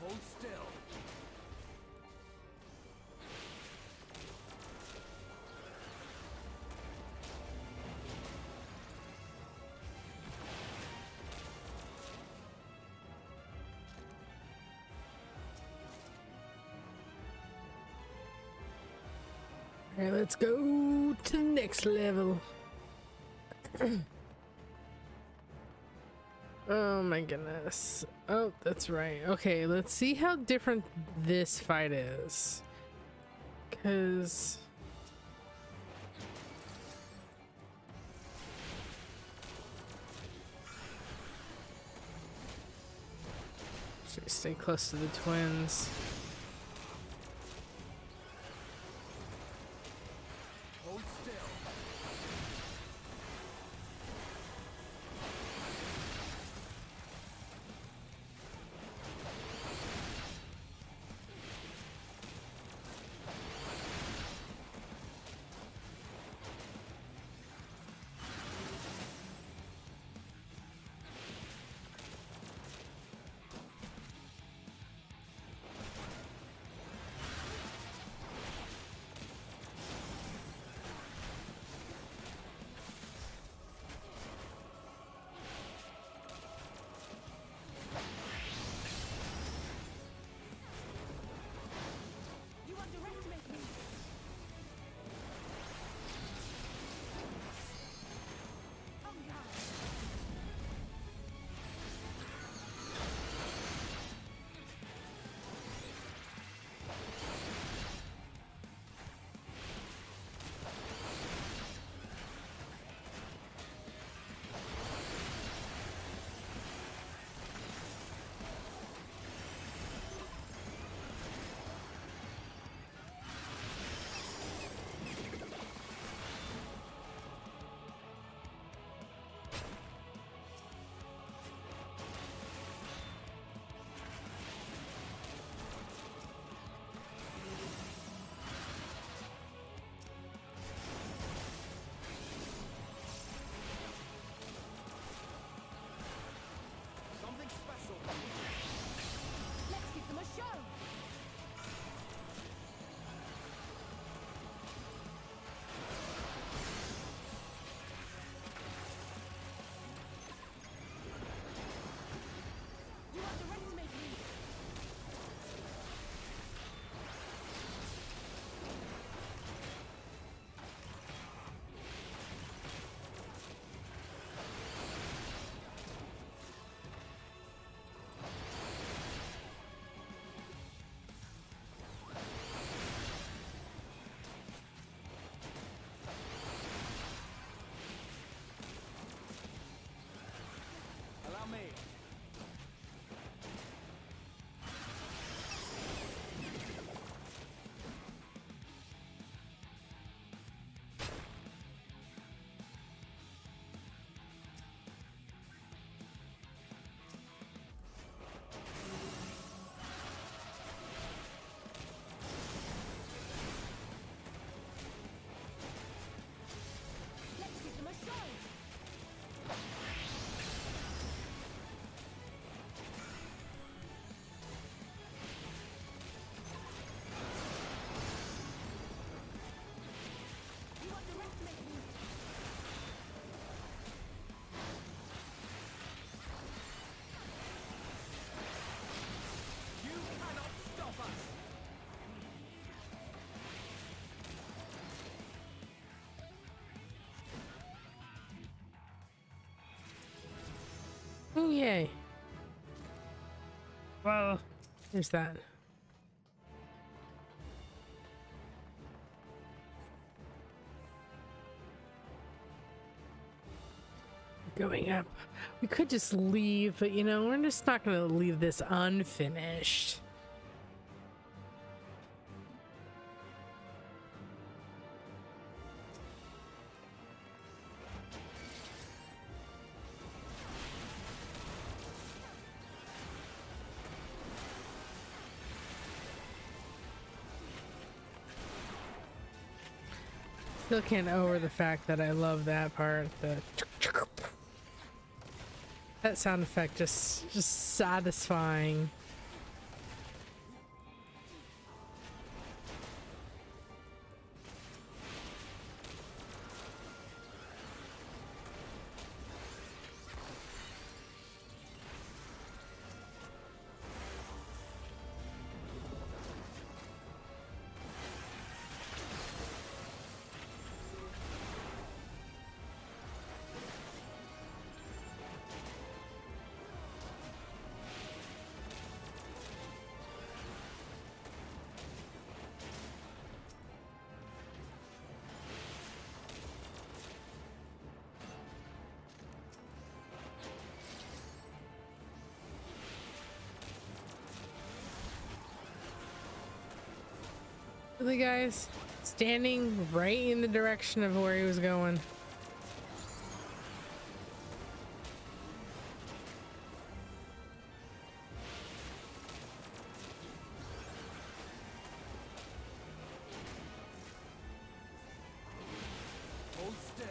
Hold still. Alright, let's go to the next level. Oh my goodness. Oh, that's right. Okay, let's see how different this fight is. Because... stay close to the twins. Hold still. Yay. Well, there's that. Going up. We could just leave, but you know, we're just not going to leave this unfinished. Still can't over the fact that I love that part. That sound effect just satisfying. Really, guys? Standing right in the direction of where he was going. Hold still.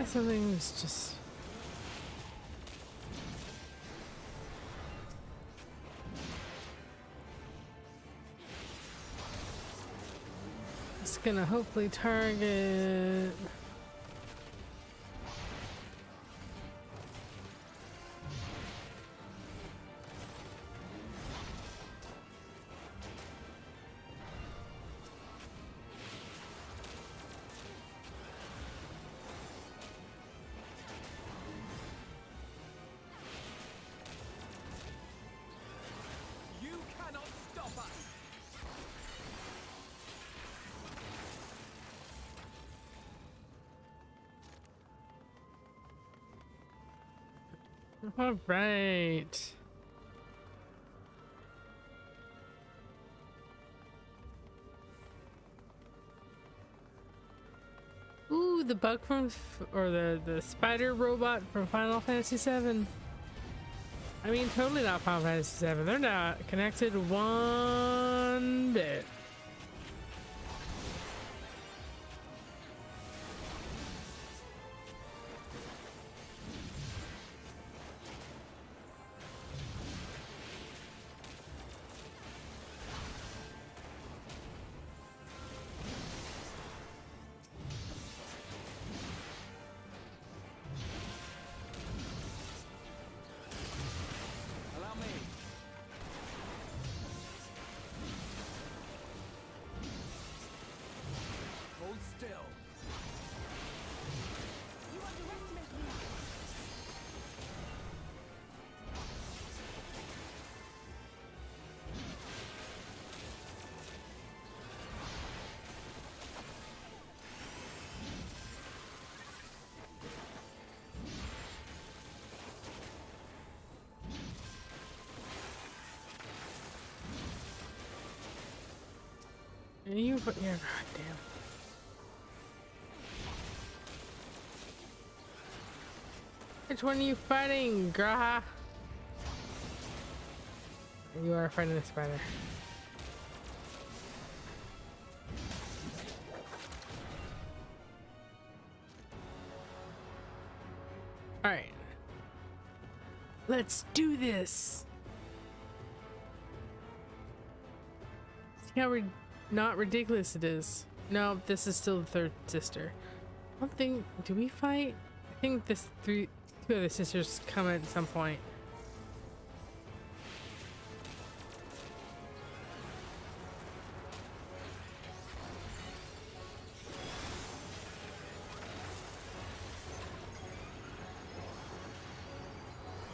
Something's just. It's gonna hopefully target. All right. Ooh, the bug from, or the spider robot from Final Fantasy VII. I mean, totally not Final Fantasy VII. They're not connected one bit. You put your goddamn. Which one are you fighting, Graha? You are fighting the spider. All right. Let's do this. how not ridiculous it is. No, this is still the third sister. I don't think. Do we fight? I think two of the sisters come at some point.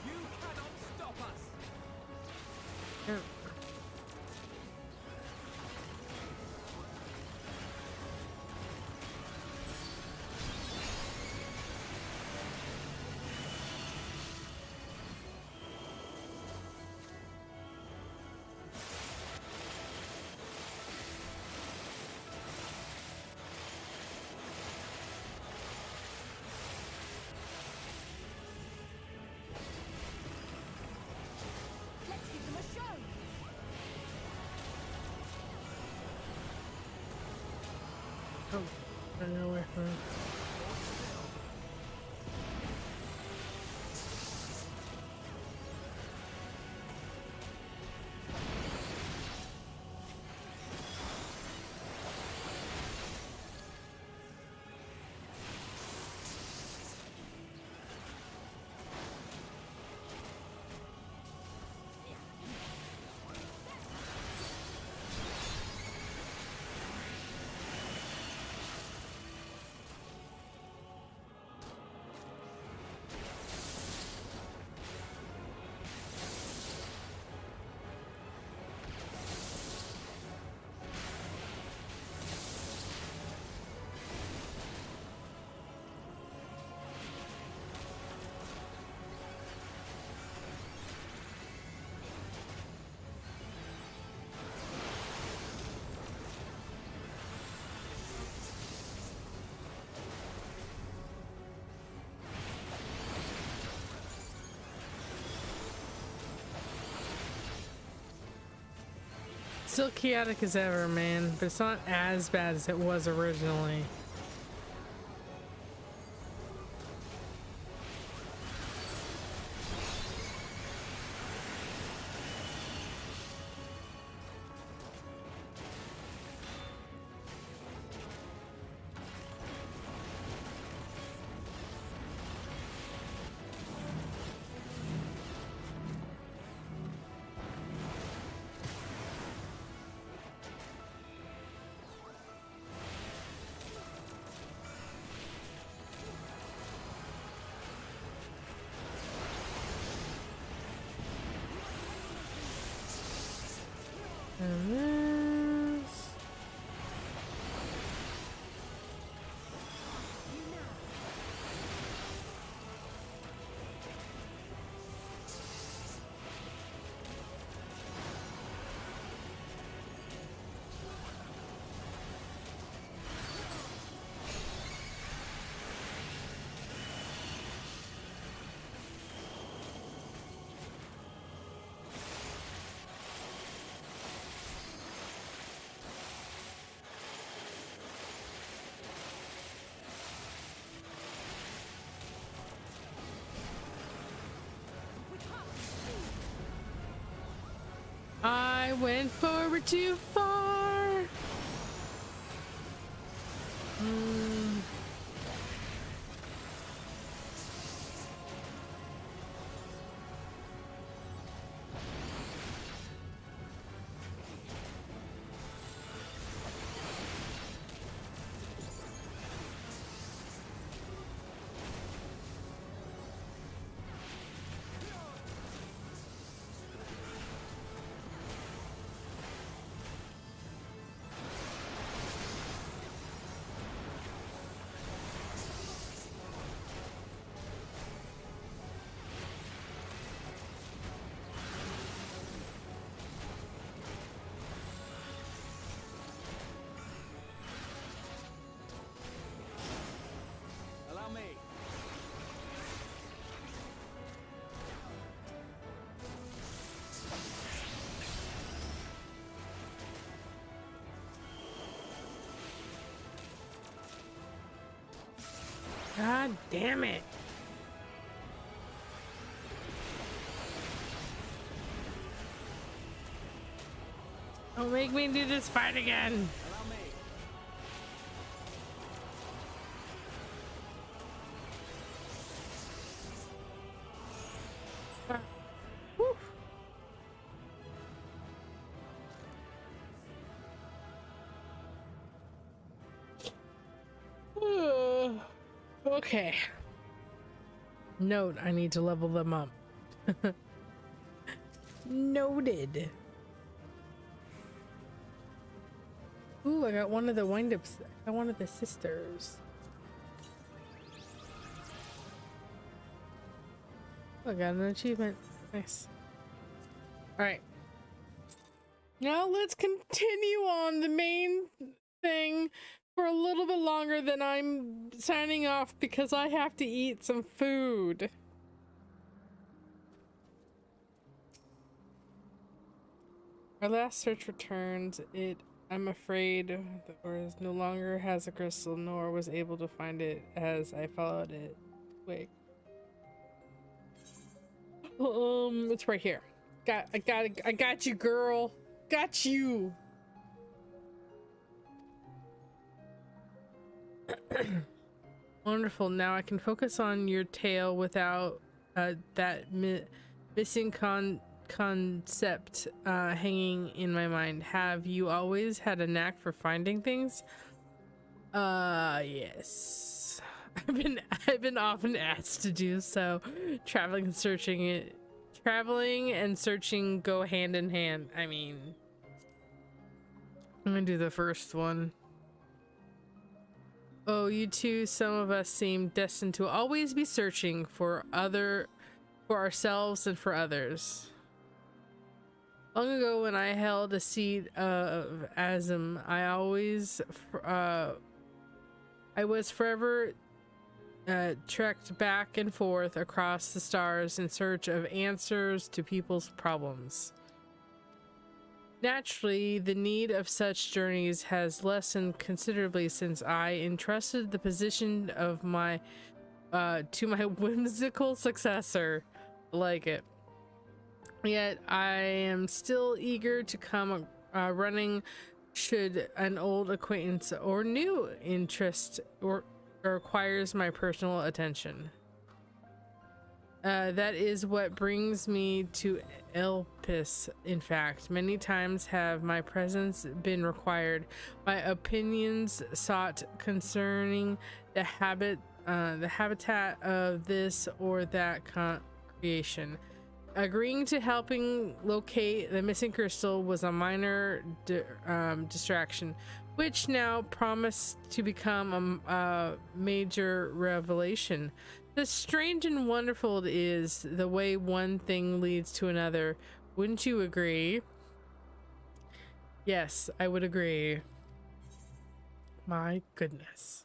You cannot stop us! Yeah. Let's give them a show. Oh, run away from it. Still chaotic as ever, man, but it's not as bad as it was originally. And this. I went forward too far. Allow me. God damn it. Don't make me do this fight again. Allow me. Okay. Note, I need to level them up. Noted. Ooh, I got one of the wind-ups. I got one of the sisters. Oh, I got an achievement. Nice. Alright. Now let's continue on the main thing for a little bit longer than I'm signing off because I have to eat some food. Our last search returns it. I'm afraid the Oris no longer has a crystal, nor was able to find it as I followed it. Wait. It's right here. I got you, girl. Got you. Wonderful. Now I can focus on your tale without that missing concept hanging in my mind. Have you always had a knack for finding things? Yes. I've been often asked to do so. Traveling and searching go hand in hand. I mean, I'm gonna do the first one. Oh, you two, some of us seem destined to always be searching for ourselves and for others. Long ago, when I held a seat of Azim, I was forever trekked back and forth across the stars in search of answers to people's problems. Naturally, the need of such journeys has lessened considerably since I entrusted the position of my to my whimsical successor. I like it. Yet I am still eager to come running should an old acquaintance or new interest or requires my personal attention. That is what brings me to Elpis. In fact, many times have my presence been required, my opinions sought concerning the habitat of this or that creation. Agreeing to helping locate the missing crystal was a minor distraction, which now promised to become a major revelation. The strange and wonderful it is the way one thing leads to another. Wouldn't you agree? Yes, I would agree. My goodness.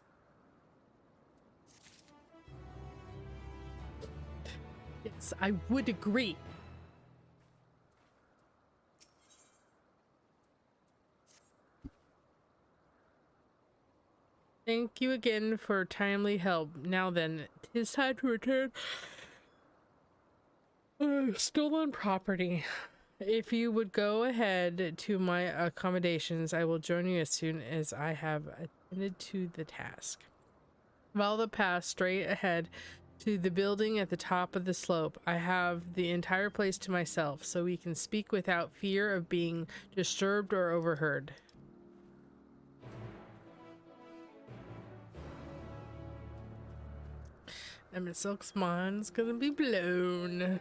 Yes, I would agree. Thank you again for timely help. Now then, 'tis time to return stolen property. If you would go ahead to my accommodations, I will join you as soon as I have attended to the task. Follow the path straight ahead to the building at the top of the slope. I have the entire place to myself, so we can speak without fear of being disturbed or overheard. Emet-Selch's mind's gonna be blown.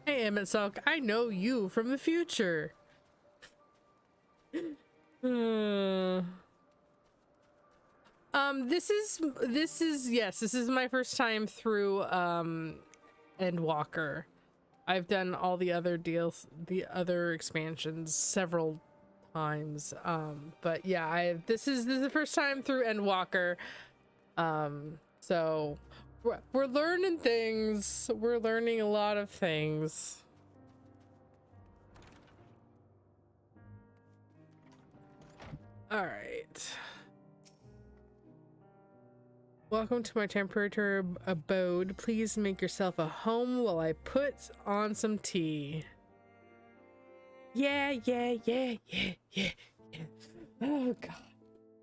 Hey, Emet-Selch, I know you from the future. This is my first time through Endwalker. I've done all the other the other expansions several times. But yeah, this is the first time through Endwalker. So we're learning things. We're learning a lot of things. All right. Welcome to my temporary abode. Please make yourself a home while I put on some tea. Yeah, yeah, yeah, yeah, yeah, yeah. Oh god.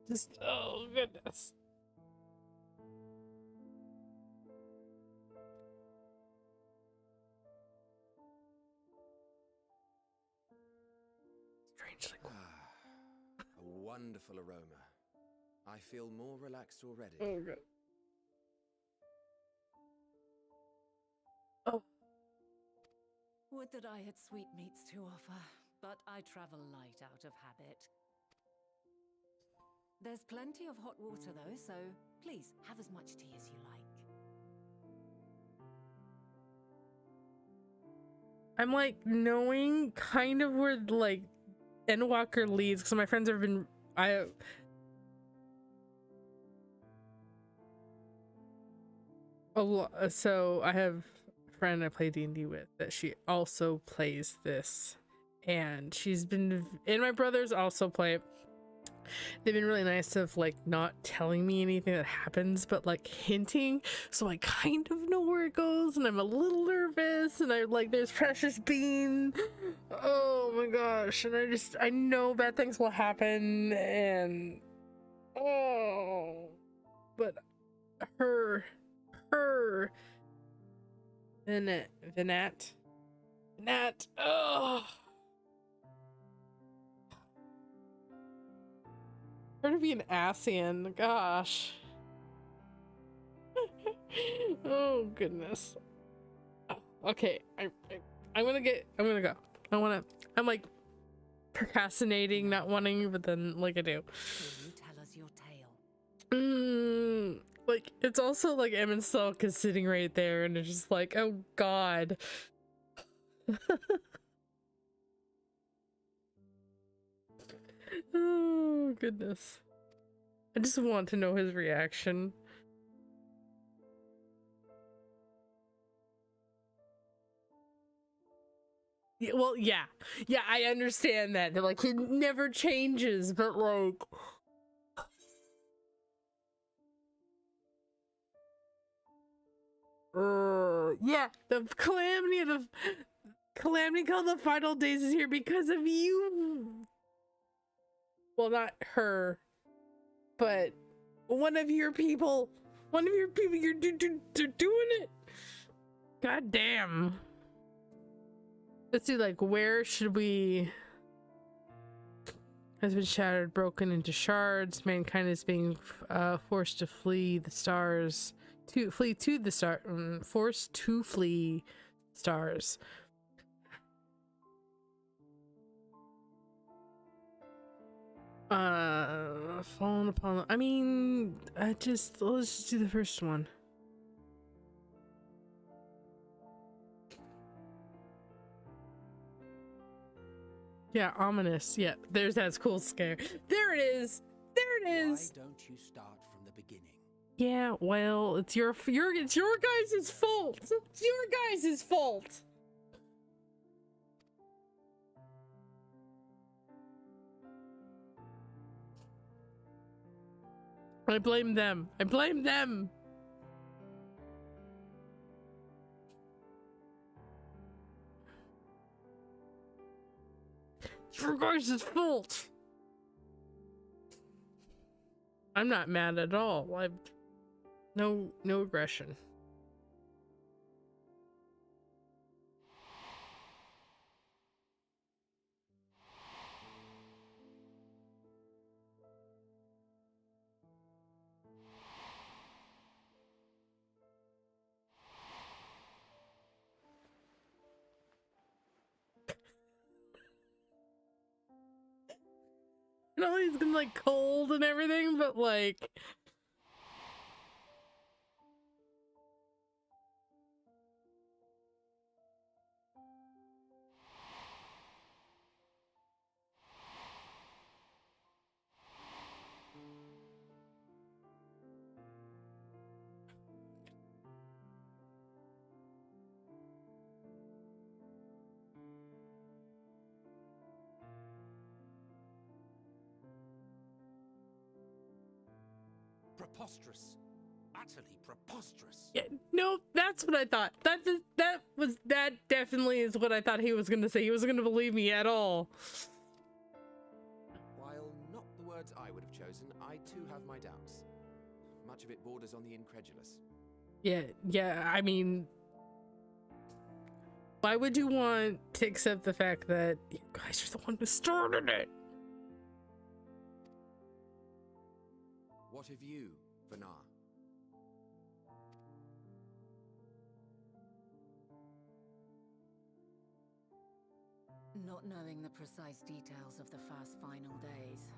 Just oh goodness. Strangely cool. A wonderful aroma. I feel more relaxed already. Oh god. Oh. Would that I had sweetmeats to offer, but I travel light out of habit. There's plenty of hot water though, so please have as much tea as you like. I'm like knowing kind of where like Endwalker leads because my friends have been so I have a friend I play D&D with that she also plays this, and she's been, and my brothers also play it. They've been really nice of like not telling me anything that happens, but like hinting, so I kind of know where it goes, and I'm a little nervous, and I like there's Precious Bean. Oh my gosh, and I know bad things will happen, and oh, but her Venat, oh, her to be an Asian, gosh. Oh goodness. Okay, I'm gonna go. I'm like procrastinating, not wanting, but then like I do. Will you tell us your tale? Like it's also like Emmett Silk is sitting right there, and it's just like, oh god. Oh goodness. I just want to know his reaction. Yeah, well, yeah, I understand that. Like, he never changes, but like, yeah, the calamity called the final days is here because of you. Well, not her, but one of your people. You're doing it. God damn. Let's see, like, where should we... Has been shattered, broken into shards. Mankind is being forced to flee the stars. Forced to flee stars. Fallen upon... I mean, let's just do the first one. Yeah, ominous. Yeah, there's that cool scare. There it is. There it is. Why don't you start from the beginning? Yeah, well, it's your guys' fault. It's your guys' fault. I blame them. I blame them. It's your guys' fault. I'm not mad at all. I've no aggression. I know he's been like cold and everything, but like Preposterous. utterly preposterous. Yeah, no, that's what I thought. That definitely is what I thought he was gonna say. He wasn't gonna believe me at all. While not the words I would have chosen, I too have my doubts. Much of it borders on the incredulous. Yeah, I mean, why would you want to accept the fact that you guys are the one who started it? What of you, Vanar? Not knowing the precise details of the first final days,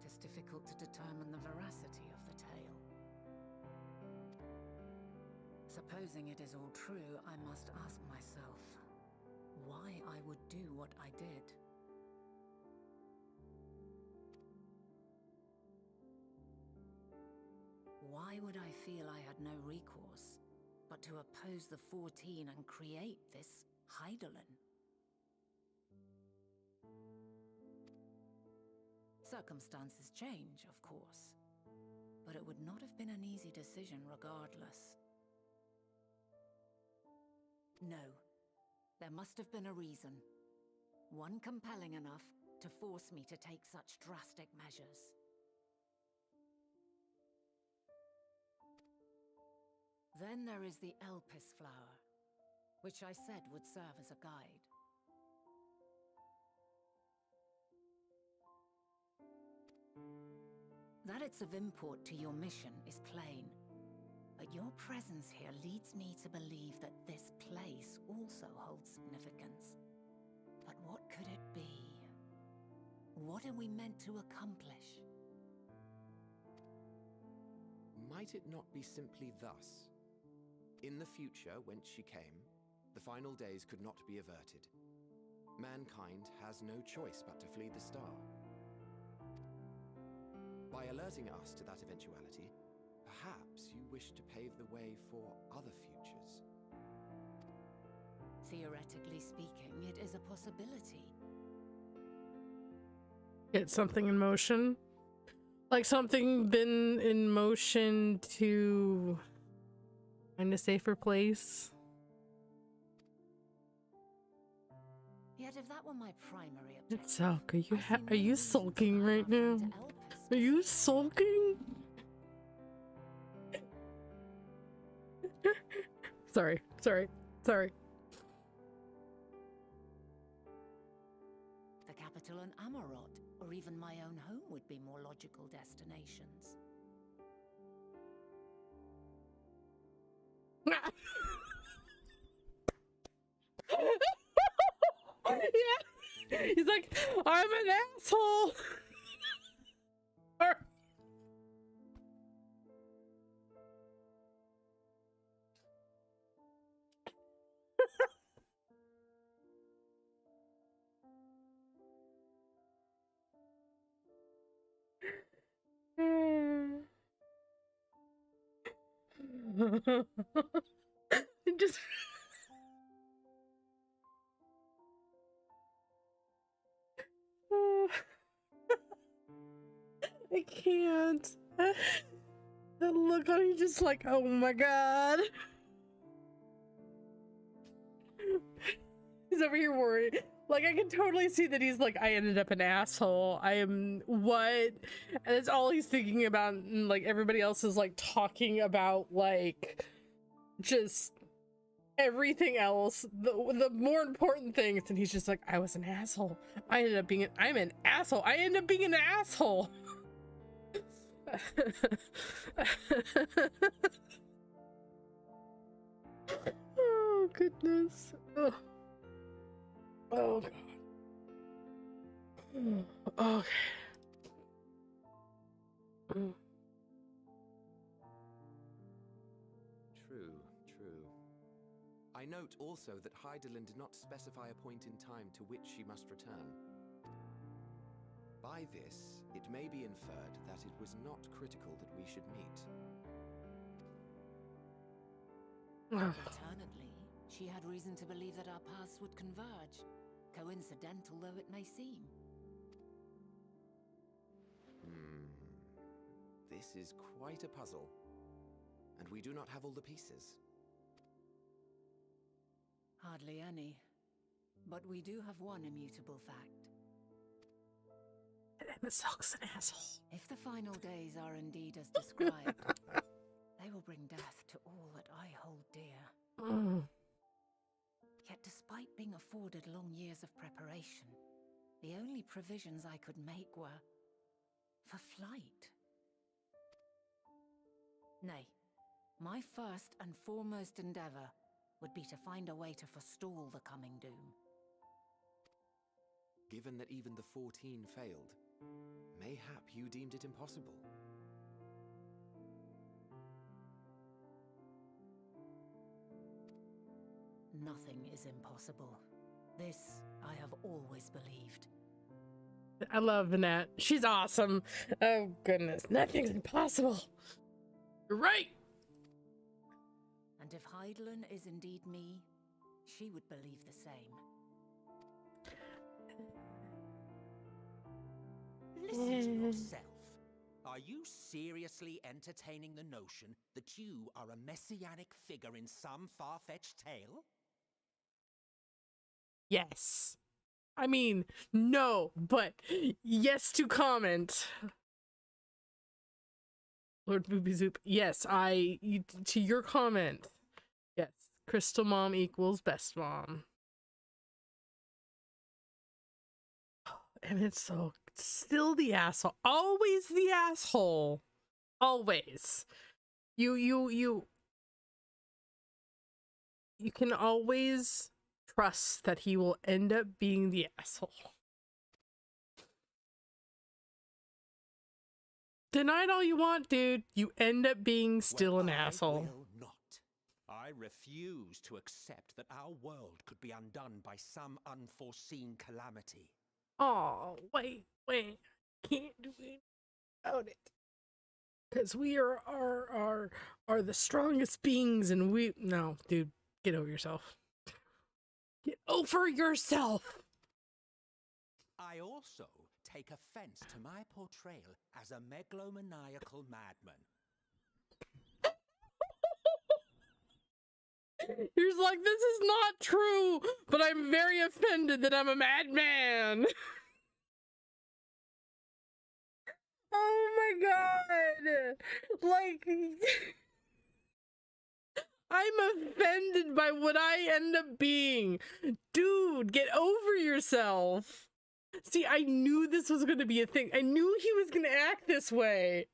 it is difficult to determine the veracity of the tale. Supposing it is all true, I must ask myself why I would do what I did. Why would I feel I had no recourse but to oppose the 14 and create this Hydaelyn? Circumstances change, of course, but it would not have been an easy decision regardless. No, there must have been a reason. One compelling enough to force me to take such drastic measures. Then there is the Elpis flower, which I said would serve as a guide. That it's of import to your mission is plain, but your presence here leads me to believe that this place also holds significance. But what could it be? What are we meant to accomplish? Might it not be simply thus? In the future, whence she came, the final days could not be averted. Mankind has no choice but to flee the star. By alerting us to that eventuality, perhaps you wish to pave the way for other futures. Theoretically speaking, it is a possibility. Get something in motion? Like something been in motion to find a safer place? Yet if that were my primary objective, Sulk, are you sulking right now? Are you sulking? Sorry. The capital and Amarot, or even my own home, would be more logical destinations. Yeah. He's like, I'm an asshole. Just I can't. The look on you, just like, oh my god. He's over here worried. Like, I can totally see that he's like, I ended up an asshole. I am what? And it's all he's thinking about. And like, everybody else is like talking about like just everything else, the more important things. And he's just like, I was an asshole. I'm an asshole. I ended up being an asshole. Oh goodness. Oh god. Okay. True. I note also that Hydaelyn did not specify a point in time to which she must return. By this, it may be inferred that it was not critical that we should meet. Alternately, she had reason to believe that our paths would converge, coincidental though it may seem. This is quite a puzzle. and we do not have all the pieces. Hardly any. But we do have one immutable fact. Emmet Salk's an asshole. If the final days are indeed as described, they will bring death to all that I hold dear. Yet despite being afforded long years of preparation, the only provisions I could make were for flight. Nay, my first and foremost endeavor would be to find a way to forestall the coming doom. Given that even the 14 failed, mayhap you deemed it impossible. Nothing is impossible. This I have always believed. I love Annette. She's awesome. Oh goodness, nothing's impossible. You're right. And if Hydaelyn is indeed me, she would believe the same. Listen to yourself. Are you seriously entertaining the notion that you are a messianic figure in some far-fetched tale? Yes. I mean, no, but yes to comment. Lord Booby Zoop. Yes, to your comment. Yes, Crystal Mom equals best mom. And it's so still the asshole. Always the asshole. Always. You can always trust that he will end up being the asshole. Deny it all you want, dude. You end up being still an asshole. I will not. I refuse to accept that our world could be undone by some unforeseen calamity. Oh, wait. Can't do it without it. Because we are the strongest beings, and no, dude, get over yourself. Get over yourself! I also take offense to my portrayal as a megalomaniacal madman. You're like, this is not true, but I'm very offended that I'm a madman. Oh my god. Like, I'm offended by what I end up being. Dude, get over yourself. See, I knew this was going to be a thing. I knew he was going to act this way.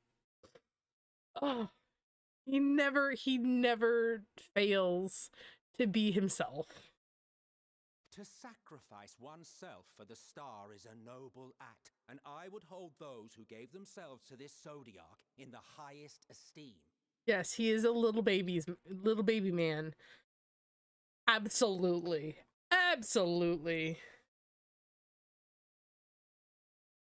Oh. He never fails to be himself. To sacrifice oneself for the star is a noble act, and I would hold those who gave themselves to this Zodiac in the highest esteem. Yes, he is a little baby man. Absolutely. Absolutely.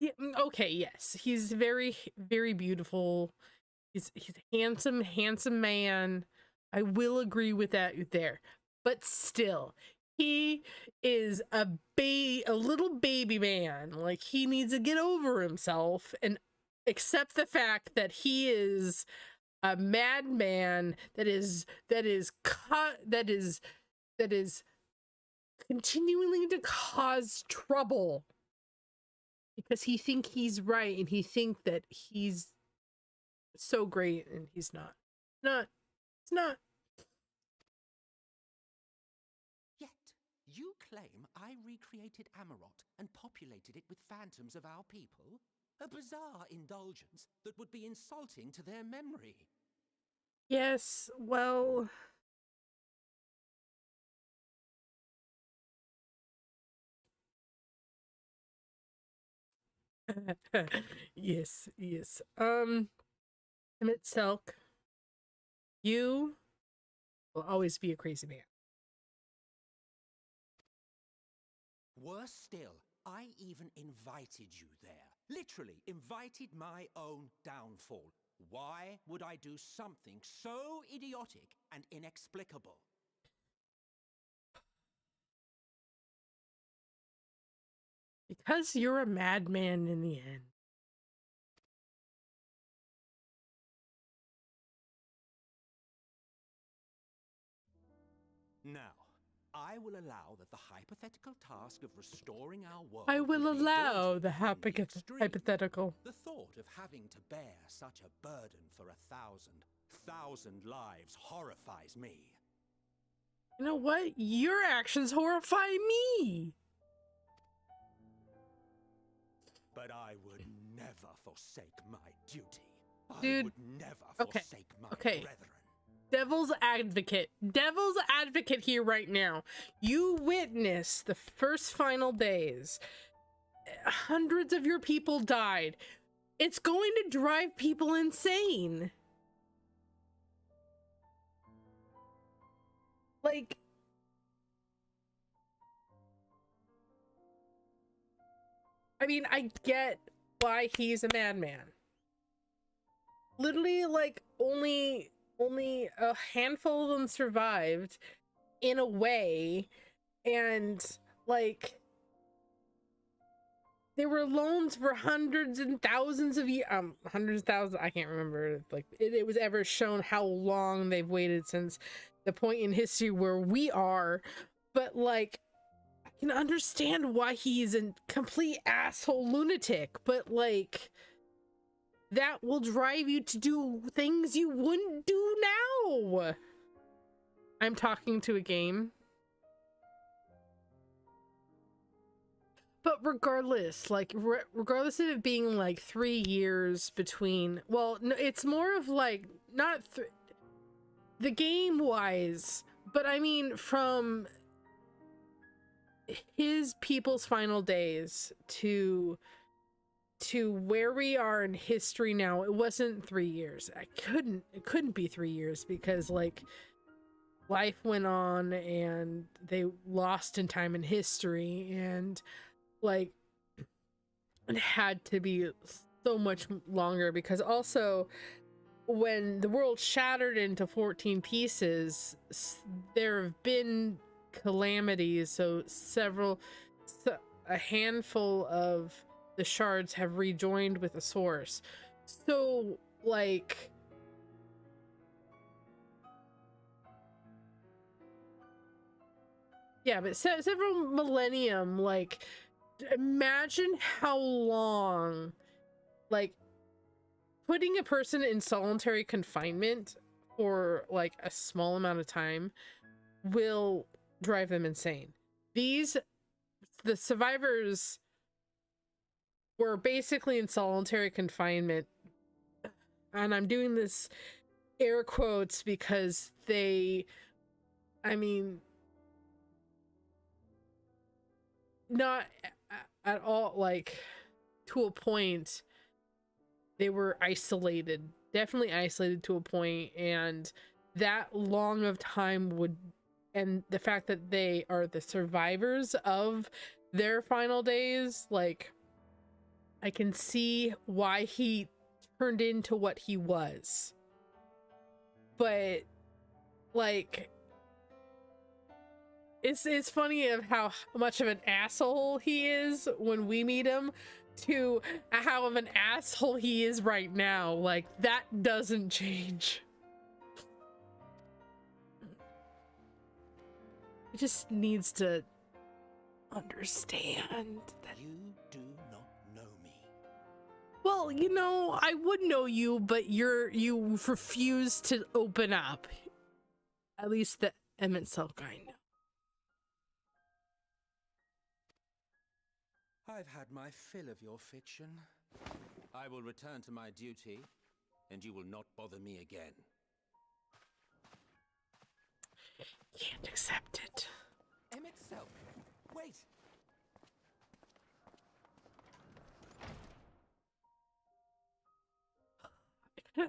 Yeah, okay, yes. He's very, very beautiful. He's a handsome man. I will agree with that there. But still, he is a little baby man. Like, he needs to get over himself and accept the fact that he is a madman that is continuing to cause trouble because he think he's right and he think that he's so great and he's not. It's not. Yet, you claim I recreated Amarot and populated it with phantoms of our people? A bizarre indulgence that would be insulting to their memory. Yes, well... yes. Emmet Selk, you will always be a crazy man. Worse still, I even invited you there. Literally invited my own downfall. Why would I do something so idiotic and inexplicable? Because you're a madman in the end. I will allow that the hypothetical task of restoring our world I will be allow daunting the from the extreme. hypothetical. The thought of having to bear such a burden for 1,000 lives horrifies me. You know what? Your actions horrify me. But I would never forsake my duty. Dude, I would never forsake my brethren. Devil's advocate here right now. You witnessed the first final days. Hundreds of your people died. It's going to drive people insane. Like, I mean, I get why he's a madman. Literally, like, only a handful of them survived in a way, and like there were loans for hundreds and thousands of years, hundreds of thousands, I can't remember, like it was ever shown how long they've waited since the point in history where we are, but like I can understand why he's a complete asshole lunatic, but like that will drive you to do things you wouldn't do now. I'm talking to a game. But regardless, like, regardless of it being like 3 years between, well, no, it's more of like, not the game-wise, but I mean from his people's final days to where we are in history now. It wasn't 3 years. It couldn't be 3 years because like life went on and they lost in time in history, and like it had to be so much longer because also when the world shattered into 14 pieces, there have been calamities, so a handful of the shards have rejoined with the source. So like yeah, but several millennium, like imagine how long like putting a person in solitary confinement for like a small amount of time will drive them insane. The survivors were basically in solitary confinement, and I'm doing this air quotes because I mean, not at all, like, to a point, they were isolated, definitely isolated to a point, and that long of time would, and the fact that they are the survivors of their final days, like, I can see why he turned into what he was. But like it's funny of how much of an asshole he is when we meet him to how of an asshole he is right now. Like that doesn't change. He just needs to understand that you do not know me. Well, you know, I would know you, but you refuse to open up. At least the Emmett Selk I know. I've had my fill of your fiction. I will return to my duty, and you will not bother me again. Can't accept it. Emmett Selk, wait!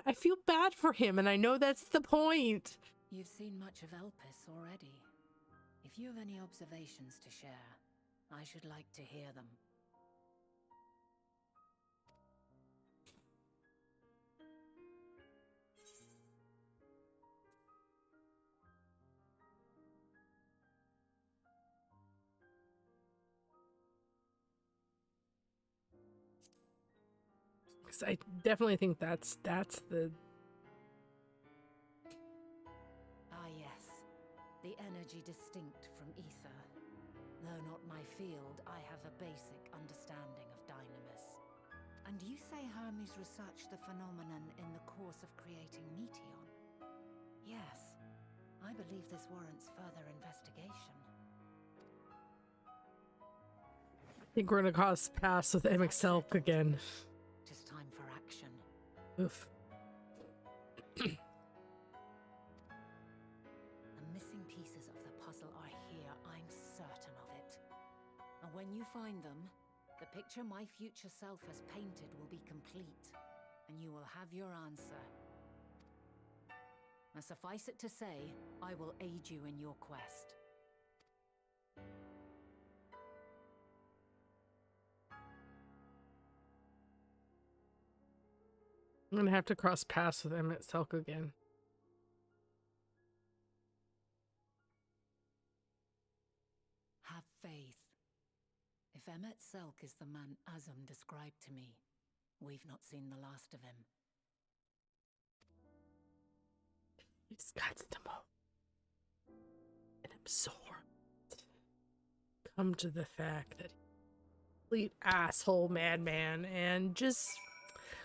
I feel bad for him, and I know that's the point. You've seen much of Elpis already. If you have any observations to share, I should like to hear them. Because I definitely think that's the... Ah yes, the enemy energy distinct from ether. Though not my field, I have a basic understanding of Dynamis. And you say Hermes researched the phenomenon in the course of creating Meteon? Yes, I believe this warrants further investigation. I think we're gonna cause pass with MXL again. It is time for action. Oof. The missing pieces of the puzzle are here, I'm certain of it. And when you find them, the picture my future self has painted will be complete, and you will have your answer. Now suffice it to say, I will aid you in your quest. I'm gonna have to cross paths with Emmett Selk again. Have faith. If Emmett Selk is the man Azum described to me, we've not seen the last of him. He's got to move and absorb. Come to the fact that he's a complete asshole madman and just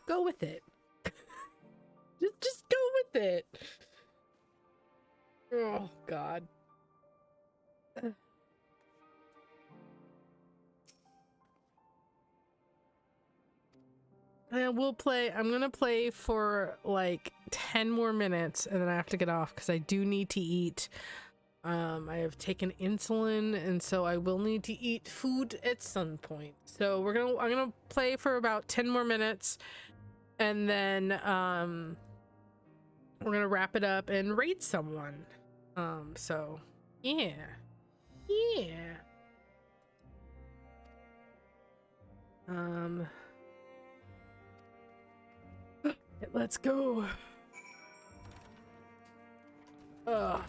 go with it. just go with it. Oh God. And I'm gonna play for like 10 more minutes and then I have to get off because I do need to eat. I have taken insulin and so I will need to eat food at some point. So I'm gonna play for about 10 more minutes and then we're gonna wrap it up and rate someone. So yeah. Let's go. No,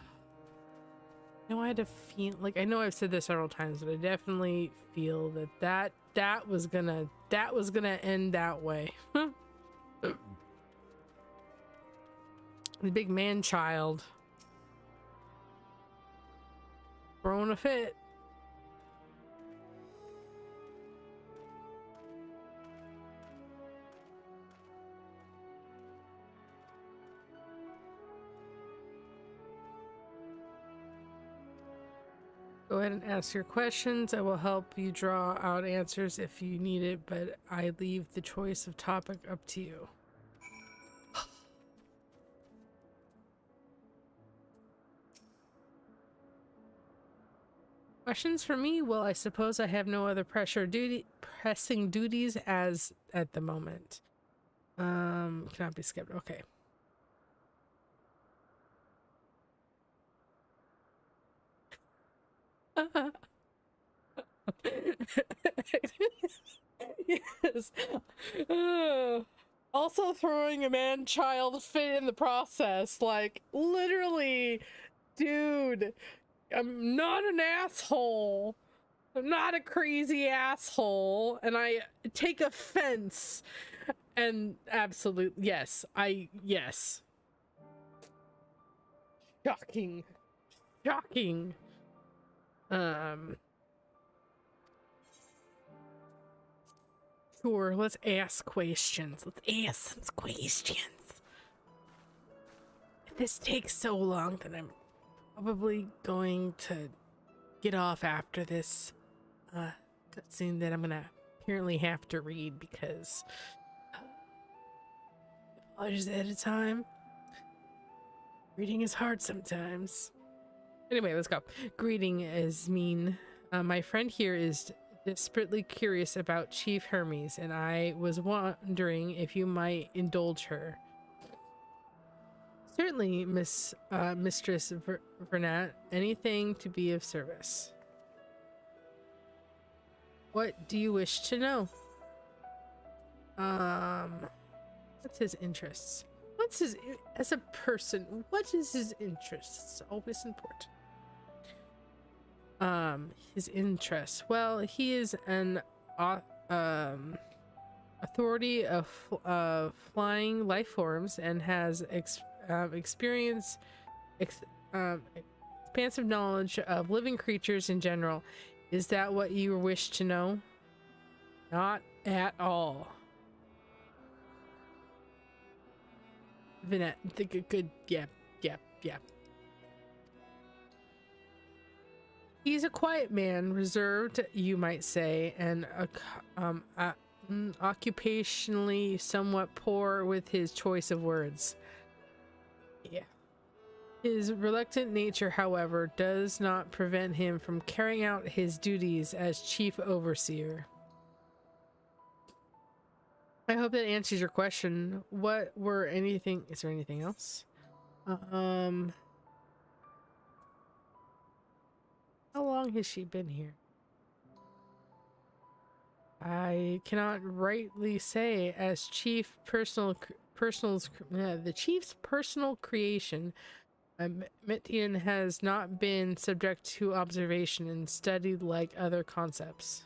I had a feel like I know I've said this several times, but I definitely feel that was gonna end that way. The big man child throwing a fit. Go ahead and ask your questions. I will help you draw out answers if you need it, but I leave the choice of topic up to you. Questions for me? Well, I suppose I have no other pressing duties as at the moment. Cannot be skipped. Okay. Yes. Also throwing a man-child fit in the process. Like, literally, dude, I'm not an asshole. I'm not a crazy asshole. And I take offense. And absolutely, yes. Yes. Shocking. Shocking. Sure, let's ask questions. Let's ask some questions. If this takes so long, then I'm probably going to get off after this cutscene that I'm gonna apparently have to read because just at a time. Reading is hard sometimes. Anyway, let's go. Greeting is mean. My friend here is desperately curious about Chief Hermes, and I was wondering if you might indulge her. Certainly, Mistress Vernat. Anything to be of service. What do you wish to know? What's his interests? As a person, what is his interests? Always important. His interests. Well, he is an authority of flying life forms and has experience expansive knowledge of living creatures in general. Is that what you wish to know? Not at all. Vinette, good, yeah. He's a quiet man, reserved, you might say, and occupationally somewhat poor with his choice of words. Yeah. His reluctant nature, however, does not prevent him from carrying out his duties as chief overseer. I hope that answers your question. Is there anything else? How long has she been here? I cannot rightly say, as the chief's personal creation, Metian has not been subject to observation and studied like other concepts.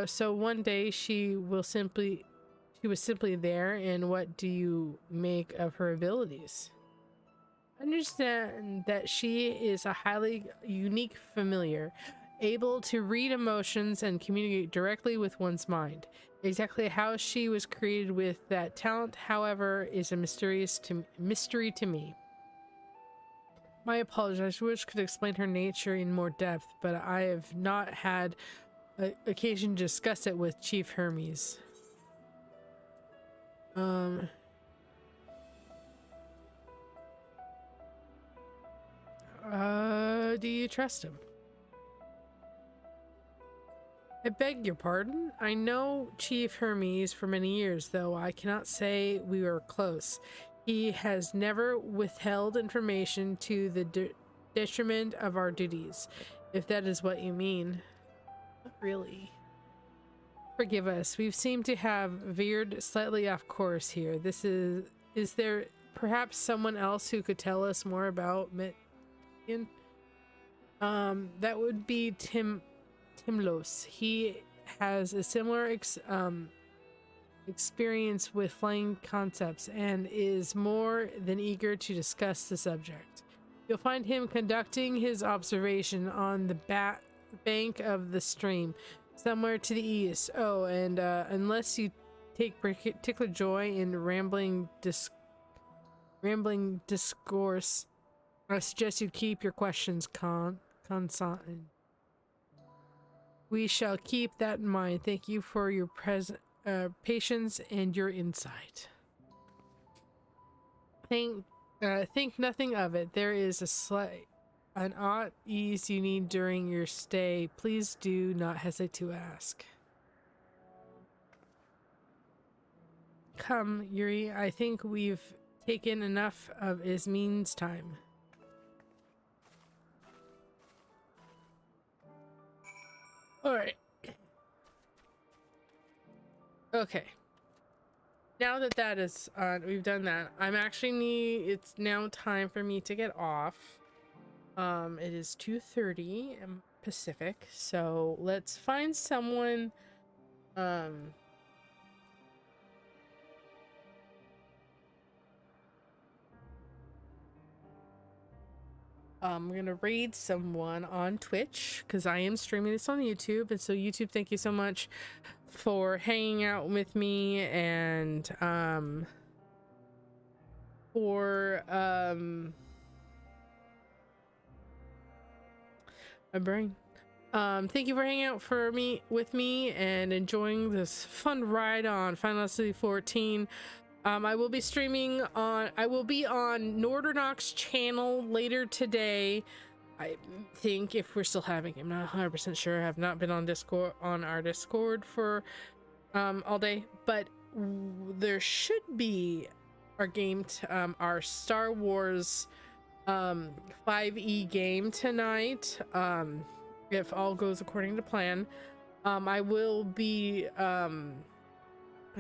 So one day she was simply there, and what do you make of her abilities? Understand that she is a highly unique familiar, able to read emotions and communicate directly with one's mind. Exactly how she was created with that talent, however, is a mystery to me. My apologies. I wish I could explain her nature in more depth, but I have not had occasion to discuss it with Chief Hermes. Do you trust him? I beg your pardon? I know Chief Hermes for many years, though I cannot say we were close. He has never withheld information to the detriment of our duties, if that is what you mean. Not really. Forgive us, we seem to have veered slightly off course here. Is there perhaps someone else who could tell us more about Metian? That would be Timlos. He has a similar experience with flying concepts and is more than eager to discuss the subject. You'll find him conducting his observation on the bank of the stream, somewhere to the east. Oh, and unless you take particular joy in rambling discourse, I suggest you keep your questions constant. We shall keep that in mind. Thank you for your patience and your insight. Think nothing of it. There is an odd ease you need during your stay. Please do not hesitate to ask. Come, Yuri. I think we've taken enough of Ismin's time. Alright. Okay. Now that is we've done that, it's now time for me to get off. It is 2:30 Pacific, so let's find someone I'm gonna raid someone on Twitch because I am streaming this on YouTube, and so YouTube, thank you so much for hanging out with me and my brain. Thank you for hanging out with me and enjoying this fun ride on Final Fantasy XIV. I will be streaming on Nordernock's channel later today. I think, if we're still having him. I'm not 100% sure. I have not been on our Discord for all day, but there should be our Star Wars 5e game tonight, if all goes according to plan. I will be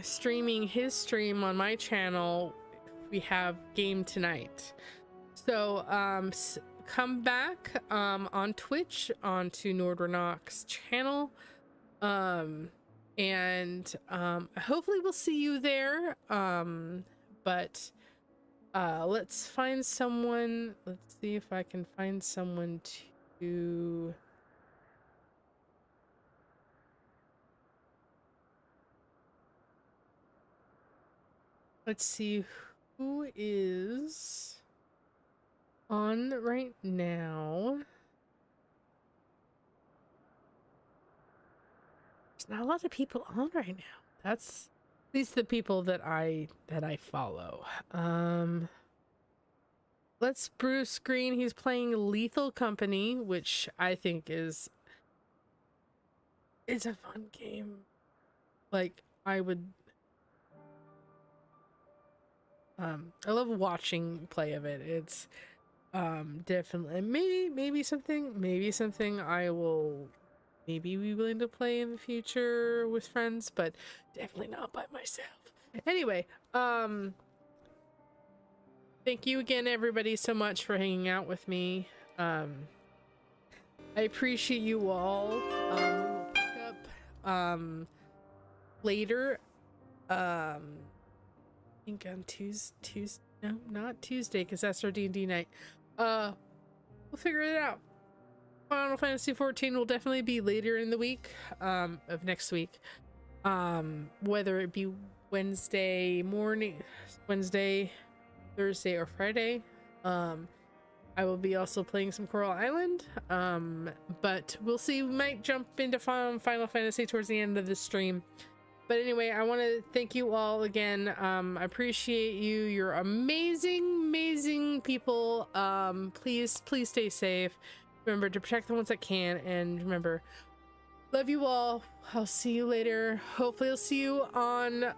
streaming his stream on my channel. We have game tonight, so come back on Twitch onto Nordernock's channel, and hopefully we'll see you there. But Let's find someone. Let's see if I can find someone to... Let's see who is on right now. There's not a lot of people on right now. That's at least the people that I follow. Let's Bruce Green. He's playing Lethal Company, which I think it's a fun game. Like, I love watching play of it. It's definitely maybe something I will maybe be willing to play in the future with friends, but definitely not by myself. Anyway, thank you again, everybody, so much for hanging out with me. I appreciate you all. We'll pick up later. I think on Tuesday. No, not Tuesday, because that's our D&D night. We'll figure it out. Final Fantasy 14 will definitely be later in the week, of next week. Whether it be Wednesday morning, Wednesday, Thursday, or Friday. I will be also playing some Coral Island. But we'll see. We might jump into Final Fantasy towards the end of the stream. But anyway, I want to thank you all again. I appreciate you. You're amazing people. Please stay safe. Remember to protect the ones that can. And remember, love you all. I'll see you later. Hopefully I'll see you on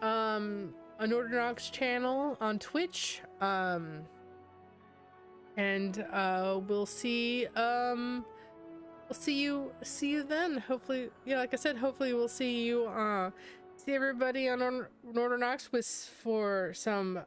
Nordernox channel on Twitch. And we'll see you then. Hopefully, yeah, like I said, hopefully we'll see you see everybody on Nordernox for some